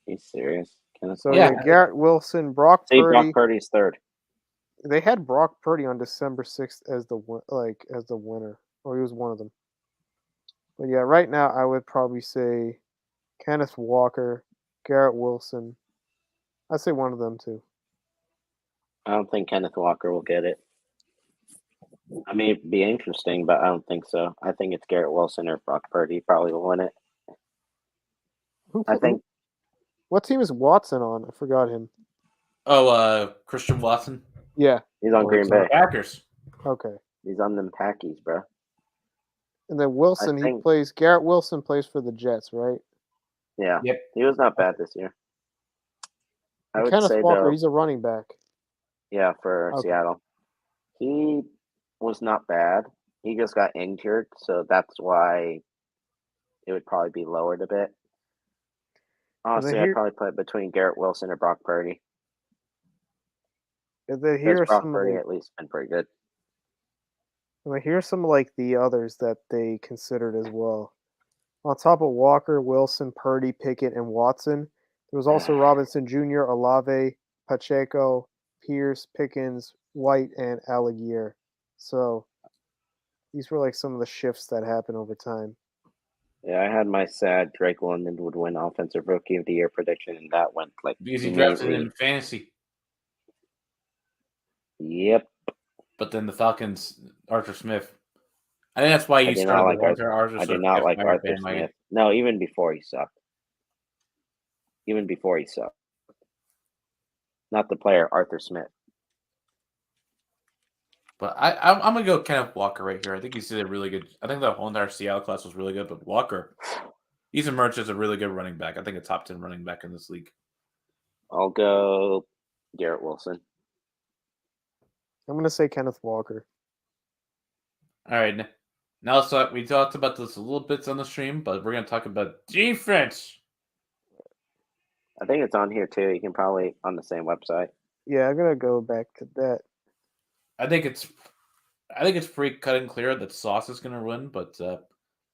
He's serious. So Yeah. Garrett Wilson, Brock See, Purdy. Brock Purdy's third. They had Brock Purdy on December 6th as the winner, or he was one of them. But yeah, right now I would probably say Kenneth Walker, Garrett Wilson. I'd say one of them too. I don't think Kenneth Walker will get it. I mean, it'd be interesting, but I don't think so. I think it's Garrett Wilson or Brock Purdy probably will win it. I think. What team is Watson on? I forgot him. Oh, Christian Watson. Yeah. He's on Green Bay. Packers. Okay. He's on them Packies, bro. And then Wilson, Garrett Wilson plays for the Jets, right? Yeah. Yep. He was not bad this year. I would Kenneth say Walker, though, he's a running back. Yeah, for Seattle. He was not bad. He just got injured, so that's why it would probably be lowered a bit. Honestly, I'd probably put it between Garrett Wilson or Brock Purdy. Because Brock Purdy at least been pretty good. And here's some like the others that they considered as well. On top of Walker, Wilson, Purdy, Pickett, and Watson, there was also Robinson Jr., Olave, Pacheco, Pierce, Pickens, White, and Algier. So these were like some of the shifts that happened over time. Yeah, I had my sad Drake London would win Offensive Rookie of the Year prediction, and that went like because he drafted in fantasy. Yep. But then the Falcons, Arthur Smith. I think that's why you started Arthur Smith. I do not like Arthur Smith. No, even before he sucked. Not the player, Arthur Smith. But I'm gonna go Kenneth Walker right here. I think he's did a really good. I think the whole entire Seattle class was really good, but Walker, he's emerged as a really good running back. I think a top 10 running back in this league. I'll go Garrett Wilson. I'm gonna say Kenneth Walker. All right, now so we talked about this a little bit on the stream, but we're gonna talk about defense. I think it's on here too. You can probably on the same website. Yeah, I'm gonna go back to that. I think it's pretty cut and clear that Sauce is gonna win, but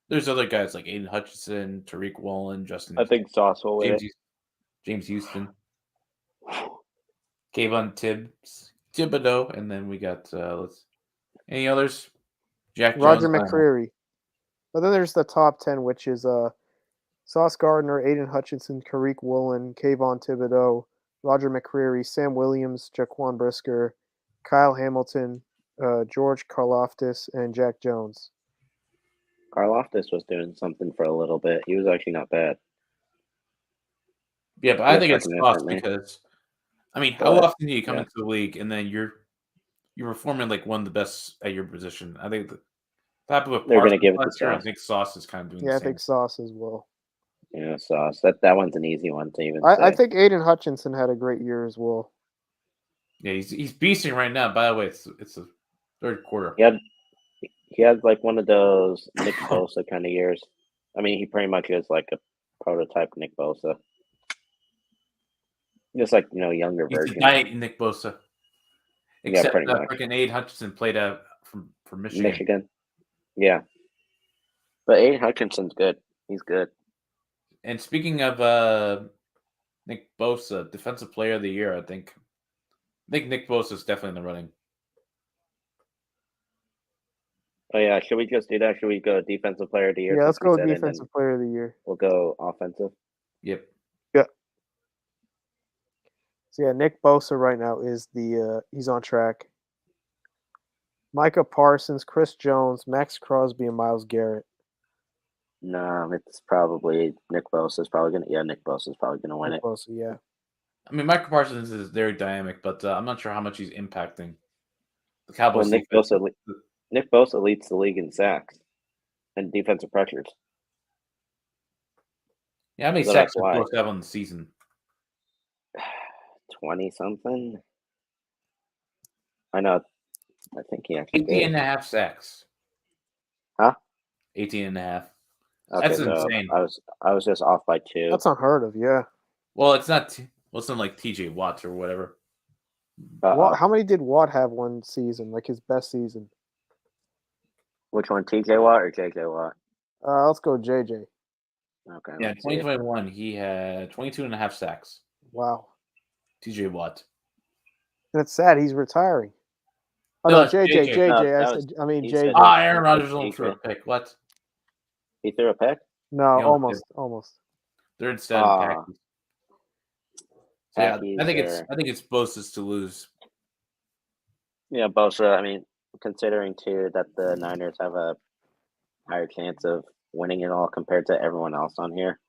there's other guys like Aiden Hutchinson, Tariq Woolen, Justin. I think Sauce will win. James Houston, Kayvon Thibodeau, and then we got any others? Roger McCreary. But then there's the top 10, which is Sauce Gardner, Aiden Hutchinson, Tariq Woolen, Kayvon Thibodeau, Roger McCreary, Sam Williams, Jaquan Brisker, Kyle Hamilton, George Karlaftis, and Jack Jones. Karlaftis was doing something for a little bit. He was actually not bad. Yeah, but I think it's Sauce because, I mean, how often do you come into the league and then you're performing like one of the best at your position? I think they're going to give it to Sauce. I think Sauce is kind of doing. Yeah, I think Sauce as well. Yeah, Sauce. That one's an easy one to even say. I think Aiden Hutchinson had a great year as well. Yeah, he's beasting right now. By the way, it's the third quarter. He had like one of those Nick Bosa kind of years. I mean, he pretty much is like a prototype Nick Bosa. Just like, younger version. He's a giant Nick Bosa. Except that freaking Aiden Hutchinson played out from Michigan. Yeah. But Aiden Hutchinson's good. He's good. And speaking of Nick Bosa, Defensive Player of the Year, I think Nick Bosa is definitely in the running. Oh, yeah. Should we just do that? Should we go Defensive Player of the Year? Yeah, let's go Defensive Player of the Year. We'll go offensive. Yep. Yeah. So, yeah, Nick Bosa right now is he's on track. Micah Parsons, Chris Jones, Max Crosby, and Myles Garrett. No, it's probably Nick Bosa's probably going to – yeah, Nick Bosa's probably going to win it. Bosa, yeah. I mean, Micah Parsons is very dynamic, but I'm not sure how much he's impacting the Cowboys. Well, Nick Bosa leads the league in sacks and defensive pressures. Yeah, how many So sacks that's did why. Bosa have on the season? 20-something. I know. I think he actually 18 did. and a half sacks. Huh? 18 and a half. Okay, That's so insane. I was just off by 2. That's unheard of. Yeah. Well, it's not. Well, it's not like T.J. Watts or whatever. How many did Watt have one season? Like his best season? Which one, T.J. Watt or J.J. Watt? Let's go JJ. Okay. Yeah, 2021, he had 22 and a half sacks. Wow. T.J. Watt. And it's sad he's retiring. Oh No, no, it's JJ. JJ. No, he JJ. said- Aaron Rodgers only threw a pick. What? He threw a pick? No, He almost almost. They're instead Packers. So yeah, I think it's Bosa's to lose. Yeah, Bosa. I mean, considering too that the Niners have a higher chance of winning it all compared to everyone else on here,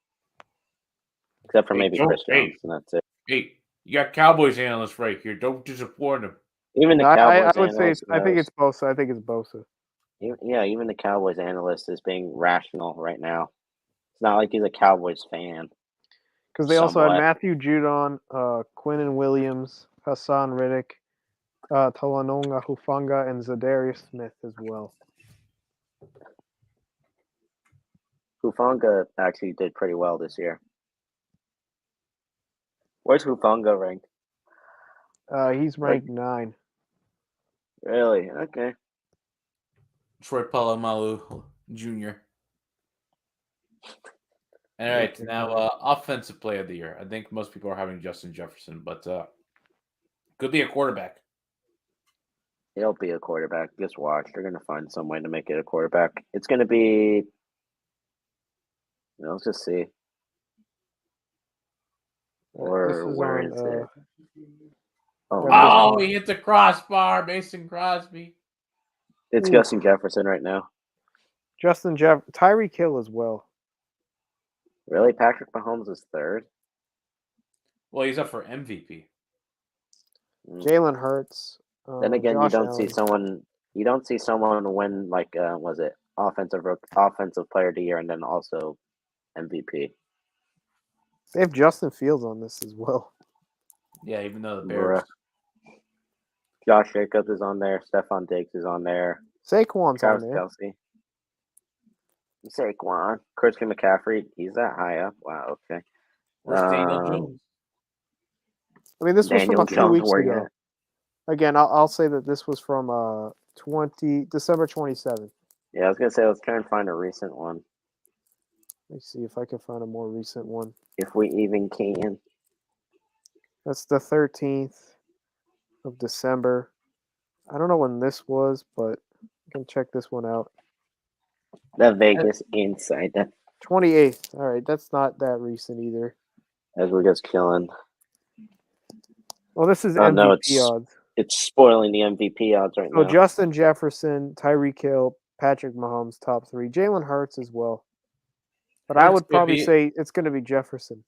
except for maybe Chris Jones, and that's it. Hey, you got Cowboys analysts right here. Don't disappoint them. Even the No, Cowboys I would say analyst I think knows- it's Bosa. I think it's Bosa. Yeah, even the Cowboys analyst is being rational right now. It's not like he's a Cowboys fan. Because they also had Somewhat. Matthew Judon, Quinnen Williams, Hassan Riddick, Talanonga Hufanga, and Zadarius Smith as well. Hufanga actually did pretty well this year. Where's Hufanga ranked? He's ranked 9. Really? Okay. Troy Polamalu Jr. All right, now offensive player of the year. I think most people are having Justin Jefferson, but could be a quarterback. He'll be a quarterback. Just watch. They're going to find some way to make it a quarterback. It's going to be. Let's just see. Or where is it? Oh, he hit the crossbar, Mason Crosby. It's Justin Jefferson right now. Tyreek Hill as well. Really? Patrick Mahomes is 3rd? Well, he's up for MVP. Jalen Hurts. Then again, Josh you don't Allen. see someone. You don't see someone win like was it offensive player of the year and then also MVP. They have Justin Fields on this as well. Yeah, even though the Bears. Josh Jacobs is on there. Stephon Diggs is on there. Saquon's Travis on there. Kelce. Saquon. Christian McCaffrey. He's that high up. Wow. Okay. Where's Daniel Jones? I mean, this was from a few weeks ago. At? Again, I'll say that this was from December 27th. Yeah, I was gonna say let's try and find a recent one. Let me see if I can find a more recent one. If we even can. That's the 13th of December. I don't know when this was, but I can check this one out. The Vegas Insider. 28th. All right, that's not that recent either. As we're just killing. Well, this is MVP odds. It's spoiling the MVP odds right now. So Justin Jefferson, Tyreek Hill, Patrick Mahomes, top 3. Jalen Hurts as well. But I would probably say it's going to be Jefferson.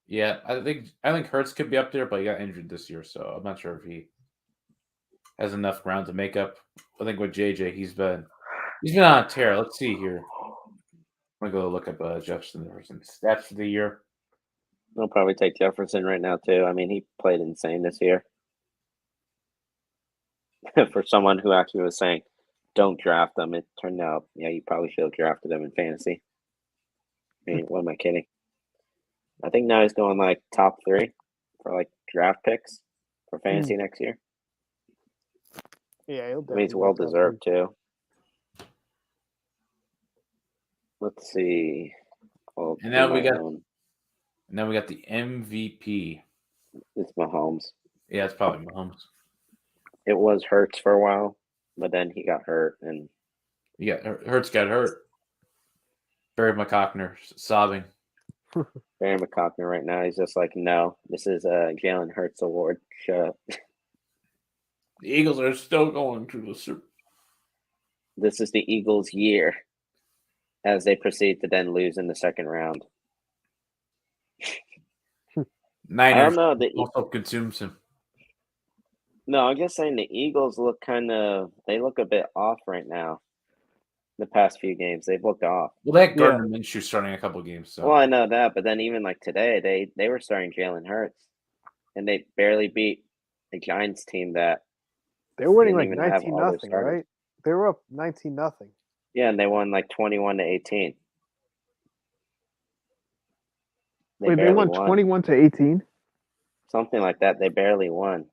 Yeah, I think Hurts could be up there, but he got injured this year, so I'm not sure if he has enough ground to make up. I think with JJ, he's been on a tear. Let's see here. I'm gonna go look up Jefferson's stats for the year. I'll probably take Jefferson right now too. I mean, he played insane this year. For someone who actually was saying, "Don't draft them," it turned out, yeah, you probably should have drafted him in fantasy. I mean, what am I kidding? I think now he's going like top 3 for like draft picks for fantasy next year. Yeah, I mean, he's well deserved too. Let's see. And now we got the MVP. It's Mahomes. Yeah, it's probably Mahomes. It was Hurts for a while, but then he got hurt, and Hurts got hurt. Barry McCockner sobbing. Barry McCockner right now, he's just like, no, this is a Jalen Hurts award. Shut up. The Eagles are still going to the Super. This is the Eagles' year, as they proceed to then lose in the second round. Niners I don't know. also consumes him. No, I'm just saying the Eagles look they look a bit off right now. The past few games, they've looked off. Well, they had Gardner Minshew starting a couple games. So. Well, I know that, but then even like today, they were starting Jalen Hurts, and they barely beat the Giants team that they were winning like didn't even have all their 19-0, starters. right? They were up 19-0. Yeah, and they won like 21-18. Wait, they won 21-18? Something like that. They barely won.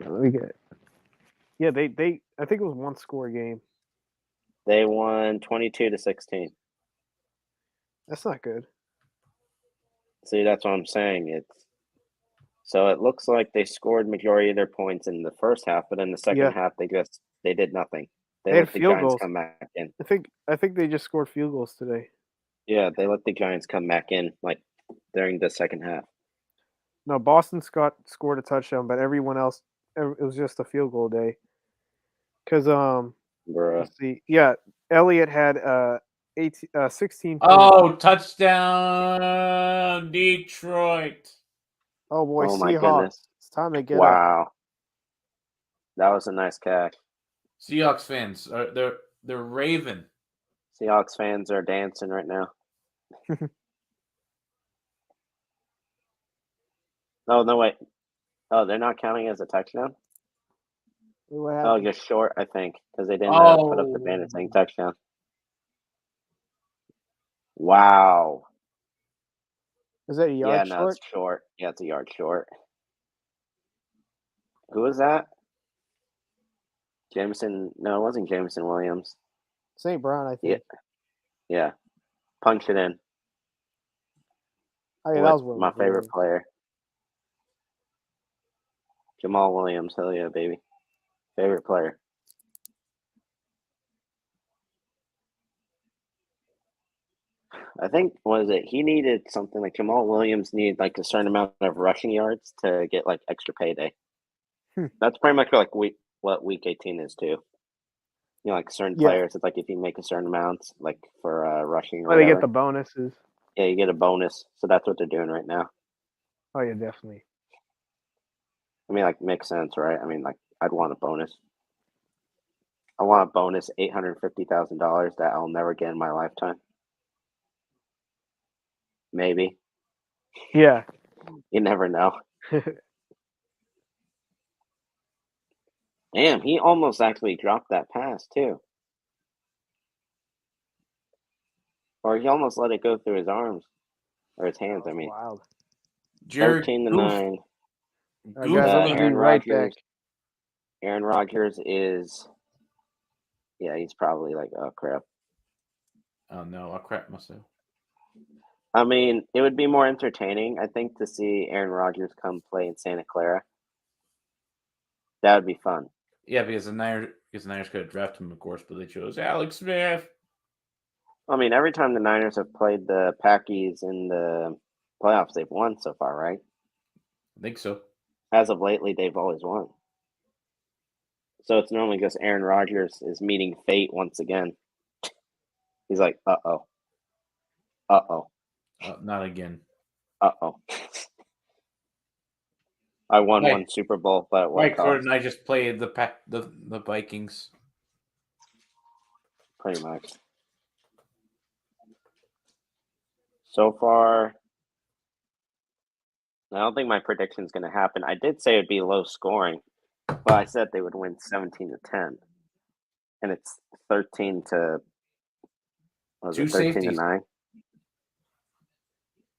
Let me get it. Yeah, they I think it was one score game. They won 22-16. That's not good. See, that's what I'm saying. So it looks like they scored majority of their points in the first half, but in the second half they did nothing. They let the Giants come back in. I think they just scored field goals today. Yeah, they let the Giants come back in like during the second half. No, Boston Scott scored a touchdown, but everyone else, it was just a field goal day. Because let's see, yeah, Elliott had 16. Oh, touchdown, Detroit! Oh boy, oh my Seahawks! Goodness. It's time to get up. That was a nice catch. Seahawks fans, they're raving. Seahawks fans are dancing right now. Oh no, wait. Oh, they're not counting as a touchdown. Oh, just short, I think, because they didn't put up the banner saying touchdown. Wow. Is that a yard short? Yeah, no, it's short. Yeah, it's a yard short. Who was that? Jameson? No, it wasn't Jameson Williams. St. Brown, I think. Yeah. Punch it in. Oh, yeah, that was my favorite player. Jamal Williams. Hell yeah, baby. Favorite player. I think, he needed something like Jamal Williams needed like a certain amount of rushing yards to get like extra payday. That's pretty much like what week 18 is too. You know, like certain players, it's like if you make a certain amount, like for rushing or whatever. They get the bonuses. Yeah, you get a bonus. So that's what they're doing right now. Oh yeah, definitely. I mean, like, makes sense, right? I mean, like, I'd want a bonus. I want a bonus $850,000 that I'll never get in my lifetime. Maybe. Yeah. You never know. Damn, he almost actually dropped that pass, too. Or he almost let it go through his arms. Or his hands, I mean. Wild. 13-9. Guys, I'm going to be right back. Aaron Rodgers is... Yeah, he's probably like, oh, crap. Oh, no, I crap myself. I mean, it would be more entertaining, I think, to see Aaron Rodgers come play in Santa Clara. That would be fun. Yeah, because the Niners could have drafted him, of course, but they chose Alex Smith. I mean, every time the Niners have played the Packies in the playoffs, they've won so far, right? I think so. As of lately, they've always won. So it's normally just Aaron Rodgers is meeting fate once again. He's like, uh-oh. Uh-oh. Not again. Uh-oh. I won one Super Bowl, but what Mike Gordon and I just played the Vikings. Pretty much. So far, I don't think my prediction is going to happen. I did say it would be low scoring, but I said they would win 17-10. And it's 13-9.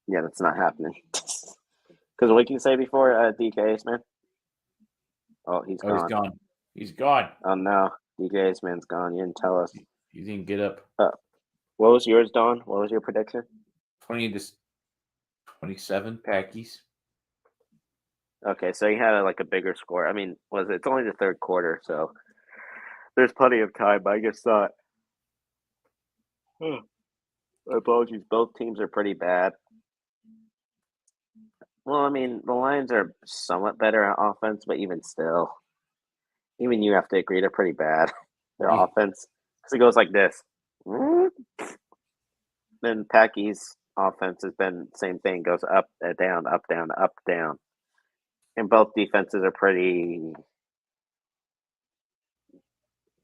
Yeah, that's not happening. Because what you say before, DK Ace Man? Oh, he's gone. He's gone. Oh, no. DK Ace Man's gone. You didn't tell us. You didn't get up. What was yours, Don? What was your prediction? 20-27 Packies. Okay, so you had a bigger score. I mean, it's only the third quarter, so there's plenty of time. But I just thought, apologies, both teams are pretty bad. Well, I mean, the Lions are somewhat better at offense, but even still, even you have to agree they're pretty bad. Their offense, because it goes like this. Then Packy's offense has been the same thing, goes up, down, up, down, up, down. And both defenses are pretty.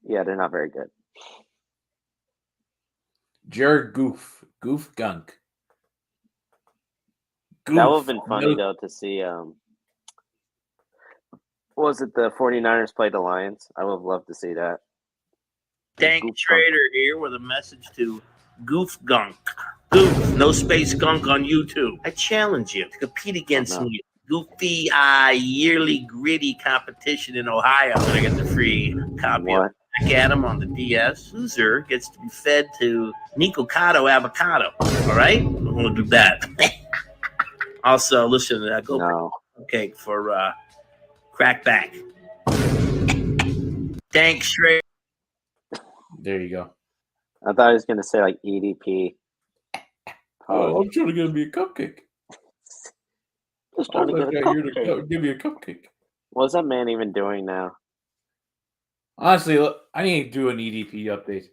Yeah, they're not very good. Jared Goof Gunk. Goof. That would have been funny though to see. Was it the 49ers play the Lions? I would have loved to see that. Dank Trader here with a message to Goof Gunk. Goof, no space gunk on YouTube. I challenge you to compete against me. Goofy yearly gritty competition in Ohio. And I get the free copy of Back at 'em on the DS. Loser gets to be fed to Nico Cotto avocado. All right? I'm going to do that. Also, listen, go cake for Crackback. Thanks, Shrey. There you go. I thought he was going to say like EDP. Oh, I'm trying to get me a cupcake. Just trying to get a cupcake. Give me a cupcake. What's that man even doing now? Honestly, look, I need to do an EDP update.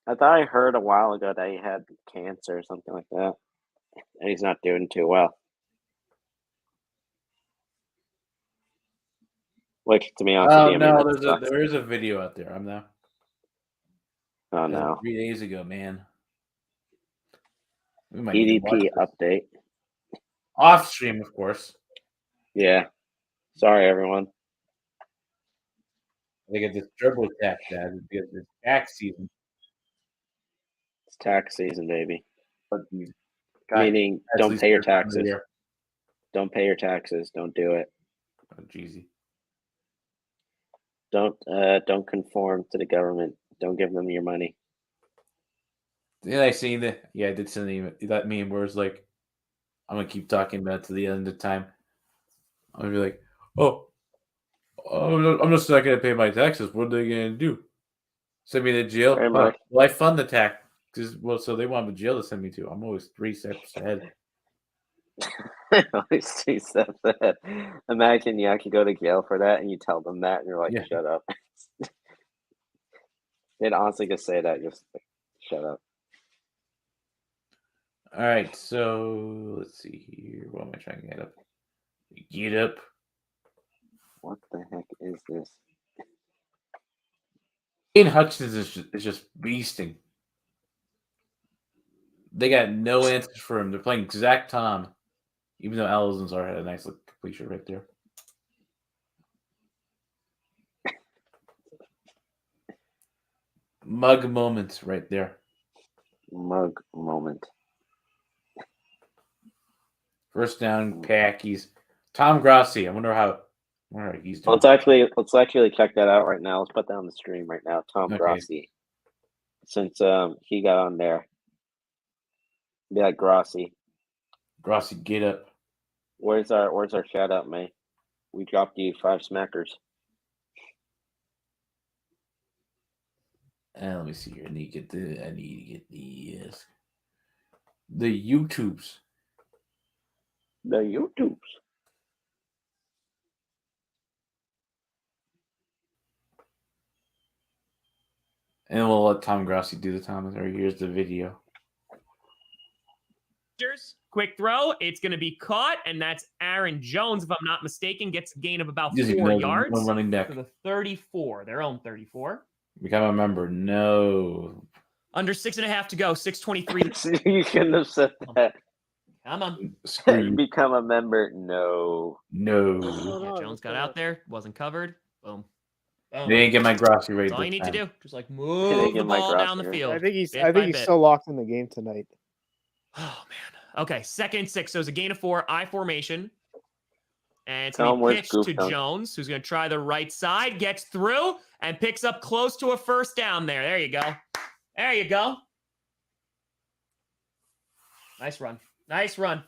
I thought I heard a while ago that he had cancer or something like that. And he's not doing too well. Which, to be honest with you, there is a video out there. I'm now. Oh, no. 3 days ago, man. EDP update. Off stream, of course. Yeah. Sorry, everyone. They get this turbo tax ad because it's tax season. It's tax season, baby. Meaning, don't pay your taxes. Don't pay your taxes. Don't do it. Oh, jeezy. Don't conform to the government. Don't give them your money. Yeah, I seen that. Yeah, I did send that meme where it's like, I'm gonna keep talking about it to the end of time. I'm gonna be like, oh, I'm just not gonna pay my taxes. What are they gonna do? Send me to jail? Well, I fund the tax. Well, so they want the jail to send me to. I'm always 3 steps ahead. Always 3 steps ahead. Imagine you actually go to jail for that, and you tell them that, and you're like, shut up. They'd honestly just say that, just like, shut up. All right, so let's see here. What am I trying to get up? Get up. What the heck is this? Ian Hutchins is just beasting. They got no answers for him. They're playing Zach Tom, even though Alizonzar had a nice look completion right there. Mug moments right there. Mug moment. First down, Packies. Tom Grossi. I wonder how he's doing. Let's actually check that out right now. Let's put that on the stream right now. Tom Grossi. Since he got on there. Be like Grossi. Grossi, get up. Where's our shout out, man? We dropped you 5 smackers. And let me see here. I need to get the YouTubes. The YouTubes. And we'll let Tom Grossi do the commentary. Here's the video. Quick throw. It's going to be caught, and that's Aaron Jones, if I'm not mistaken, gets a gain of about 4 yards. One running back. To the 34, their own 34. Become a member. No. Under 6.5 to go. 6:23. You shouldn't have said that. Come on. Become a member. No. Yeah, Jones got out there. Wasn't covered. Boom. They didn't get my Grossi rate. That's all you need to do. Just like move the ball down the field. I think he's still locked in the game tonight. Oh, man. Okay, 2nd and 6. So it's a gain of 4, I formation. And it's going to be pitched to Jones, who's going to try the right side, gets through, and picks up close to a first down there. There you go. There you go. Nice run. Nice run.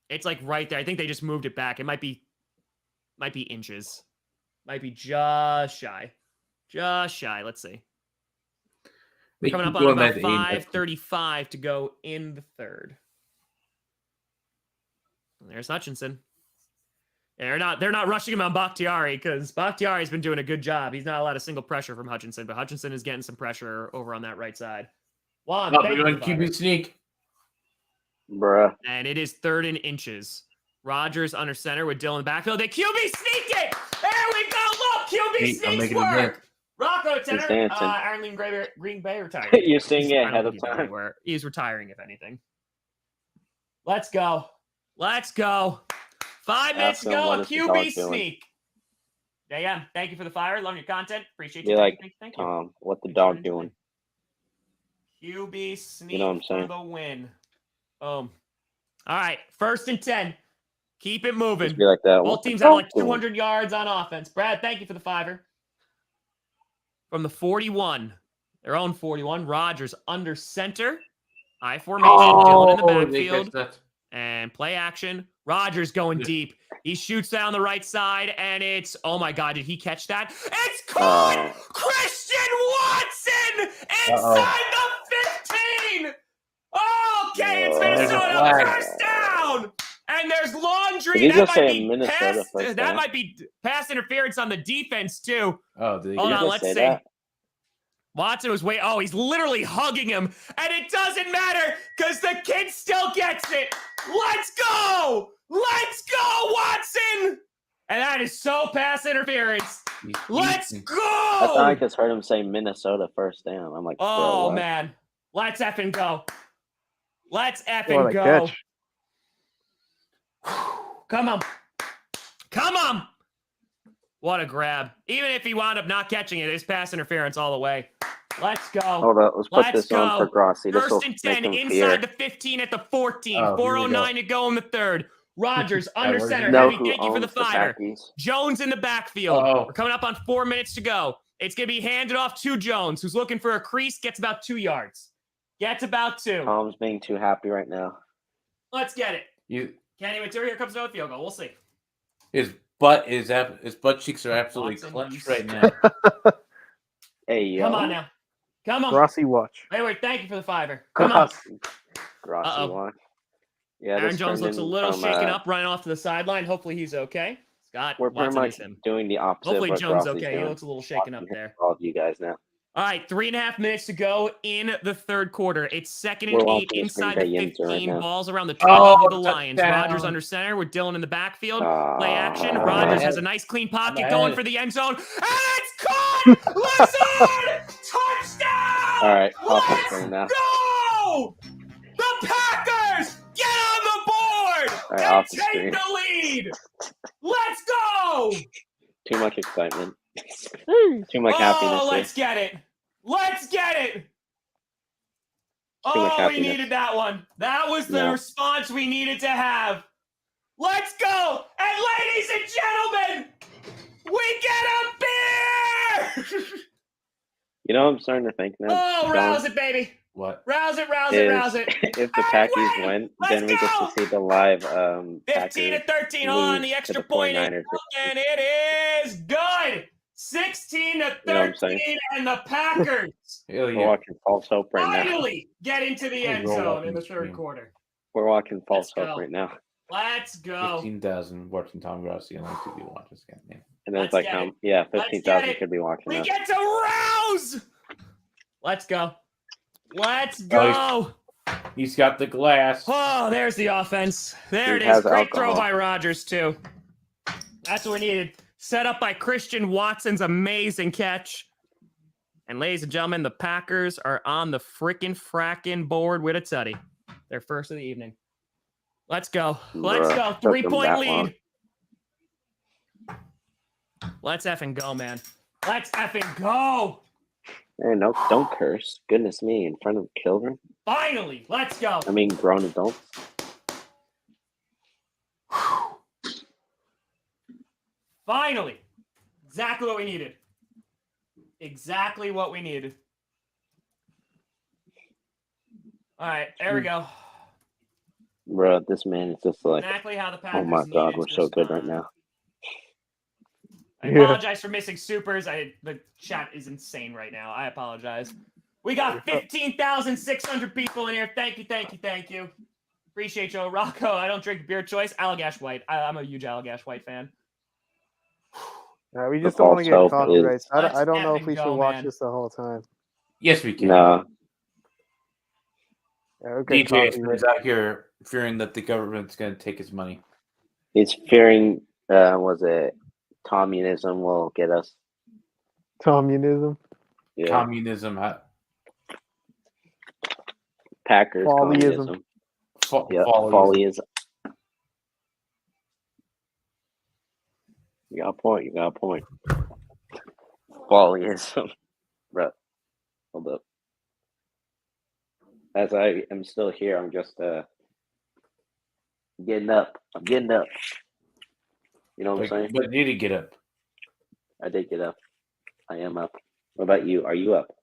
It's like right there. I think they just moved it back. It might be inches. Might be just shy. Just shy. Let's see. We're coming up on about 5:35 to go in the 3rd. There's Hutchinson. Yeah, they're not rushing him on Bakhtiari because Bakhtiari's been doing a good job. He's not allowed a single pressure from Hutchinson, but Hutchinson is getting some pressure over on that right side. They're going to keep it sneak. Bruh. And it is 3rd and inches. Rodgers under center with Dillon in the backfield. They QB sneaked it. There we go. Look, QB sneaks work. Rocco Tenor, Iron Green Bay retired. You're seeing it ahead of time. He's retiring, if anything. Let's go. 5 minutes to go. A QB sneak. Yeah. Thank you for the fire. Love your content. Appreciate you. Thank you. What the dog doing? QB sneak for the win. All right. 1st and 10. Keep it moving. Be like that. Both teams have like 200 yards on offense. Brad, thank you for the fiver. From the 41, their own 41, Rodgers under center. I formation, Dillon in the backfield. And play action. Rodgers going deep. He shoots down the right side, and it's, oh my God, did he catch that? It's caught! Christian Watson inside the 15! Okay, it's Minnesota. First down! And there's laundry. That might be pass interference on the defense, too. Oh, did he Hold on, let's see. That? Watson was he's literally hugging him, and it doesn't matter because the kid still gets it. Let's go, Watson! And that is so pass interference. Let's go. I thought I just heard him say Minnesota first down. I'm like, oh man, let's effing go. Go. Come on. What a grab. Even if he wound up not catching it, it's pass interference all the way. Let's go. Hold up. Let's put this on for Grossi. 1st and 10 inside the 15 at the 14. 4:09 to go in the 3rd. Rodgers under center. Heavy, thank you for the fiver. Jones in the backfield. We're coming up on 4 minutes to go. It's going to be handed off to Jones, who's looking for a crease, gets about 2 yards. Gets about 2. Tom's being too happy right now. Let's get it. Kenny Winter, here comes no field goal. We'll see. His butt cheeks are absolutely clenched right now. Hey, yo. Come on now. Come on. Grossi watch. Wait. Thank you for the fiver. Come on. Grossi watch. Yeah, Aaron Jones looks a little shaken up, running off to the sideline. Hopefully he's okay. Scott, we're pretty much doing the opposite. Hopefully of what Jones Grossi's okay. doing. He looks a little shaken up there. All of you guys now. All right, 3.5 minutes to go in the 3rd quarter. It's 2nd and 8 inside the 15. Right balls around the 12 of the Lions. Rodgers under center with Dillon in the backfield. Play action. Rodgers has a nice clean pocket going for the end zone. And it's caught! Lazard! Touchdown! All right, let's go! The Packers get on the board and take the lead. Let's go! Too much excitement. Too much happiness. Let's get it. We needed that one. That was the response we needed to have. Let's go. And ladies and gentlemen, we get a beer. You know what I'm starting to think now? Oh, rouse it, baby. What? Rouse it. If the Packies win, then we get to see the live 15-13 on the extra point. And it is good. 16-13, and the Packers we're watching false hope right now. Finally get into the end zone in the 3rd quarter. We're watching false hope right now. Let's go. 15,000 watching Tom Grossi on TV watches again. And then it's like, 15,000 could be watching. We get to rouse. Let's go. He's got the glass. Oh, there's the offense. There it is. Great throw by Rodgers, too. That's what we needed. Set up by Christian Watson's amazing catch. And ladies and gentlemen, the Packers are on the frackin' board with a tutty. Their first of the evening. Let's go. 3-point lead. Let's effing go, man. Let's effing go. Hey, no, don't curse. Goodness me, in front of children. Finally, let's go. I mean, grown adults. Finally. Exactly what we needed. All right, there we go. Bro, this man is just like, exactly how the Packers oh my God, we're so good right now. I apologize for missing supers. The chat is insane right now. I apologize. We got 15,600 people in here. Thank you. Appreciate you, Rocco. I don't drink beer choice. Allagash White. I'm a huge Allagash White fan. We just don't want to get copyrights. I don't know if we should watch this the whole time. Yes, we can. No. DJ is out here fearing that the government's going to take his money. He's fearing, was it communism will get us? Communism? Yeah. Communism. Packers Follyism. communism. Follyism. You got a point. Follyism. Bro, hold up. As I am still here, I'm just getting up. I'm getting up. You know what I'm saying? But you did get up. I did get up. I am up. What about you? Are you up?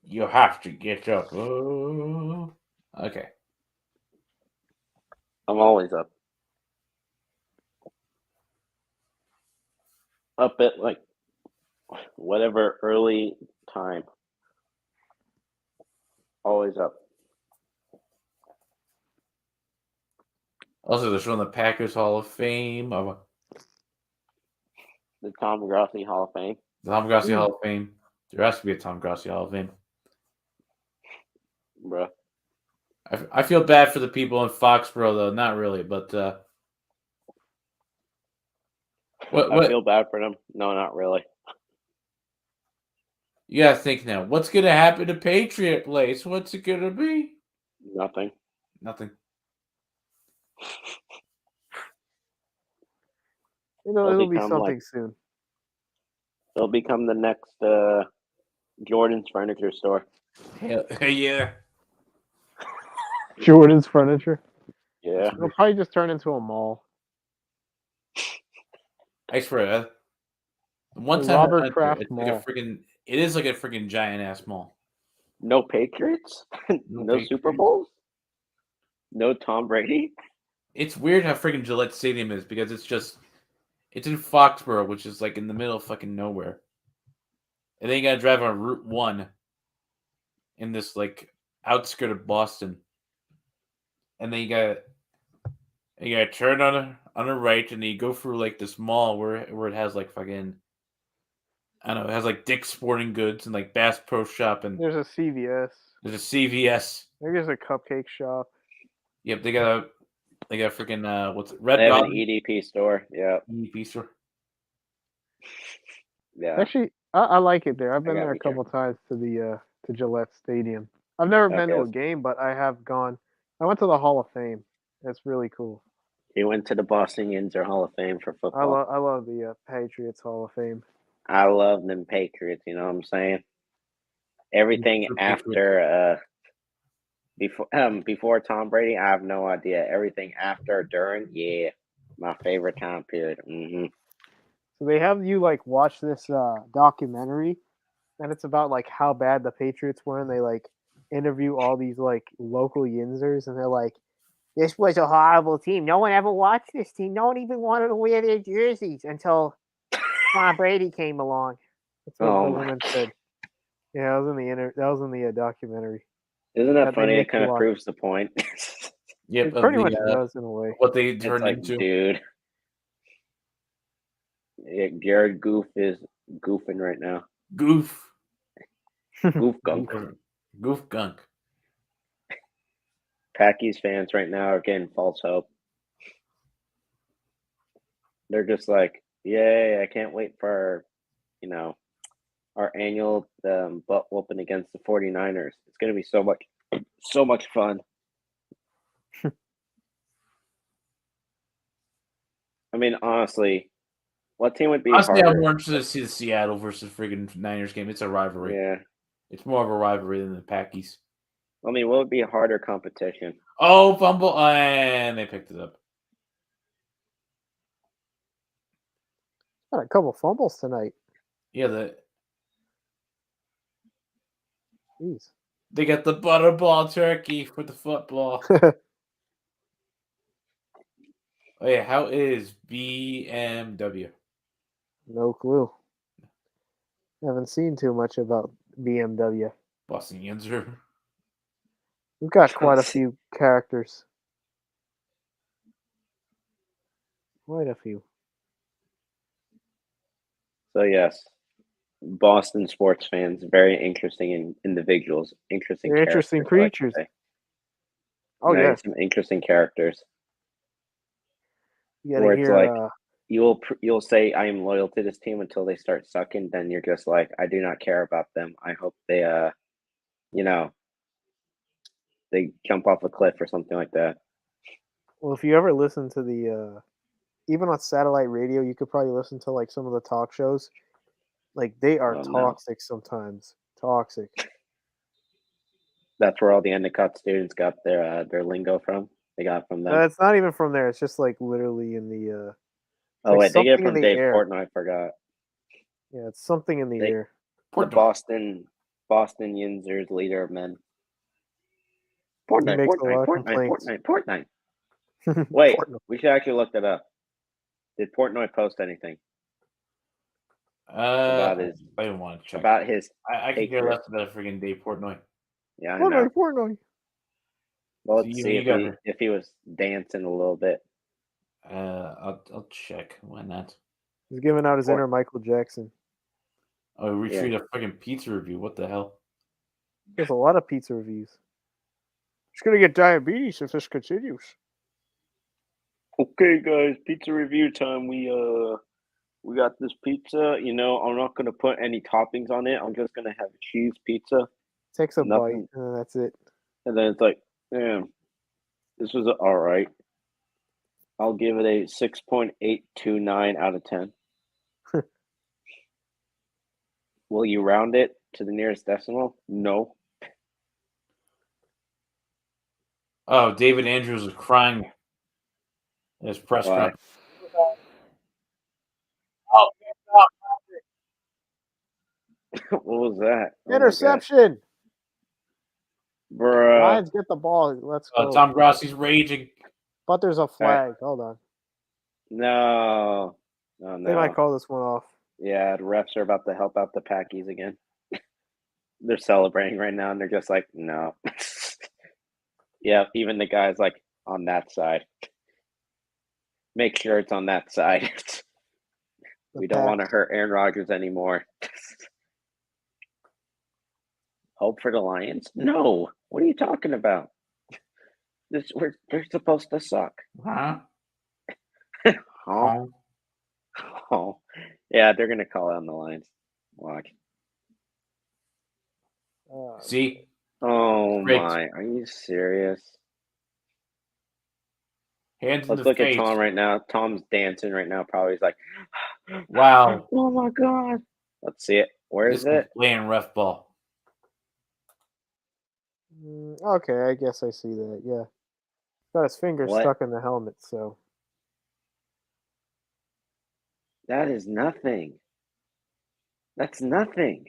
You have to get up. Oh. Okay. I'm always up. Up at like whatever early time. Always up. Also, they're showing the Packers Hall of Fame. The Tom Grossi Hall of Fame. The Tom Grossi Hall of Fame. There has to be a Tom Grossi Hall of Fame. Bruh. I feel bad for the people in Foxborough, though. Not really, but... I feel bad for them. No, not really. You gotta think now. What's gonna happen to Patriot Place? What's it gonna be? Nothing. It'll be something soon. It'll become the next Jordan's furniture store. Hell yeah. Jordan's furniture? Yeah. It'll probably just turn into a mall. I swear. One time Robert Kraft it's Mall. like it is like a freaking giant ass mall. No Patriots? No Super Bowls? No Tom Brady? It's weird how freaking Gillette Stadium is because it's in Foxborough, which is like in the middle of fucking nowhere. And then you gotta drive on Route 1 in this like outskirt of Boston. And then you gotta turn on a right, and then you go through like this mall where it has like fucking, I don't know, it has like Dick's Sporting Goods and like Bass Pro Shop, and there's a CVS. There's a CVS. There's a cupcake shop. Yep, they got freaking what's it? Red They have Robin? an EDP store. Yeah. EDP store. Yeah. Actually, I like it there. I've been there a couple times to the to Gillette Stadium. I've never been to a game, but I have gone. I went to the Hall of Fame. It's really cool. He went to the Bostonians or Hall of Fame for football. I love the Patriots Hall of Fame. I love them Patriots. You know what I'm saying? Everything after before Tom Brady, I have no idea. Everything after, during, yeah, my favorite time period. Mm-hmm. So they have you like watch this documentary, and it's about like how bad the Patriots were, and they like interview all these like local Yinzers, and they're like, "This was a horrible team. No one ever watched this team. No one even wanted to wear their jerseys until Tom Brady came along." That's what the woman said. Yeah, that was in the documentary. Isn't that funny? It kind of proves the point. Yep, it pretty much does in a way. What they turned into, dude. Yeah, Jared Goof is goofing right now. Goof gunk. Goof gunk. Packies fans right now are getting false hope. They're just like, yay, I can't wait for, our annual butt whooping against the 49ers. It's going to be so much fun. I mean, honestly, what team would be harder? I'm more interested to see the Seattle versus friggin' Niners game. It's a rivalry. Yeah. It's more of a rivalry than the Packies. I mean, what would be a harder competition? Oh, fumble, and they picked it up. Got a couple fumbles tonight. Yeah, Jeez. They got the butterball turkey for the football. Oh yeah, how is BMW? No clue. Haven't seen too much about BMW. Bostonians. We've got quite a few characters. Quite a few. So yes, Boston sports fans, very interesting individuals, interesting creatures. Oh yeah, some interesting characters. Where it's like you'll say I am loyal to this team until they start sucking. Then you're just like, I do not care about them. I hope they they jump off a cliff or something like that. Well, if you ever listen to the even on satellite radio, you could probably listen to like some of the talk shows. Like they are toxic sometimes. Toxic. That's where all the Endicott students got their lingo from. They got from them. It's not even from there. It's just like literally in the. Oh wait, they get it from Dave Portnoy. I forgot. Yeah, it's something in the air. The Boston Yinzers, leader of men. Portnoy. Wait, we should actually look that up. Did Portnoy post anything? I don't want to check. About his. I could care less about freaking Dave Portnoy. Yeah, I know. Portnoy. Well, let's see if he was dancing a little bit. I'll check. Why not? He's giving out his inner Michael Jackson. Oh, retweet a freaking pizza review. What the hell? There's a lot of pizza reviews. He's gonna get diabetes if this continues. Okay, guys, pizza review time. We got this pizza. I'm not gonna put any toppings on it. I'm just gonna have cheese pizza. Takes a bite, and that's it. And then it's like, damn, this was all right. I'll give it a 6.829 out of 10. Will you round it to the nearest decimal? No. Oh, David Andrews is crying in his press conference. What was that? Interception. Bruh. Lions get the ball. Let's go. Tom Grossi's raging. But there's a flag. Hold on. No. They might call this one off. Yeah, the refs are about to help out the Packies again. They're celebrating right now, and they're just like, no. Yeah, even the guys like on that side. Make sure it's on that side. We don't want to hurt Aaron Rodgers anymore. Hope for the Lions? No. What are you talking about? They're supposed to suck. Huh? Oh. Yeah, they're gonna call out the Lions. Watch. See? Oh my! Are you serious? Let's look at Tom right now. Tom's dancing right now. Probably he's like, "Wow! Oh my god!" Let's see it. Where is it? Playing ref ball. Okay, I guess I see that. Yeah, got his fingers stuck in the helmet. So that is nothing. That's nothing.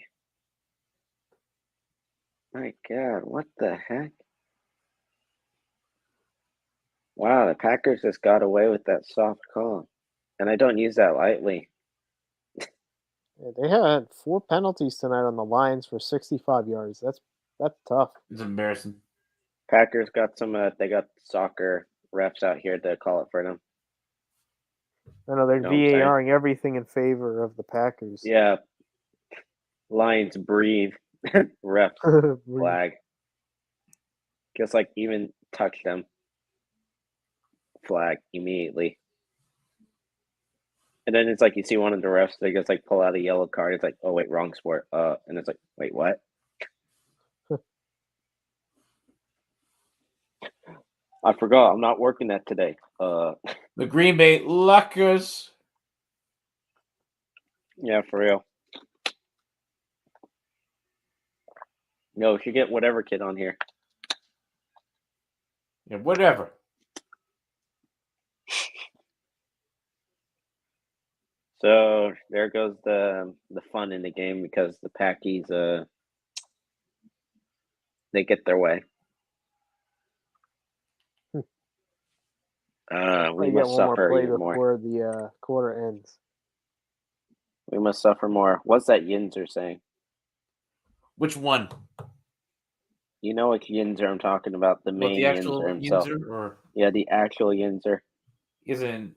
My God, what the heck? Wow, the Packers just got away with that soft call. And I don't use that lightly. Yeah, they had 4 penalties tonight on the Lions for 65 yards. That's tough. It's embarrassing. Packers got they got soccer refs out here to call it for them. I know they're VARing everything in favor of the Packers. Yeah. Lions breathe. Ref flag. Just like even touch them. Flag immediately. And then it's like you see one of the refs, they just like pull out a yellow card. It's like, oh wait, wrong sport. And it's like, wait, what? I forgot. I'm not working that today. The Green Bay Luckers. Yeah, for real. No, we should get whatever kid on here. Yeah, whatever. So there goes the fun in the game because the Packies they get their way. We must suffer even more before the quarter ends. We must suffer more. What's that Yinzer saying? Which one? You know what Yinzer I'm talking about? The main Yinzer himself. Yinzer, or... Yeah, the actual Yinzer. He said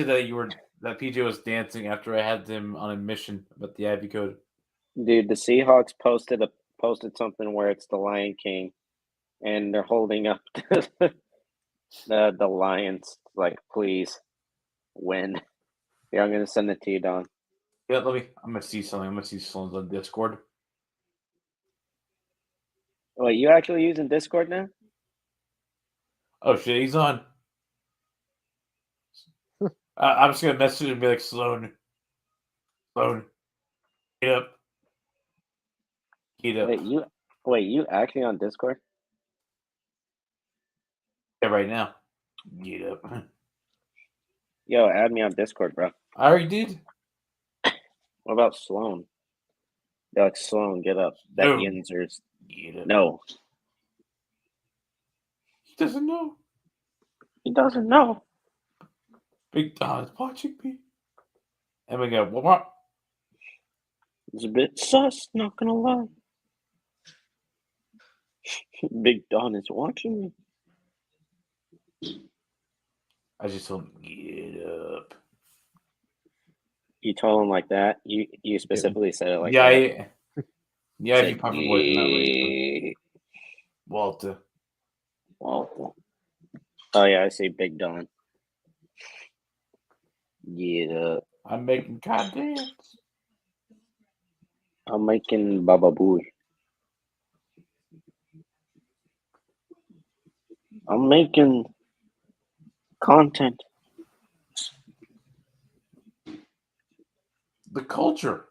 that that PJ was dancing after I had him on a mission about the Ivy Code. Dude, the Seahawks posted something where it's the Lion King, and they're holding up the Lions. Like, please win. Yeah, I'm gonna send it to you, Don. Yeah, I'm gonna see something. I'm gonna see Sloan's on Discord. Wait, you actually using Discord now? Oh shit, he's on. I'm just gonna message him and be like, Sloan, get up. Wait, you actually on Discord? Yeah, right now. Get up. Yo, add me on Discord, bro. I already did. What about Sloan? They're like, Sloan, get up. That No. Yinzer's. Get up. No. He doesn't know. He doesn't know. Big Don is watching me. And we go, what? It's a bit sus, not gonna lie. Big Don is watching me. I just told him, get up. You told him like that? You specifically said it like yeah, that? Yeah, if you pop your voice in that way. Walter. Oh, yeah, I see Big Don. Get up. I'm making God dance. I'm making Baba Booey. I'm making content. The culture.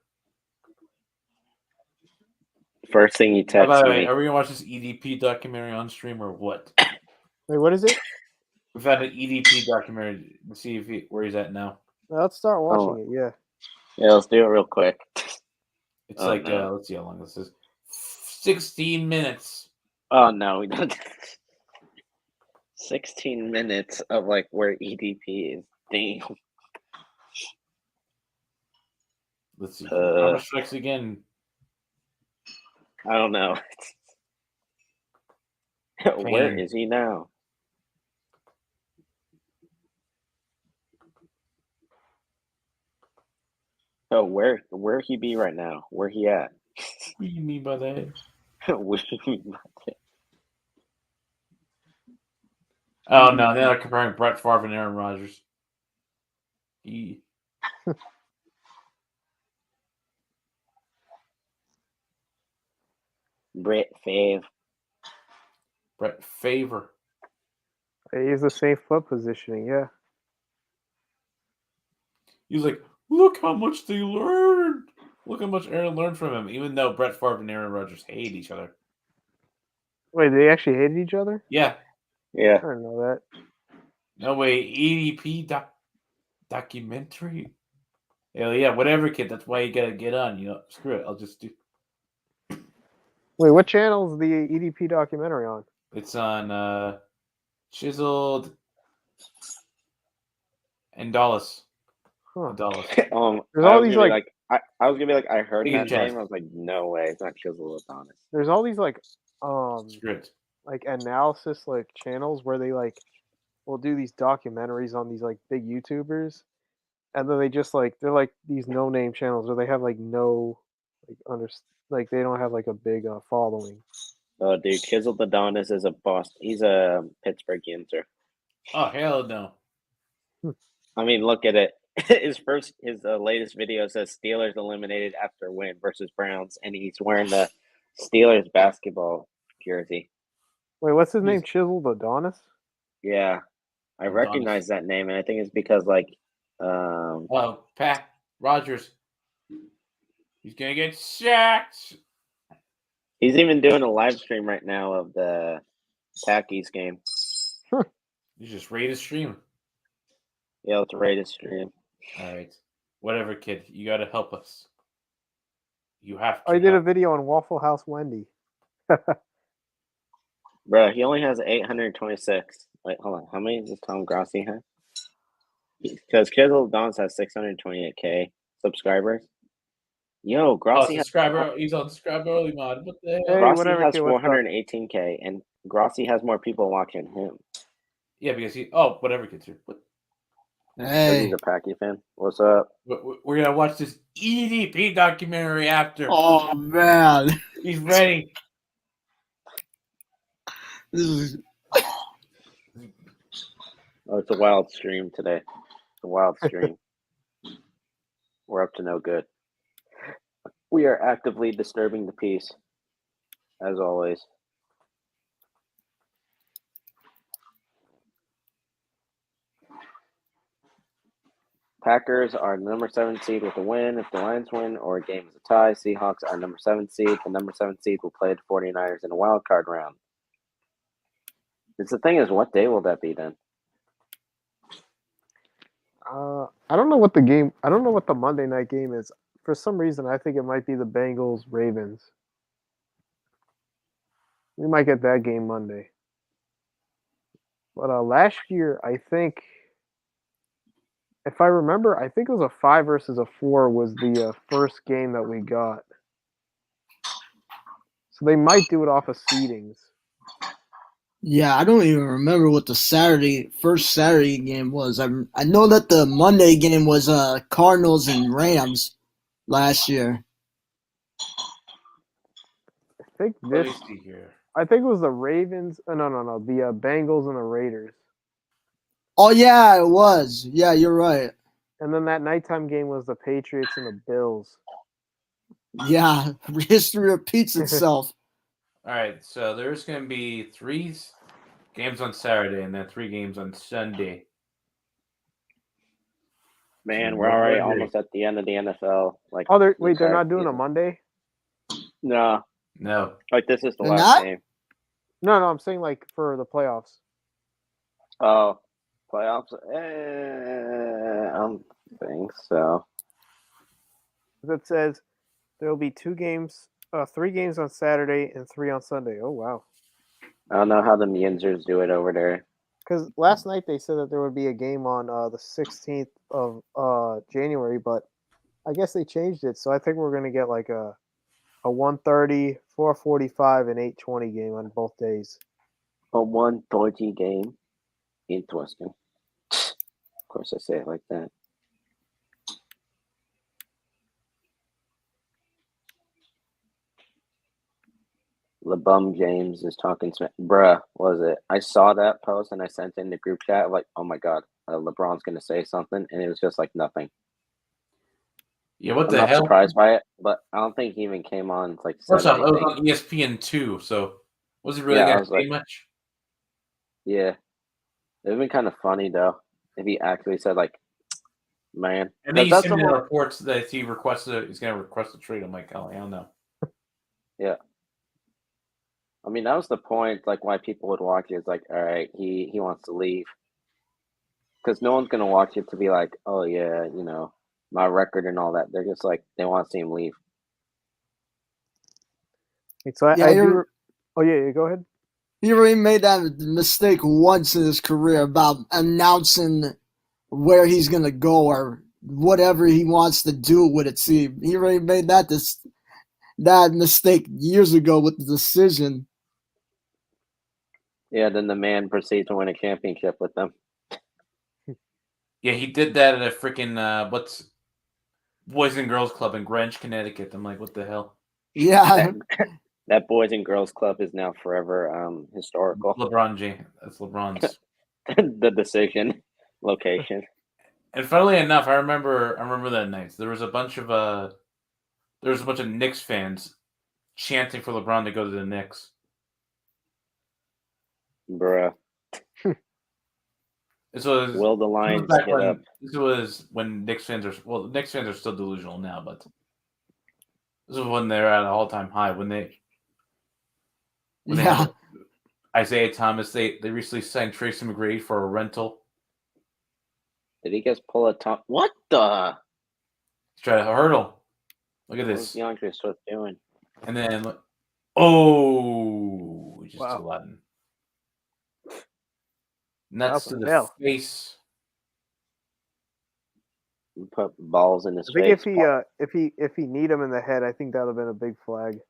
First thing you text me. Are we gonna watch this EDP documentary on stream or what? Wait, what is it? We found an EDP documentary. Let's see where he's at now. Let's start watching it. Yeah. Yeah, let's do it real quick. It's let's see how long this is. 16 minutes. Oh no, we don't. 16 minutes of like where EDP is. Damn. Let's see. Counter Strikes again. I don't know. Where is he now? Oh, where he be right now? Where he at? What do you mean by that? What do you mean by that? Oh no, they're comparing Brett Favre and Aaron Rodgers. Brett Favre. He's the same foot positioning, yeah. He's like, look how much they learned. Look how much Aaron learned from him, even though Brett Favre and Aaron Rodgers hate each other. Wait, they actually hated each other? Yeah. Yeah. I didn't know that. No way, EDP documentary. Yeah, whatever, kid. That's why you gotta get on. You know, screw it. I'll just do. Wait, what channel is the EDP documentary on? It's on Chiseled and Dallas. Huh. Dallas. There's all these like I was gonna be like, I heard Big that chest. name. I was like, no way, it's not Chiseled Adonis. there's all these like Script. like analysis like channels where they like will do these documentaries on these like big YouTubers, and then they just like they're like these no name channels where they have like no like they don't have like a big following. Oh, dude, Chiseled Adonis is a Boston. He's a Pittsburgh Yinzer. Oh hell no! I mean, look at it. His latest video says Steelers eliminated after win versus Browns, and he's wearing the Steelers basketball jersey. Wait, what's his name? Chiseled Adonis? Yeah, I recognize that name, and I think it's because like, Pat Rogers, he's gonna get sacked. He's even doing a live stream right now of the Packies game. You just rate his stream. Yeah, let's rate his stream. All right, whatever, kid. You gotta help us. You have to. I did a video on Waffle House Wendy. Bro, he only has 826. Wait, hold on. How many does Tom Grossi have? Because Chiseled Adonis has 628K subscribers. Yo, Grossi he's on subscribe early mod. What the hell? Hey, Grossi whatever, has kid, what's up? 418K, and Grossi has more people watching him. Yeah, because whatever, kid. What? He's a Packy fan. What's up? We're gonna watch this EDP documentary after. Oh man, He's ready. this is Oh, it's a wild stream today. It's a wild stream. We're up to no good. We are actively disturbing the peace, as always. Packers are number 7 seed with a win if the Lions win or a game is a tie. Seahawks are number 7 seed. The number 7 seed will play the 49ers in a wild card round. The thing is, what day will that be then? I don't know what the Monday night game is. For some reason, I think it might be the Bengals Ravens. We might get that game Monday. But last year, I think, if I remember, I think it was a 5 versus a 4 was the first game that we got. So they might do it off of seedings. yeah. I don't even remember what the first Saturday game was. I know that the Monday game was Cardinals and Rams last year. I think Let me see here. I think it was the Ravens. No. The Bengals and the Raiders. Oh yeah, it was. Yeah, you're right. And then that nighttime game was the Patriots and the Bills. Yeah, history repeats itself. All right, so there's going to be 3 games on Saturday and then 3 games on Sunday. Man, we're already almost at the end of the NFL. Like, they're not doing a Monday? No. Like, this is the They're last not? game. No, I'm saying like for the playoffs. Oh, playoffs? I don't think so. It says there will be 3 games on Saturday and 3 on Sunday. Oh wow! I don't know how the Yinzers do it over there. Because last night they said that there would be a game on the 16th of January, but I guess they changed it. So I think we're gonna get like a 1:30, 4:45, and 8:20 game on both days. A 1:30 game? Interesting. Of course I say it like that. LeBum James is talking smack. Bruh, was it? I saw that post and I sent in the group chat like, oh my god, LeBron's going to say something. And it was just like nothing. Yeah, what I'm the not hell? surprised by it, but I don't think he even came on. Like, First off, anything. it was on ESPN too, so was it really going to say much? Yeah. It would have been kind of funny, though, if he actually said, like, man. And then you send me reports that he's going to request a trade. I'm like, oh, hell no. Yeah. I mean, that was the point, like, why people would watch it. It's like, all right, he wants to leave. Because no one's going to watch it to be like, oh, yeah, you know, my record and all that. They're just like, they want to see him leave. So I do. Oh, yeah, go ahead. He already made that mistake once in his career about announcing where he's going to go or whatever he wants to do with it. See, he already made that mistake years ago with the decision. Yeah, then the man proceeded to win a championship with them. Yeah, he did that at a freaking what's Boys and Girls Club in Greenwich, Connecticut. I'm like, what the hell? Yeah. That Boys and Girls Club is now forever historical. LeBron James. That's LeBron's. The decision location. And funnily enough, I remember that night. There was a bunch of Knicks fans chanting for LeBron to go to the Knicks. Bruh. Will the Lions get up? This was when Knicks fans are still delusional now, but this was when they're at an all-time high. When they had Isaiah Thomas, they recently signed Tracy McGrady for a rental. Did he just pull a top? What the? He's trying to hurdle. Look at this. What's DeAndre Swift doing? And then, just too Latin. Nuts to the face. Put balls in his face. I think if he need him in the head, I think that would have been a big flag.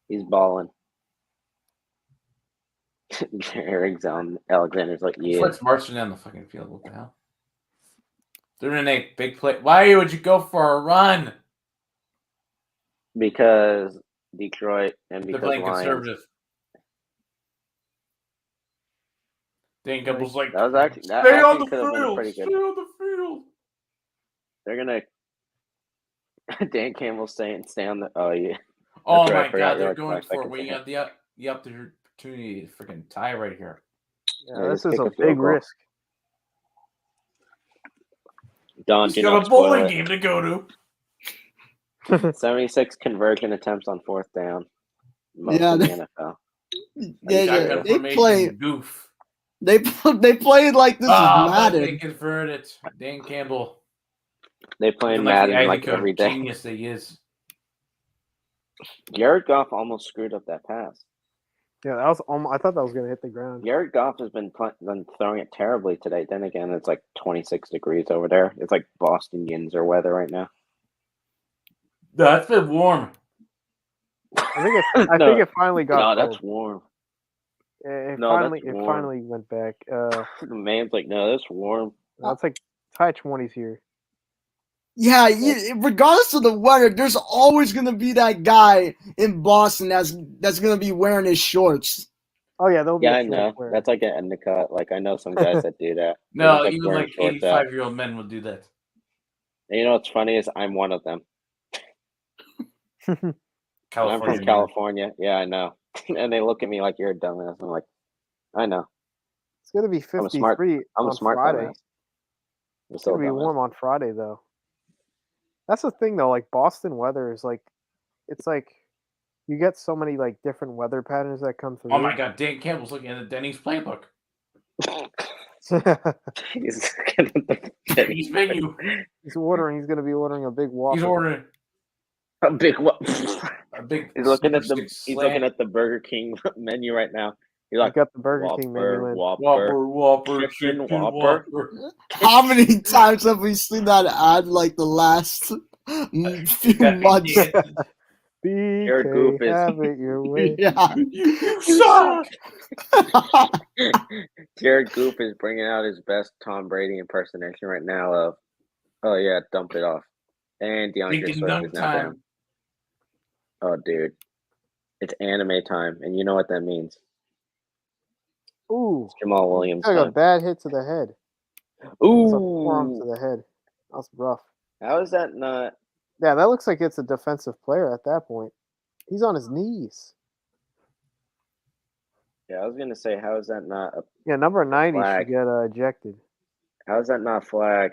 He's balling. Eric Alexander's like, yeah. Fred's marching down the fucking field. What the hell? They're in a big play. Why would you go for a run? Because Detroit and They're because playing Lions. conservative. Dan Campbell's like, That was actually that stay on actually the could have been a field. pretty Stay good. on the field. They're gonna. Dan Campbell's saying, "Stay on the." Oh yeah. Oh That's right, I my forgot God, you're they're like going 5 for it. seconds We ahead. have the opportunity to freaking tie right here. Yeah, this just is kick a a field big goal. risk. Don, He's do got not a bowling spoil game to go to. 76 conversion attempts on 4th down. Most Yeah, in the NFL. Yeah, Shotgun formation goof. They played like this is But they Madden. converted. Dan Campbell. They play Looking Madden the like Ivy every Coast day. genius that he is. Jared Goff almost screwed up that pass. Yeah, that was. I thought that was gonna hit the ground. Jared Goff has been throwing it terribly today. Then again, it's like 26 degrees over there. It's like Boston Yinzer weather right now. That's been warm. I think it finally got. No, that's warm. It No, that's warm. finally went back. The man's like, no, that's warm. That's like high 20s here. Yeah, regardless of the weather, there's always gonna be that guy in Boston that's gonna be wearing his shorts. Oh yeah, they'll be. Yeah, I know. That's like an Endicott. Like I know some guys that do that. No, Like, even like 85-year-old men will do that. And you know what's funny is I'm one of them. I'm from California. Yeah, I know. And they look at me like you're a dumbass. I'm like, I know. It's gonna be 53 I'm a on smart Friday. dumbass. It's gonna be warm on Friday though. That's the thing though. Like Boston weather is like, it's like you get so many like different weather patterns that come through. Oh my God, Dan Campbell's looking at the Denny's playbook. He's menu. He's ordering. He's gonna be ordering a big Whopper. He's ordering a big what? A big. He's looking at the Burger King menu right now. He's like, got the Burger King menu in. Whopper, chicken Whopper. How many times have we seen that ad like the last few months? Jared Goof have it your way. Yeah. You suck. Jared Goof is bringing out his best Tom Brady impersonation right now of, oh yeah, dump it off. And DeAndre Swift is now down. Oh, dude. It's anime time, and you know what that means. Ooh. It's Jamal Williams. Like a bad hit to the head. Ooh. It's a forearm to the head. That's rough. How is that not? Yeah, that looks like it's a defensive player at that point. He's on his knees. Yeah, I was going to say, how is that not a Yeah, number 90 flag? should get ejected. How is that not a flag?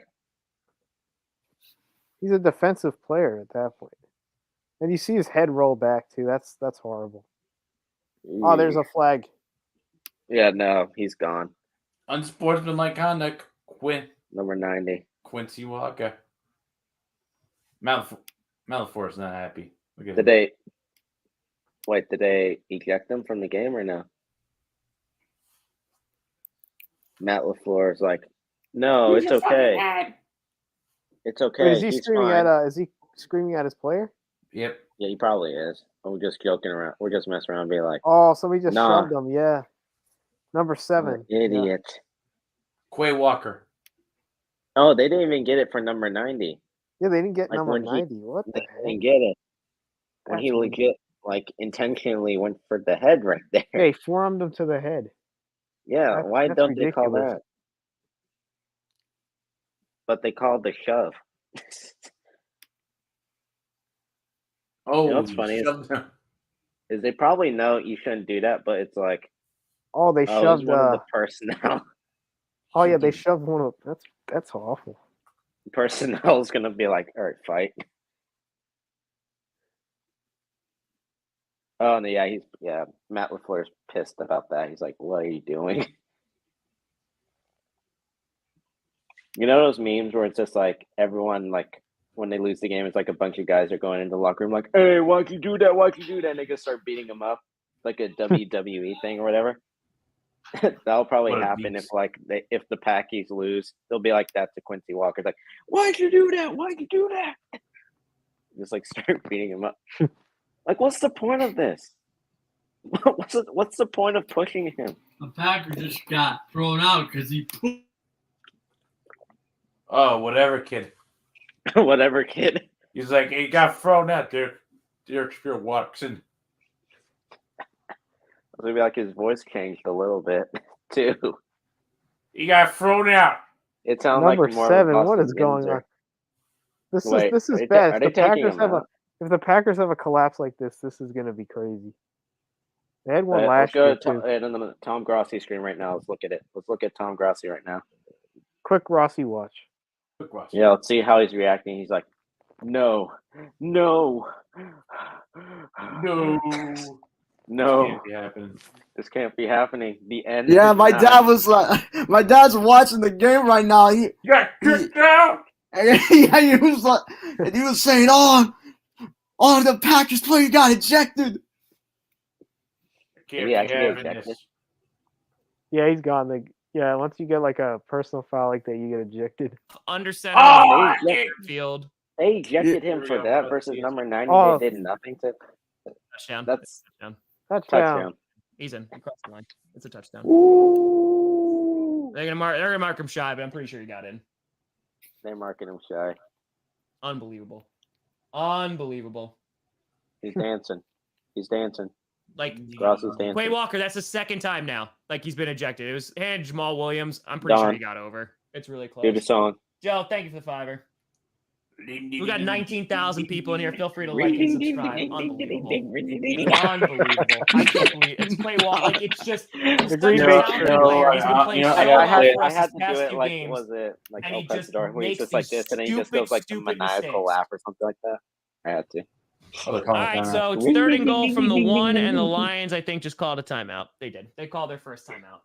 He's a defensive player at that point. And you see his head roll back, too. That's horrible. Oh, there's a flag. Yeah, no, he's gone. Unsportsmanlike conduct. Number 90. Quincy Walker. Malafor is not happy. Did they eject him from the game or no? Matt LaFleur is like, no, it's okay. It's okay. Wait, is he He's screaming fine. is he screaming at his player? Yep. Yeah, he probably is. We're just joking around. We're just messing around, and being like, Oh, somebody just nah. shoved him. Yeah, number 7. Idiot. Yeah. Quay Walker. Oh, they didn't even get it for number 90. Yeah, they didn't get Like, number when 90. What the They heck? didn't get it. When he legit, like, intentionally went for the head right there. Hey, forearmed him to the head. Yeah, why that's don't they call ridiculous. that? But they called the shove. Oh, You know what's funny is they probably know you shouldn't do that, but it's like, Oh, they it's shoved. one of the personnel. Oh yeah, they shoved one of. That's awful. Personnel is gonna be like, all right, fight. Oh no, yeah, Matt LaFleur's pissed about that. He's like, what are you doing? You know those memes where it's just like everyone, like, when they lose the game, it's like a bunch of guys are going into the locker room like, hey, why'd you do that? Why'd you do that? And they just start beating them up like a WWE thing or whatever. That'll probably happen if if the Packies lose. They'll be like that to Quincy Walker. It's like, why'd you do that? Why'd you do that? Just like start beating him up. Like, what's the point of this? What's the point of pushing him? a Packer just got thrown out because he pooped. Oh, whatever, kid. Whatever, kid. He's like, he got thrown out there. Derek Watson. Maybe like his voice changed a little bit too. He got thrown out. It sounds Number like more 7. of a What is Boston going Windsor. on? This Wait, is are bad. they taking him out? If the Packers have a collapse like this is going to be crazy. They had one Let's last go year to too. Tom Grossi screen right now. Let's look at it. Let's look at Tom Grossi right now. Quick Rossi watch. Quick watch. Yeah, let's see how he's reacting. He's like, no. No. No. Can't be happening. This can't be happening. The end. Yeah, is my nigh. dad was like, my dad's watching the game right now. He kicked out. yeah, he was like, and he was saying, "Oh, the Packers player got ejected." Can't Did he be actually get having ejected? this. Yeah, he's gone. Yeah, once you get like a personal foul like that, you get ejected. Under center Oh, field. They ejected him for that versus number 90. They did nothing to. Touchdown. That's touchdown. He's in. He crossed the line. It's a touchdown. Ooh. They're gonna mark him shy, but I'm pretty sure he got in. They're marking him shy. Unbelievable. He's dancing. He's dancing. Like Grossi's dancing. Quay Walker, that's the second time now. Like he's been ejected. It was and Jamal Williams. I'm pretty sure he got over. It's really close. Do the song. Joe, thank you for the $5. We got 19,000 people in here. Feel free to like and subscribe. Unbelievable. Unbelievable. I can't believe it. It's Quay Walker. Like it's just The Green Bay player. He's been playing so I well had for us to his do past it few like games. was it like and El he just Presidor where he's makes just like these this and then he just goes like the maniacal mistakes. laugh or something like that. I had to. All right, so it's 3rd and goal from the 1, and the Lions, I think, just called a timeout. They did. They called their first timeout.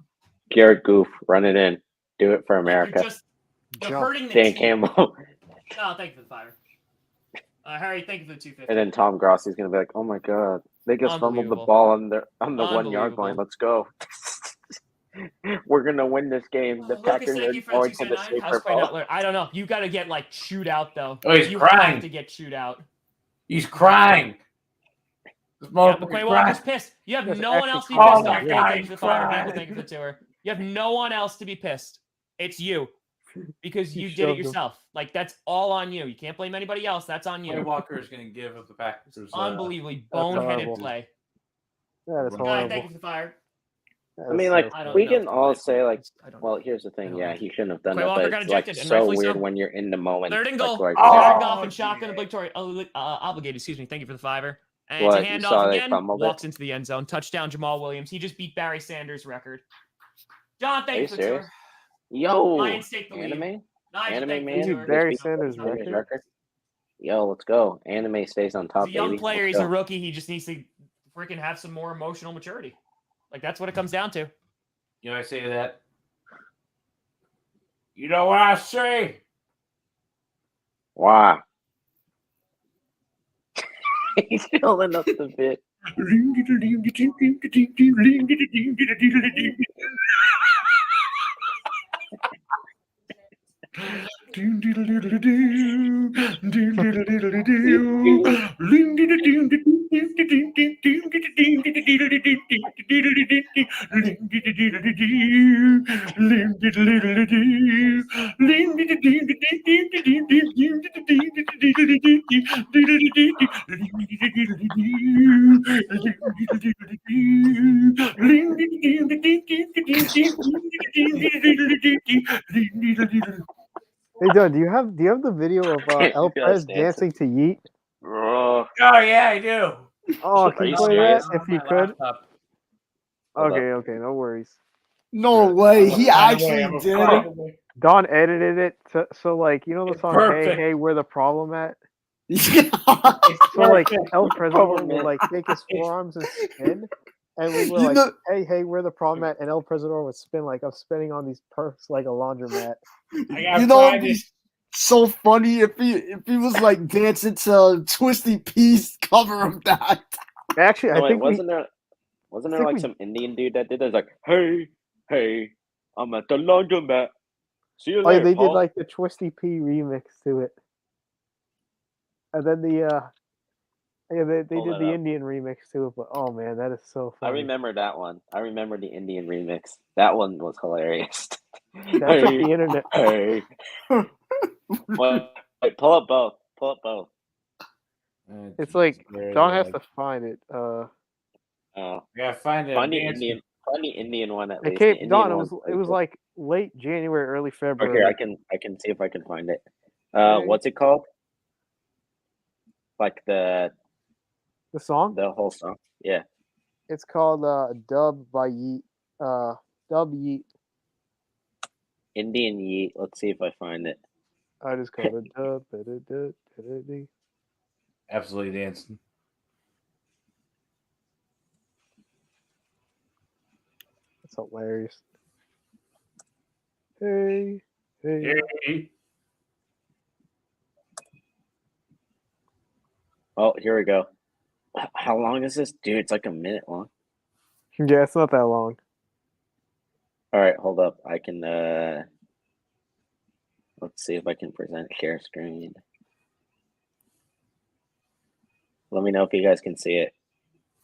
Garrett Goof, run it in. Do it for America. They're hurting the Dan team. Campbell. Oh, thank you for the $5. Harry, thank you for the $250. And then Tom Grossi's gonna be like, "Oh my god, they just fumbled the ball on the 1 yard line. Let's go. We're gonna win this game. The Packers are going to the Super Bowl." I don't know. You got to get like chewed out though. Oh, he's you crying. have to get chewed out. He's crying. McQuay Walker's pissed. You have no one else to be pissed off. Thank you for the $5. Thank you for the tour. You have no one else to be pissed. It's you. Because you did it yourself. Like, that's all on you. You can't blame anybody else. That's on you. Walker is going to give up the Packers. Unbelievably boneheaded play. Yeah, that's horrible. Thank you for the $5. I mean, like, we can all say, like, well, here's the thing. Yeah, he shouldn't have done that, but it's like so weird when you're in the moment. 3rd and goal. Like, Jared Goff and shotgun obligatory obligated. Excuse me. Thank you for the $5. And What, it's a you saw handoff they again. fumbled it? Walks into the end zone. Touchdown, Jamal Williams. He just beat Barry Sanders' record. John, thank Are you you for the serious? tour. Yo, Lions take the lead. anime Nigel, thank you man. for the tour. Barry Just beat Sanders' Sanders' record? Yo, let's go. Anime stays on top, He's a young baby. player. Let's He's go. a rookie. He just needs to freaking have some more emotional maturity. Like, that's what it comes down to. You know, I say that. You know what I say? Wow. He's filling up the bit. Hey, Doug, do you have the video of El Prez dancing to Yeet? Oh, yeah, I do. Oh, can you you play that serious? if you could? Okay, no worries. No way, he actually I'm did. afraid. Don edited it so like you know the song Perfect. Hey Hey Where the Problem At? Yeah. So like El Presidor man. would like take his forearms and spin, and we were You like, know- "Hey, hey, where the problem at?" And El Presidor would spin like I'm spinning on these perks like a laundromat. You know, it'd be so funny if he was like dancing to Twisty P's cover of that. Actually, no, I think wasn't there like some Indian dude that did that? It's like, hey, I'm at the laundromat. See you later. they did Paul." like the Twisty P remix to it, and then the Yeah, they Pull did that the up. Indian remix too, but oh man, that is so I funny. remember that one. I remember the Indian remix. That one was hilarious. That took the internet. Hey. Wait, pull up both. Pull up both. It's like John has to find it. Oh, Yeah, find it. Find the Indian one at It least. came, The Don. Indian It was like late January, early Or here, February. I can see if I can find it. Okay. What's it called? Like the song? The whole song. Yeah. It's called Dub by Yeet. Dub Yeet. Indian Yeet. Let's see if I find it. I just called it Dub. Absolutely dancing. That's hilarious. Hey. Oh, here we go. How long is this? Dude, it's like a minute long. Yeah, it's not that long. All right, hold up. I can let's see if I can present share screen. Let me know if you guys can see it.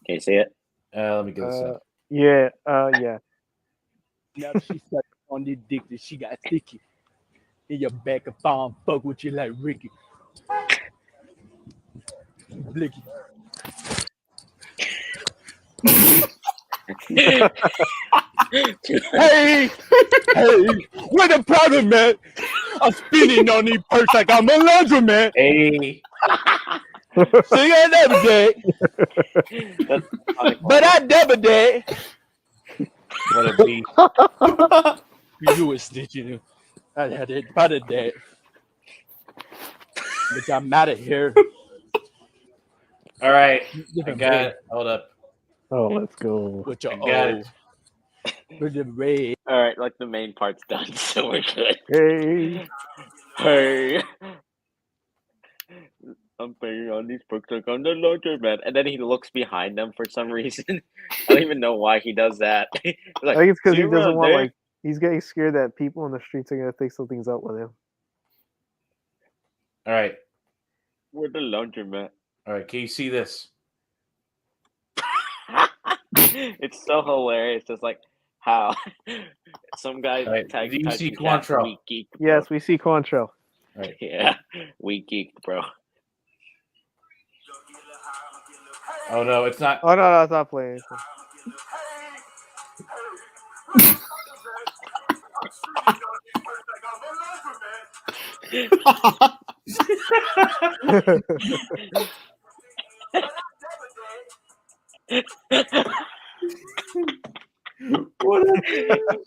Can you see it? Let me get this up. Yeah, yeah. Now she sucked on the dick that she got sticky. In your back of farm, fuck with you like Ricky. Blicky. Hey, where the problem, man? I'm spinning on these perks like I'm a laundromat. Hey. See you another day. But I never did. What a beat. You a snitch, you know. I had it by the day. But I'm out of here. All right. I got it. Hold up. Oh, let's go. With your got it. With the red. All right, like the main part's done, so we're good. Hey. I'm playing on these books like on the laundromat. And then he looks behind them for some reason. I don't even know why he does that. Like, I think it's because "See he you doesn't around want, there." like, he's getting scared that people in the streets are going to think something's up with him. All right. We're the laundromat. All right. Can you see this? It's so hilarious. Just like how some guy Right. tagged Do you see typing cat, Cointreau? "We geek, bro." Yes, we see Cointreau. Right. Yeah, we geeked, bro. Oh no, it's not. Oh no, it's not playing.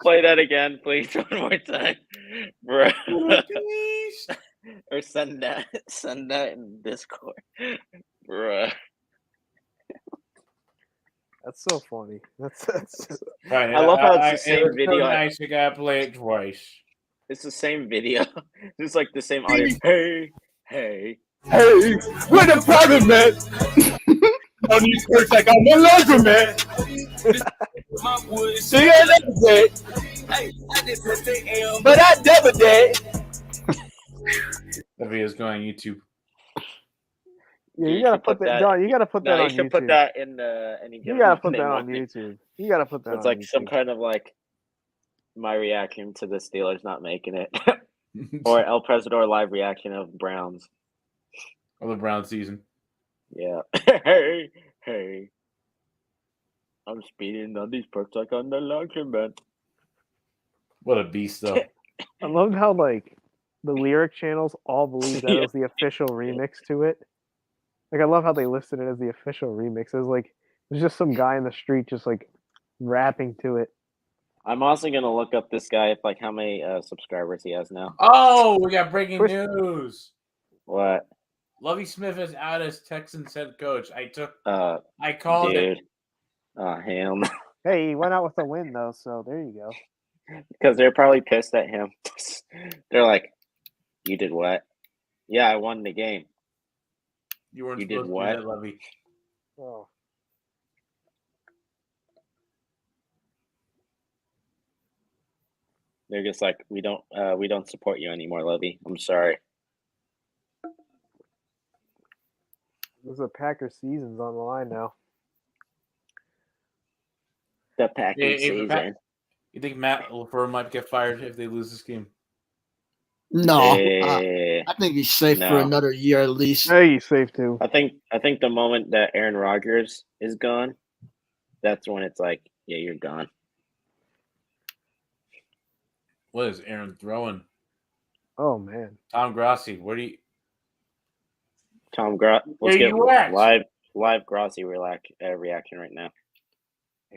Play that again, please, one more time, bro. Or send that in Discord, bro. That's so funny. That's Fine. I love how it's the same was video. So nice, you gotta play it twice. It's the same video. It's like the same audio. Hey. Hey, where the problem, man? On these perks like I'm a laundromat. See you another day. But I never did. The video's going on YouTube. Yeah, you gotta put that, John. You gotta put that on YouTube. You should put that in the. You gotta put that on YouTube. You gotta put that. It's like some kind of like my reaction to the Steelers not making it, or El Presidor live reaction of Browns. Of the Brown season. Yeah. Hey. I'm speeding on these perks like on the laundromat. What a beast, though. I loved how like the lyric channels all believe that it was the official remix to it. Like I love how they listed it as the official remix. It was like there's just some guy in the street just like rapping to it. I'm also gonna look up this guy, like how many subscribers he has now. Oh, we got breaking news. What? Lovie Smith is out as Texans head coach. I dude. called it. Him. Hey, he went out with a win though, so there you go. Because they're probably pissed at him. They're like, "You did what? Yeah, I won the game. You did what, Lovie?" Oh. They're just like, we don't support you anymore, Lovie. I'm sorry. The Packers season's on the line now. The Packers season. You think Matt LaFleur might get fired if they lose this game? No, I think he's safe for another year at least. Yeah, he's safe too. I think the moment that Aaron Rodgers is gone, that's when it's like, yeah, you're gone. What is Aaron throwing? Oh man, Tom Grossi, where do you? Tom Grossi. Let's get live Grossi reaction right now.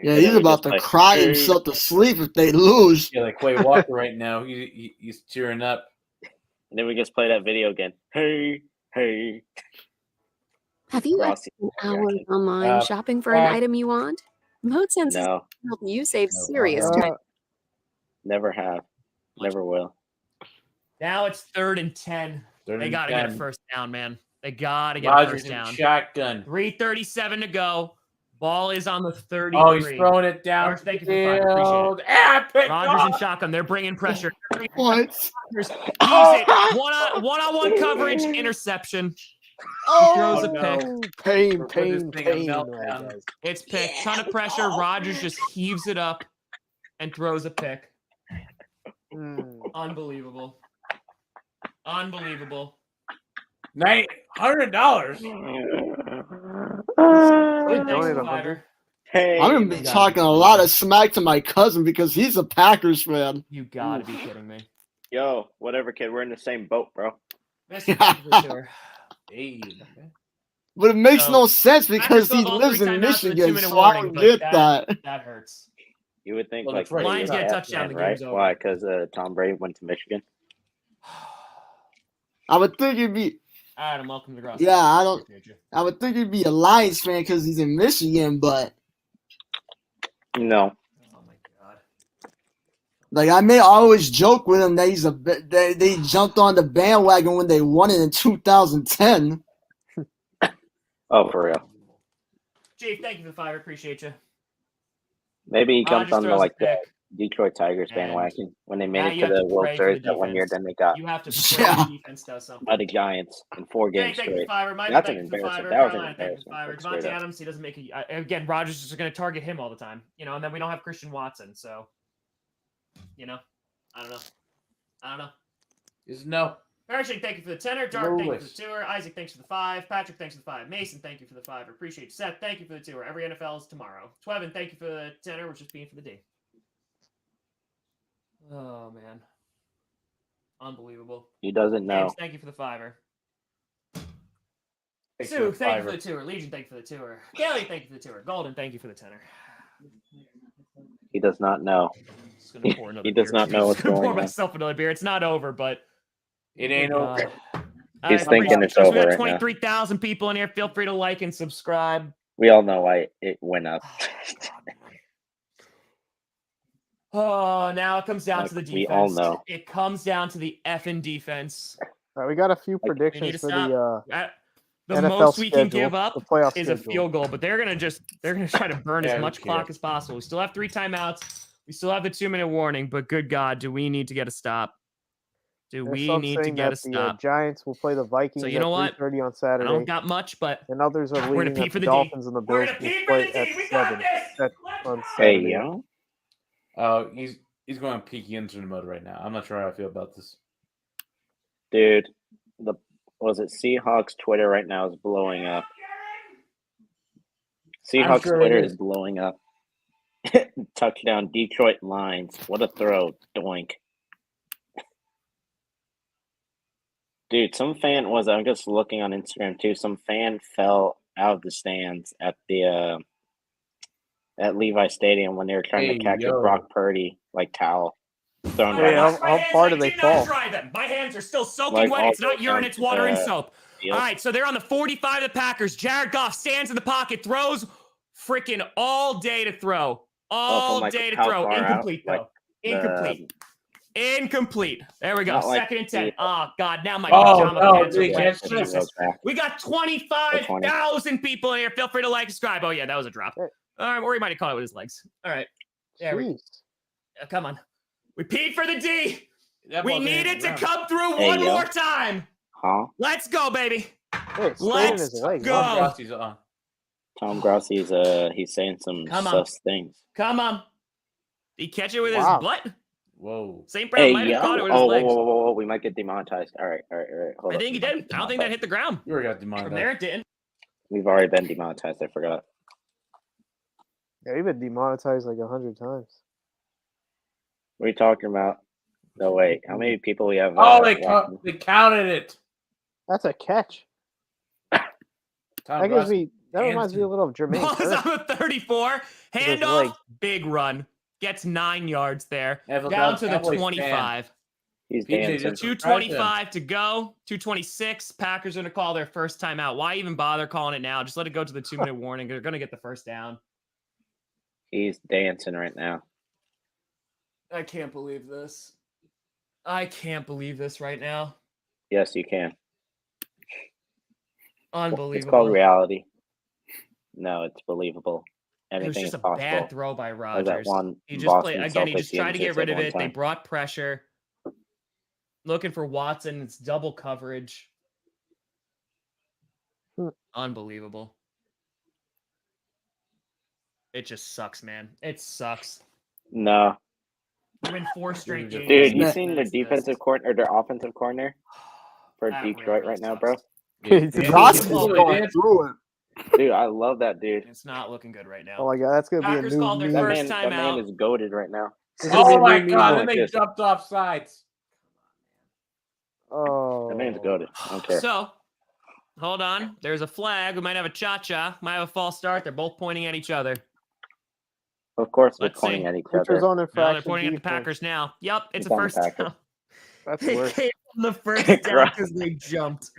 Yeah, he's about to cry himself to sleep if they lose. Yeah, like Quay Walker right now. He's tearing up. And then we just play that video again. Hey. Have you spent hours online shopping for an item you want? ModeSense is helping you save serious time. Never have. Never will. Now it's 3rd and 10. They got to get a first down, man. They got to get Rodgers a first down. Shotgun. 3:37 to go. Ball is on the 33. Oh, he's throwing it down. Rodgers, thank you for the 5. Appreciate it. Rodgers and shotgun. They're bringing pressure. What? Use it. One-on-one coverage. Interception. He throws a pick. Pain. It's pick. Ton of pressure. Rodgers just heaves it up and throws a pick. Unbelievable. $900. Hey, I'm gonna be talking a lot of smack to my cousin because he's a Packers fan. You gotta be kidding me. Yo, whatever, kid. We're in the same boat, bro. Hey. But it makes no sense because he lives in Michigan, so I don't get that. That hurts. You would think Lions get a touchdown. The game's over. Why? Because Tom Brady went to Michigan. I would think it'd be. Adam, welcome to Gross. Yeah, I would think it'd be a Lions fan because he's in Michigan, but no. Oh my god. Like I may always joke with him that they jumped on the bandwagon when they won it in 2010. Oh, for real. Chief, thank you for the 5. Appreciate you. Maybe he jumped on the Detroit Tigers bandwagon when they made it to the World Series that 1 year. Then they got you have to pray the defense does something. by the Giants in 4 games straight. That's an embarrassment. That was an embarrassment. Devontae Adams, he doesn't make it. Again, Rodgers is going to target him all the time, and then we don't have Christian Watson, so I don't know. Is no. Parashik, thank you for the 10. Dark, thank you for the tour. Isaac, thanks for the 5. Patrick, thanks for the 5. Mason, thank you for the 5. Appreciate you. Seth, thank you for the tour. Every NFL is tomorrow. Twevin, thank you for the 10. We're just being for the D. Oh, man. Unbelievable. He doesn't know. James, thank you for the 5. Sue, thank you for the tour. Legion, thank you for the tour. Kelly, thank you for the tour. Golden, thank you for the 10. He does not know. He does not know what's going on. Pour myself another beer. It's not over, but it ain't over. He's thinking it's over. We got 23,000 people in here. Feel free to like and subscribe. We all know why it went up. Oh, now it comes down to the defense. We all know. It comes down to the effing defense. All right, we got a few predictions for the NFL most we can give up is schedule. A field goal, but they're gonna try to burn as much clock as possible. We still have 3 timeouts. We still have the 2-minute warning, but good God, do we need to get a stop? The Giants will play the Vikings at 3:30 on Saturday. I don't got much, but and others are leading that the Dolphins and the Bills will play at 7 on Hey, Saturday. yo. Oh, he's going peaky internet mode right now. I'm not sure how I feel about this. Dude, Seahawks Twitter right now is blowing up. Seahawks Twitter is blowing up. Touchdown, Detroit Lions. What a throw. Doink. Dude, I'm just looking on Instagram too. Some fan fell out of the stands at the at Levi Stadium when they were trying to catch a Brock Purdy towel. How far do they fall? My hands are still soaking wet. It's not urine, it's water and soap. All right, so they're on the 45 of the Packers. Jared Goff stands in the pocket, throws freaking all day to throw. Incomplete, though. Incomplete. There we go. 2nd and 10. Oh, God. Now my pajama pants are wet. We got 25,000 people in here. Feel free to like, subscribe. Oh, yeah, that was a drop. All right, or he might have caught it with his legs. All right. There we go. Come on. We peed for the D. We need it to come through one more time. Huh? Let's go, baby. Hey, straighten his Let's legs. go. Tom Grossi's on. Tom Grossi's he's saying some Come on. sus things. Come on. Did he catch it with Wow. his butt? Whoa. St. Brown might have caught it with his legs. Whoa. We might get demonetized. All right. Hold I up. think he did. I don't think that hit the ground. You already got demonetized. From there, it didn't. We've already been demonetized. I forgot. Yeah, we've been demonetized like 100 times. What are you talking about? No, wait. How many people we have? They counted it. That's a catch. Tom That reminds me a little of Jermaine. Ball is on the 34. Handoff. Big run. Gets 9 yards there. Down to the 25. He's dancing. 2:25 to go. 2:26. Packers are going to call their first timeout. Why even bother calling it now? Just let it go to the 2-minute warning. They're going to get the first down. He's dancing right now. I can't believe this. I can't believe this right now. Yes, you can. Unbelievable. It's called reality. No, it's believable. It was Anything just is a possible. bad throw by Rodgers. He just played again. He just tried to get rid of it. They brought pressure. Looking for Watson. It's double coverage. Unbelievable. It just sucks, man. It sucks. No. We're in 4 straight games. Dude, you seen their defensive corner or their offensive corner for Detroit right now, bro? It's Possible going through it. Dude, I love that dude. It's not looking good right now. Oh my god, that's gonna Packers be a new called their meme. first That man is goated right now. Oh my god, then they jumped off sides. Oh. That man's goated. I don't care. So, hold on. There's a flag. We might have a cha-cha. Might have a false start. They're both pointing at each other. Of course, they're Let's pointing see. at each Neutral other. zone No, infraction they're pointing at the defense. Packers now. Yep, it's It's a on the first Packers. down. That's They worse. came on the first down because they jumped.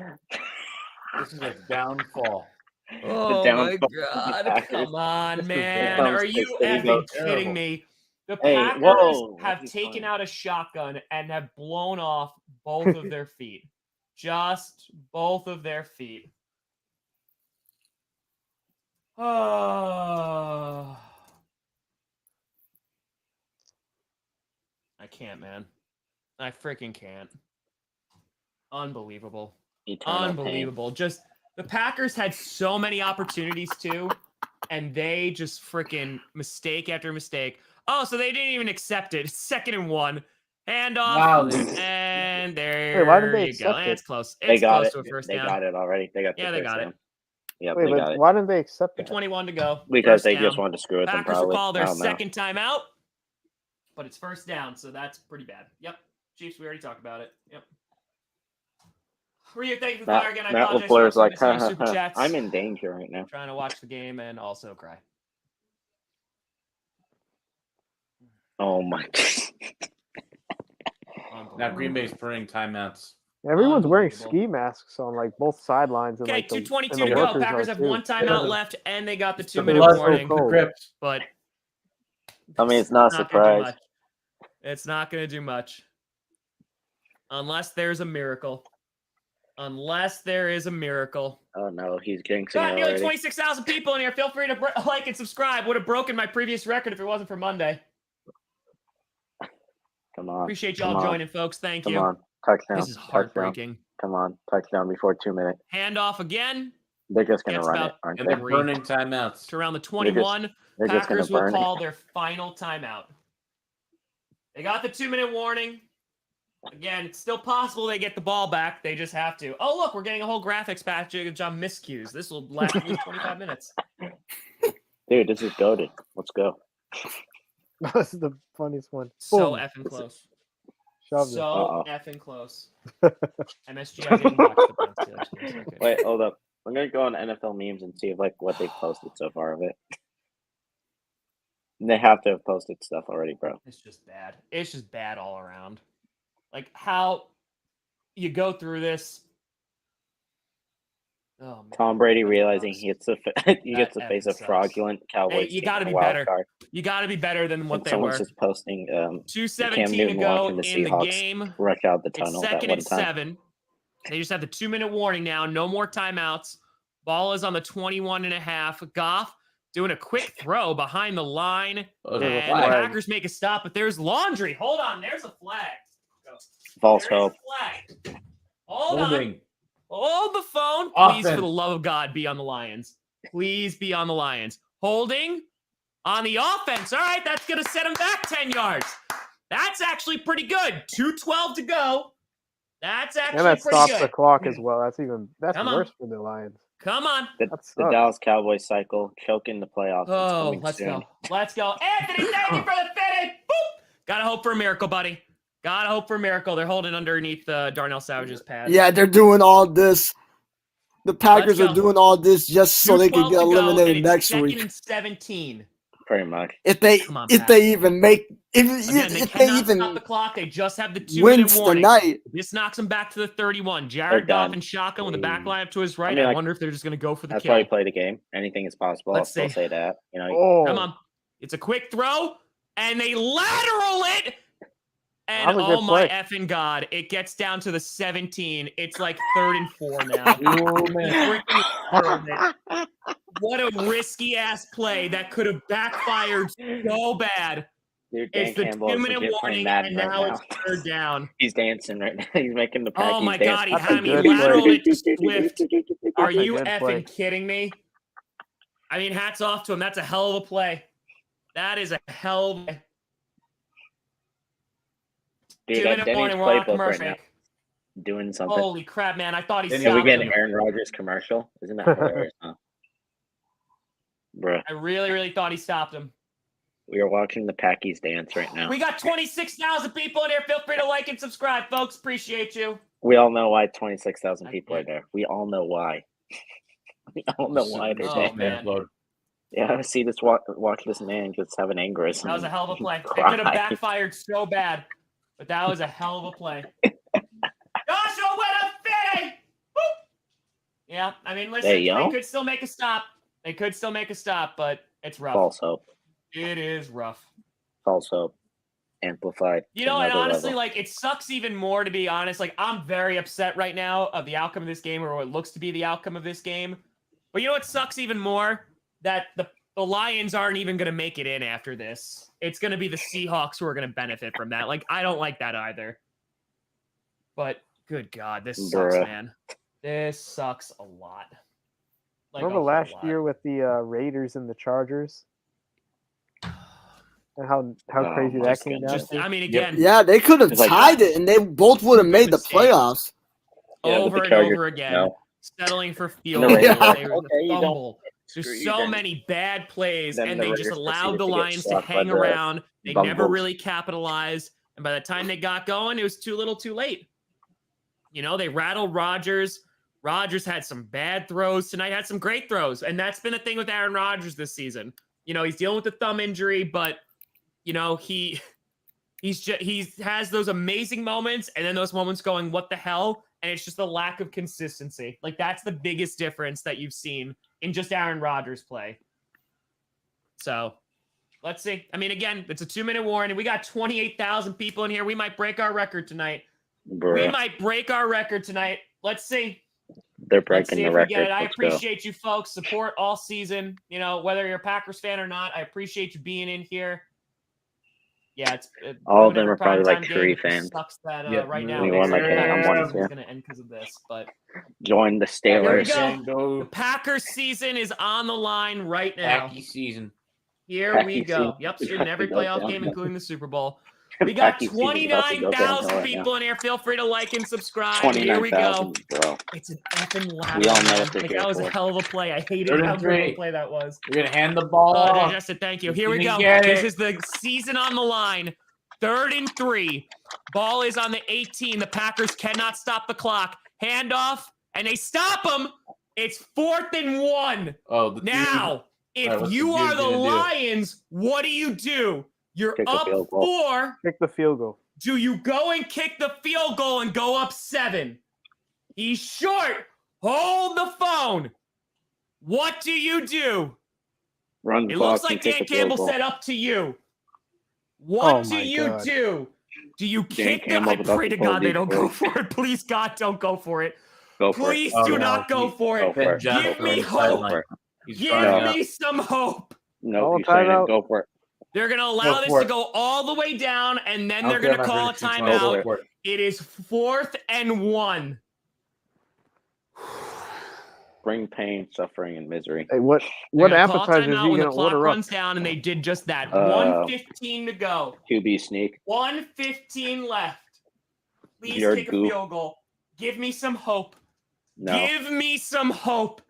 This is a downfall. Oh my downfall of the god! Packers. Come on, This is man! down. Are you There you go. effing kidding me? The Hey, Packers whoa, have he's taken fine. out a shotgun and have blown off both of their feet. Just both of their feet. Oh. I can't, man. I freaking can't. Unbelievable. Eternal pain. Unbelievable. Just the Packers had so many opportunities too, and they just freaking mistake after mistake. Oh, so they didn't even accept it. 2nd and 1. Handoff. Wow. And there Wait, why did they you go. accept it? It's close. They It's got close it. to a first They down. got it already. They got the Yeah, they first got it. down. Yep, Wait, they got but it. why didn't they accept that? 2:21 to go. Because First they down. just wanted to screw with them, Packers will probably. call I their don't know. second timeout, but it's first down, so that's pretty bad. Yep. Chiefs, we already talked about it. Yep. Ryu, thank you for the fire again. I Matt apologize LaFleur's for like, missing your super chats. I'm in danger right now. Trying to watch the game and also cry. Oh my. Now Green Bay's burning timeouts. Everyone's wearing Unbelievable. ski masks on like both sidelines. And, Okay, like, the, 2:22 and the to go. workers Packers are have too. 1 timeout left, and they got the The 2-minute blood warning. cold. grips. But I mean, it's not a gonna do surprise. much. It's not going to do much. Unless there's a miracle. Unless there is a miracle. Oh no, he's jinxing Got it nearly already. 26,000 people in here. Feel free to like and subscribe. Would have broken my previous record if it wasn't for Monday. Come on. Appreciate Come y'all on. joining, folks. Thank Come you. on. Touchdown. This is Touchdown. heartbreaking. Come on. Touchdown before 2 minutes. Handoff again They're just going to Gets run about- it, aren't And they? they're burning timeouts. to around the 21. They're just going Packers to will burn call it. their final timeout. They got the 2-minute warning. Again, it's still possible they get the ball back. They just have to. Oh, look, we're getting a whole graphics package on miscues. This will last at least 25 minutes. Dude, this is goated. Let's go. That's the funniest one. So Boom. effing close. Shoved it. So Uh-oh. effing close. MSG, I didn't watch the Browns Steelers game, so okay. Wait, hold up. I'm going to go on NFL memes and see like what they've posted so far of it. They have to have posted stuff already, bro. It's just bad. It's just bad all around. Like how you go through this. Oh man. Tom Brady That's realizing gross. he gets to That face a effing sucks. fraudulent Cowboys Hey, you team got to in a be wild better. card. You got to be better than what And they someone's were. just posting Cam 2:17 to Newton go watching the in the Seahawks game. rush out the It's tunnel that 2nd one and time. 7. They just have the 2-minute warning now. No more timeouts. Ball is on the 21.5. Goff doing a quick throw behind the line. Oh, And there's a the flag. Packers make a stop, but there's laundry. Hold on. There's a flag. False There is hope. a flag. Hold on. Holding. Hold the phone. Please, Offense. for the love of God, be on the Lions. Please be on the Lions. Holding on the offense. All right, that's going to set him back 10 yards. That's actually pretty good. 2:12 to go. That's actually and that pretty stops good. the clock as well. That's Come worse on. for the Lions. Come on. The Dallas Cowboys cycle, choking the playoffs. Oh, let's soon. go. Let's go. Anthony, thank you for the finish. Boop. Gotta hope for a miracle, buddy. Gotta hope for a miracle. They're holding underneath Darnell Savage's pad. Yeah, they're doing all this. The Packers are doing all this just so they can get eliminated next week. 2:12 and 17. Pretty much. If they even make if they even stop the clock, they just have the 2-minute wins warning. tonight. This knocks them back to the 31. Jared Goff and shotgun with the back line up to his right. I wonder if they're just going to go for the that's kill. why you play the game. Anything is possible. Let's I'll still say that. You know. Come on. It's a quick throw, and they lateral it. And oh my effing God, it gets down to the 17. It's like 3rd and 4 now. What a risky ass play that could have backfired so bad. Dude, it's the 2-minute warning, and now it's 3rd down. He's dancing right now. He's making the pack. Oh my God, he had me lateral it to Swift. Are you effing kidding me? I mean, hats off to him. That's a hell of a play. That is a hell of a Dude, 2-minute warning. We're on commercial. Right now. Doing something. Holy crap, man. I thought he stopped Did we get him. an Aaron Rodgers commercial? Isn't that hilarious, huh? Bruh. I really, really thought he stopped him. We are watching the Packies dance right now. We got 26,000 people in here. Feel free to like and subscribe, folks. Appreciate you. We all know why 26,000 people are there. We all know why. We all know why they're there. Man. Yeah, see this watch this man just have an aneurysm. That was a hell of a play. It could have backfired so bad, but that was a hell of a play. Joshua with a fitting! Yeah, I mean, listen, they could still make a stop. They could still make a stop, but it's rough. False hope. It is rough. False hope. Amplified. You know, and honestly, like, it sucks even more, to be honest. Like, I'm very upset right now of the outcome of this game, or what looks to be the outcome of this game. But you know what sucks even more? That the Lions aren't even going to make it in after this. It's going to be the Seahawks who are going to benefit from that. Like, I don't like that either. But, good God, this sucks, man. This sucks a lot. Like, remember last year with the Raiders and the Chargers? And how crazy that came down to? I mean, again. Yeah, they could have tied it, and they both would have made the playoffs. Over and over again. Settling for field goals. They were the fumble. There's so many bad plays, and they just allowed the Lions to hang around. They never really capitalized. And by the time they got going, it was too little too late. You know, they rattled Rodgers. Rodgers had some bad throws tonight, had some great throws. And that's been the thing with Aaron Rodgers this season. You know, he's dealing with the thumb injury, but, you know, he has those amazing moments, and then those moments going, what the hell? And it's just a lack of consistency. Like, that's the biggest difference that you've seen in just Aaron Rodgers play. So, let's see. I mean, again, it's a 2-minute warning. We got 28,000 people in here. We might break our record tonight. We might break our record tonight. Let's see. They're breaking the record. I appreciate you folks. Support all season. You know, whether you're a Packers fan or not, I appreciate you being in here. Yeah, all of them are probably like Curry fans. Sucks that right now. It's going to end because of this, but join the Steelers. Here we go. The Packers season is on the line right now. Packy season. Here we go. Yep, streaming every playoff game, including the Super Bowl. We got 29,000 people in here. Feel free to like and subscribe. Here we go. Bro. It's an effing loud. We all know what they're that was a hell of a play. I hated how good of a play that was. You're going to hand the ball off. Justin, thank you. Here we go. This is the season on the line. 3rd and 3. Ball is on the 18. The Packers cannot stop the clock. Handoff, and they stop them. It's 4th and 1. Oh, now, if you are the Lions, what do you do? You're up 4. Kick the field goal. Do you go and kick the field goal and go up 7? He's short. Hold the phone. What do you do? Run the it clock looks like Dan Campbell said up to you. What do you do? Do you kick them? I pray to God they don't go for it. Please, God, don't go for it. Please do not go for it. Give me hope. Give me some hope. No, go for it. They're going to allow this to go all the way down, and then they're going to call a timeout. It is 4th and 1. Bring pain, suffering, and misery. Hey, what appetizers are you when the gonna clock order up? runs down and they did just that. 1:15 to go. QB sneak. 1:15 left. Please You're kick a goof. field goal. Give me some hope. No. Give me some hope.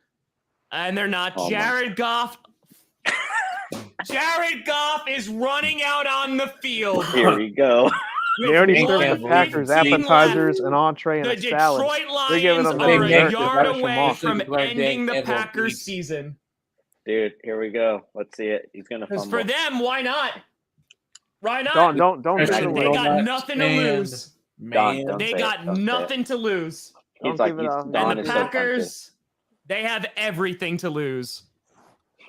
And they're not. Oh, Jared Goff. Jared Goff is running out on the field. Here we go. They already served the Packers appetizers, an entree, and The a salad. Detroit They're giving Lions them are a dessert to yard finish them away off. from ending the Packers season. Dude, here we go. Let's see it. He's gonna Because fumble. for them, why not? Why not? Don't give it They away. got nothing to lose. Don't They say got it. Don't say nothing to lose. He's Don't like, give it he's up. Don And the is so tempted. Packers, they have everything to lose.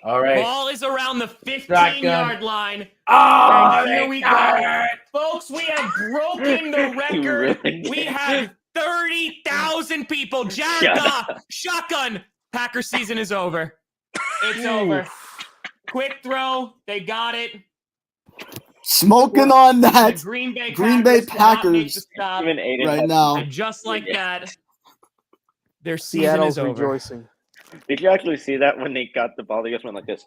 All right. Ball is around the 15-yard Shotgun. line. Oh, And here we go. Folks, we have broken the record. really We did. have 30,000 people. Jared Shut Goff, shotgun. Packer season is over. It's over. Quick throw. They got it. Smoking on The that Green Bay Green Bay cannot make Packers the stop. Even Aiden right has- now. And just like that, their season Seattle's is over. rejoicing. Did you actually see that when they got the ball? They just went like this.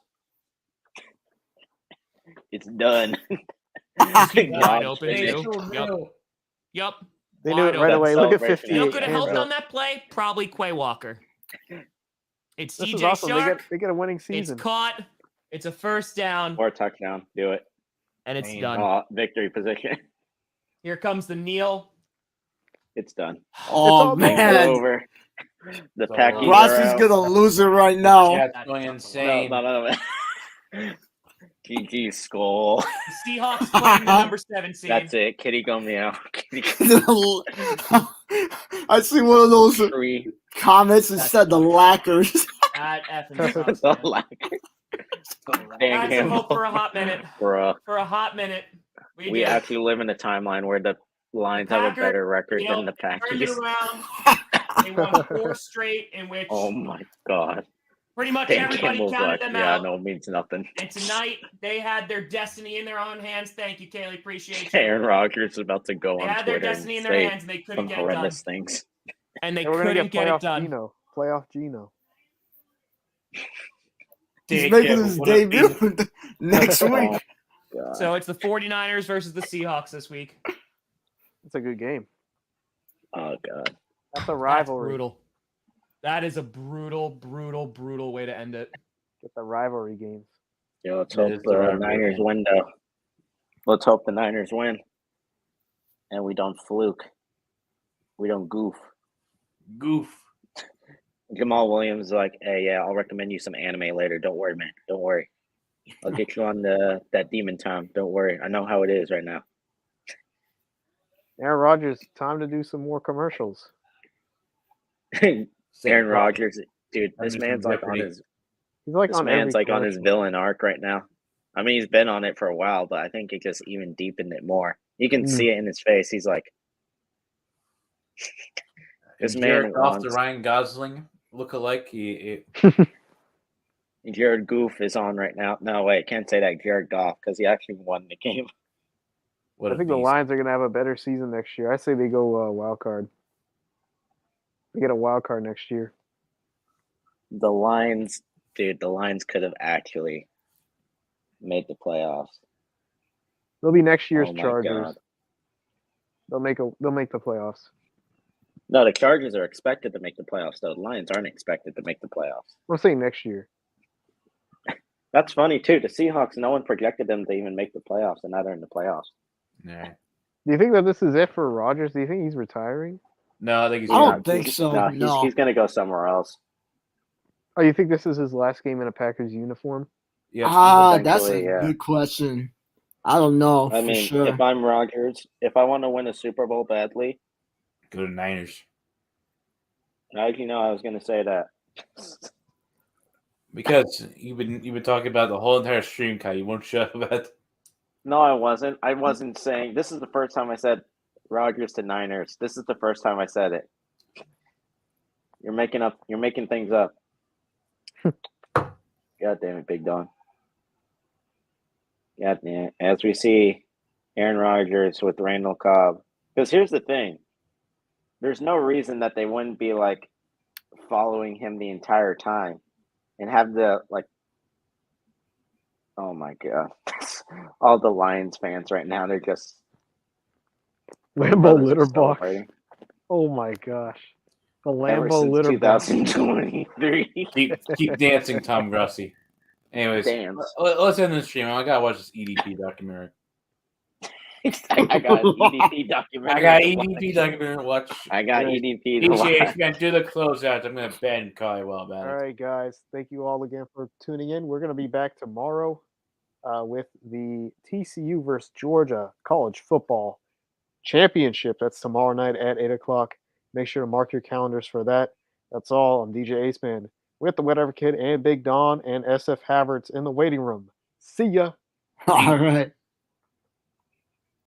It's done. Wide open, They too. Yep. They knew Wide it right open. away. Look at Celebration. 58. You know who could have hands helped up. on that play? Probably Quay Walker. It's This is CJ awesome. Shark. They get a winning It's season. caught. It's a first down, Or touchdown. Do it. and it's Man. done. Victory position. Here comes the kneel. It's done. Oh It's It's man, over. The So, Packies are Rossi's out. gonna lose it right now. Chat's going insane. No. GG skull. The Seahawks playing the number 7 seed. That's it. Kitty go meow. Kitty go I see one of those tree. comments that said the lackers. That effing sucks, The man. lack. I Dan had some hope Campbell. for a hot minute. Bruh. For a hot minute. We did. actually live in a timeline where the Lions have a Packers, better record you know, than the turned Packers. it around. They won 4 straight in which Oh my god. pretty much Dan everybody Campbell's counted like, them yeah, out. no, it means nothing. And tonight, they had their destiny in their own hands. Thank you, Kaylee. Appreciate you. Aaron Rodgers is about to go They on had their Twitter destiny in and their say hands, and they couldn't some get it done. horrendous things. And they And we're gonna couldn't get get it playoff done. Gino. Playoff Gino. He's Dick, making yeah, his what a debut next week. God. So it's the 49ers versus the Seahawks this week. It's a good game. Oh god. That's a That's rivalry. brutal. That is a brutal way to end it. Get the rivalry games. Yeah, let's That hope is the the right Niners game. win though. Let's hope the Niners win. And we don't fluke. We don't goof. Goof. Jamal Williams is like, hey, yeah, I'll recommend you some anime later. Don't worry, man. Don't worry. I'll get you on that demon time. Don't worry. I know how it is right now. Aaron Rodgers, time to do some more commercials. Aaron Same Rodgers, dude, I'm this just man's in like on jeopardy. his He's like this on man's every like on his commercial. villain arc right now. I mean, he's been on it for a while, but I think it just even deepened it more. You can see it in his face. He's like, this Is man Jared Goff the wants. Ryan Gosling look-alike? Jared Goof is on right now. No, wait, can't say that Jared Goff because he actually won the game. What I a think the beast. Lions are going to have a better season next year. I say they go wild card. They get a wild card next year. The Lions, dude, the Lions could have actually made the playoffs. They'll be next year's Oh my Chargers. God. They'll make the playoffs. No, the Chargers are expected to make the playoffs, though. The Lions aren't expected to make the playoffs. I'm saying next year. That's funny, too. The Seahawks, no one projected them to even make the playoffs, and now they're in the playoffs. Nah. Do you think that this is it for Rodgers? Do you think he's retiring? No, I think he's I don't gonna- think so. No, No. he's going to go somewhere else. Oh, you think this is his last game in a Packers uniform? Yeah. That's a Potentially, yeah. good question. I don't know I for mean, sure. if I'm Rodgers, if I want to win a Super Bowl badly, Go to Niners. how'd you know I was going to say that? Because you've been talking about the whole entire stream, Kai. You won't shut up about it. No, I wasn't. I wasn't saying. This is the first time I said Rodgers to Niners. This is the first time I said it. You're making things up. God damn it, Big Don. God damn it. As we see Aaron Rodgers with Randall Cobb. Because here's the thing. There's no reason that they wouldn't be like following him the entire time, and have the oh my god, all the Lions fans right now, they're just Lambeau litter box. Oh my gosh, the Lambeau litter box. 2023. Keep dancing, Tom Grossi. Anyways, let's end this stream. I gotta watch this EDP documentary. I got EDP documentary. I got EDP documentary to watch. I got EDP to watch. Gonna do the closeouts. I'm gonna bend Kyle about it. All right, guys. Thank you all again for tuning in. We're gonna be back tomorrow with the TCU versus Georgia College Football Championship. That's tomorrow night at 8:00. Make sure to mark your calendars for that. That's all. I'm DJ Aceman with the Whatever Kid and Big Don and SF Havertz in the waiting room. See ya. All right.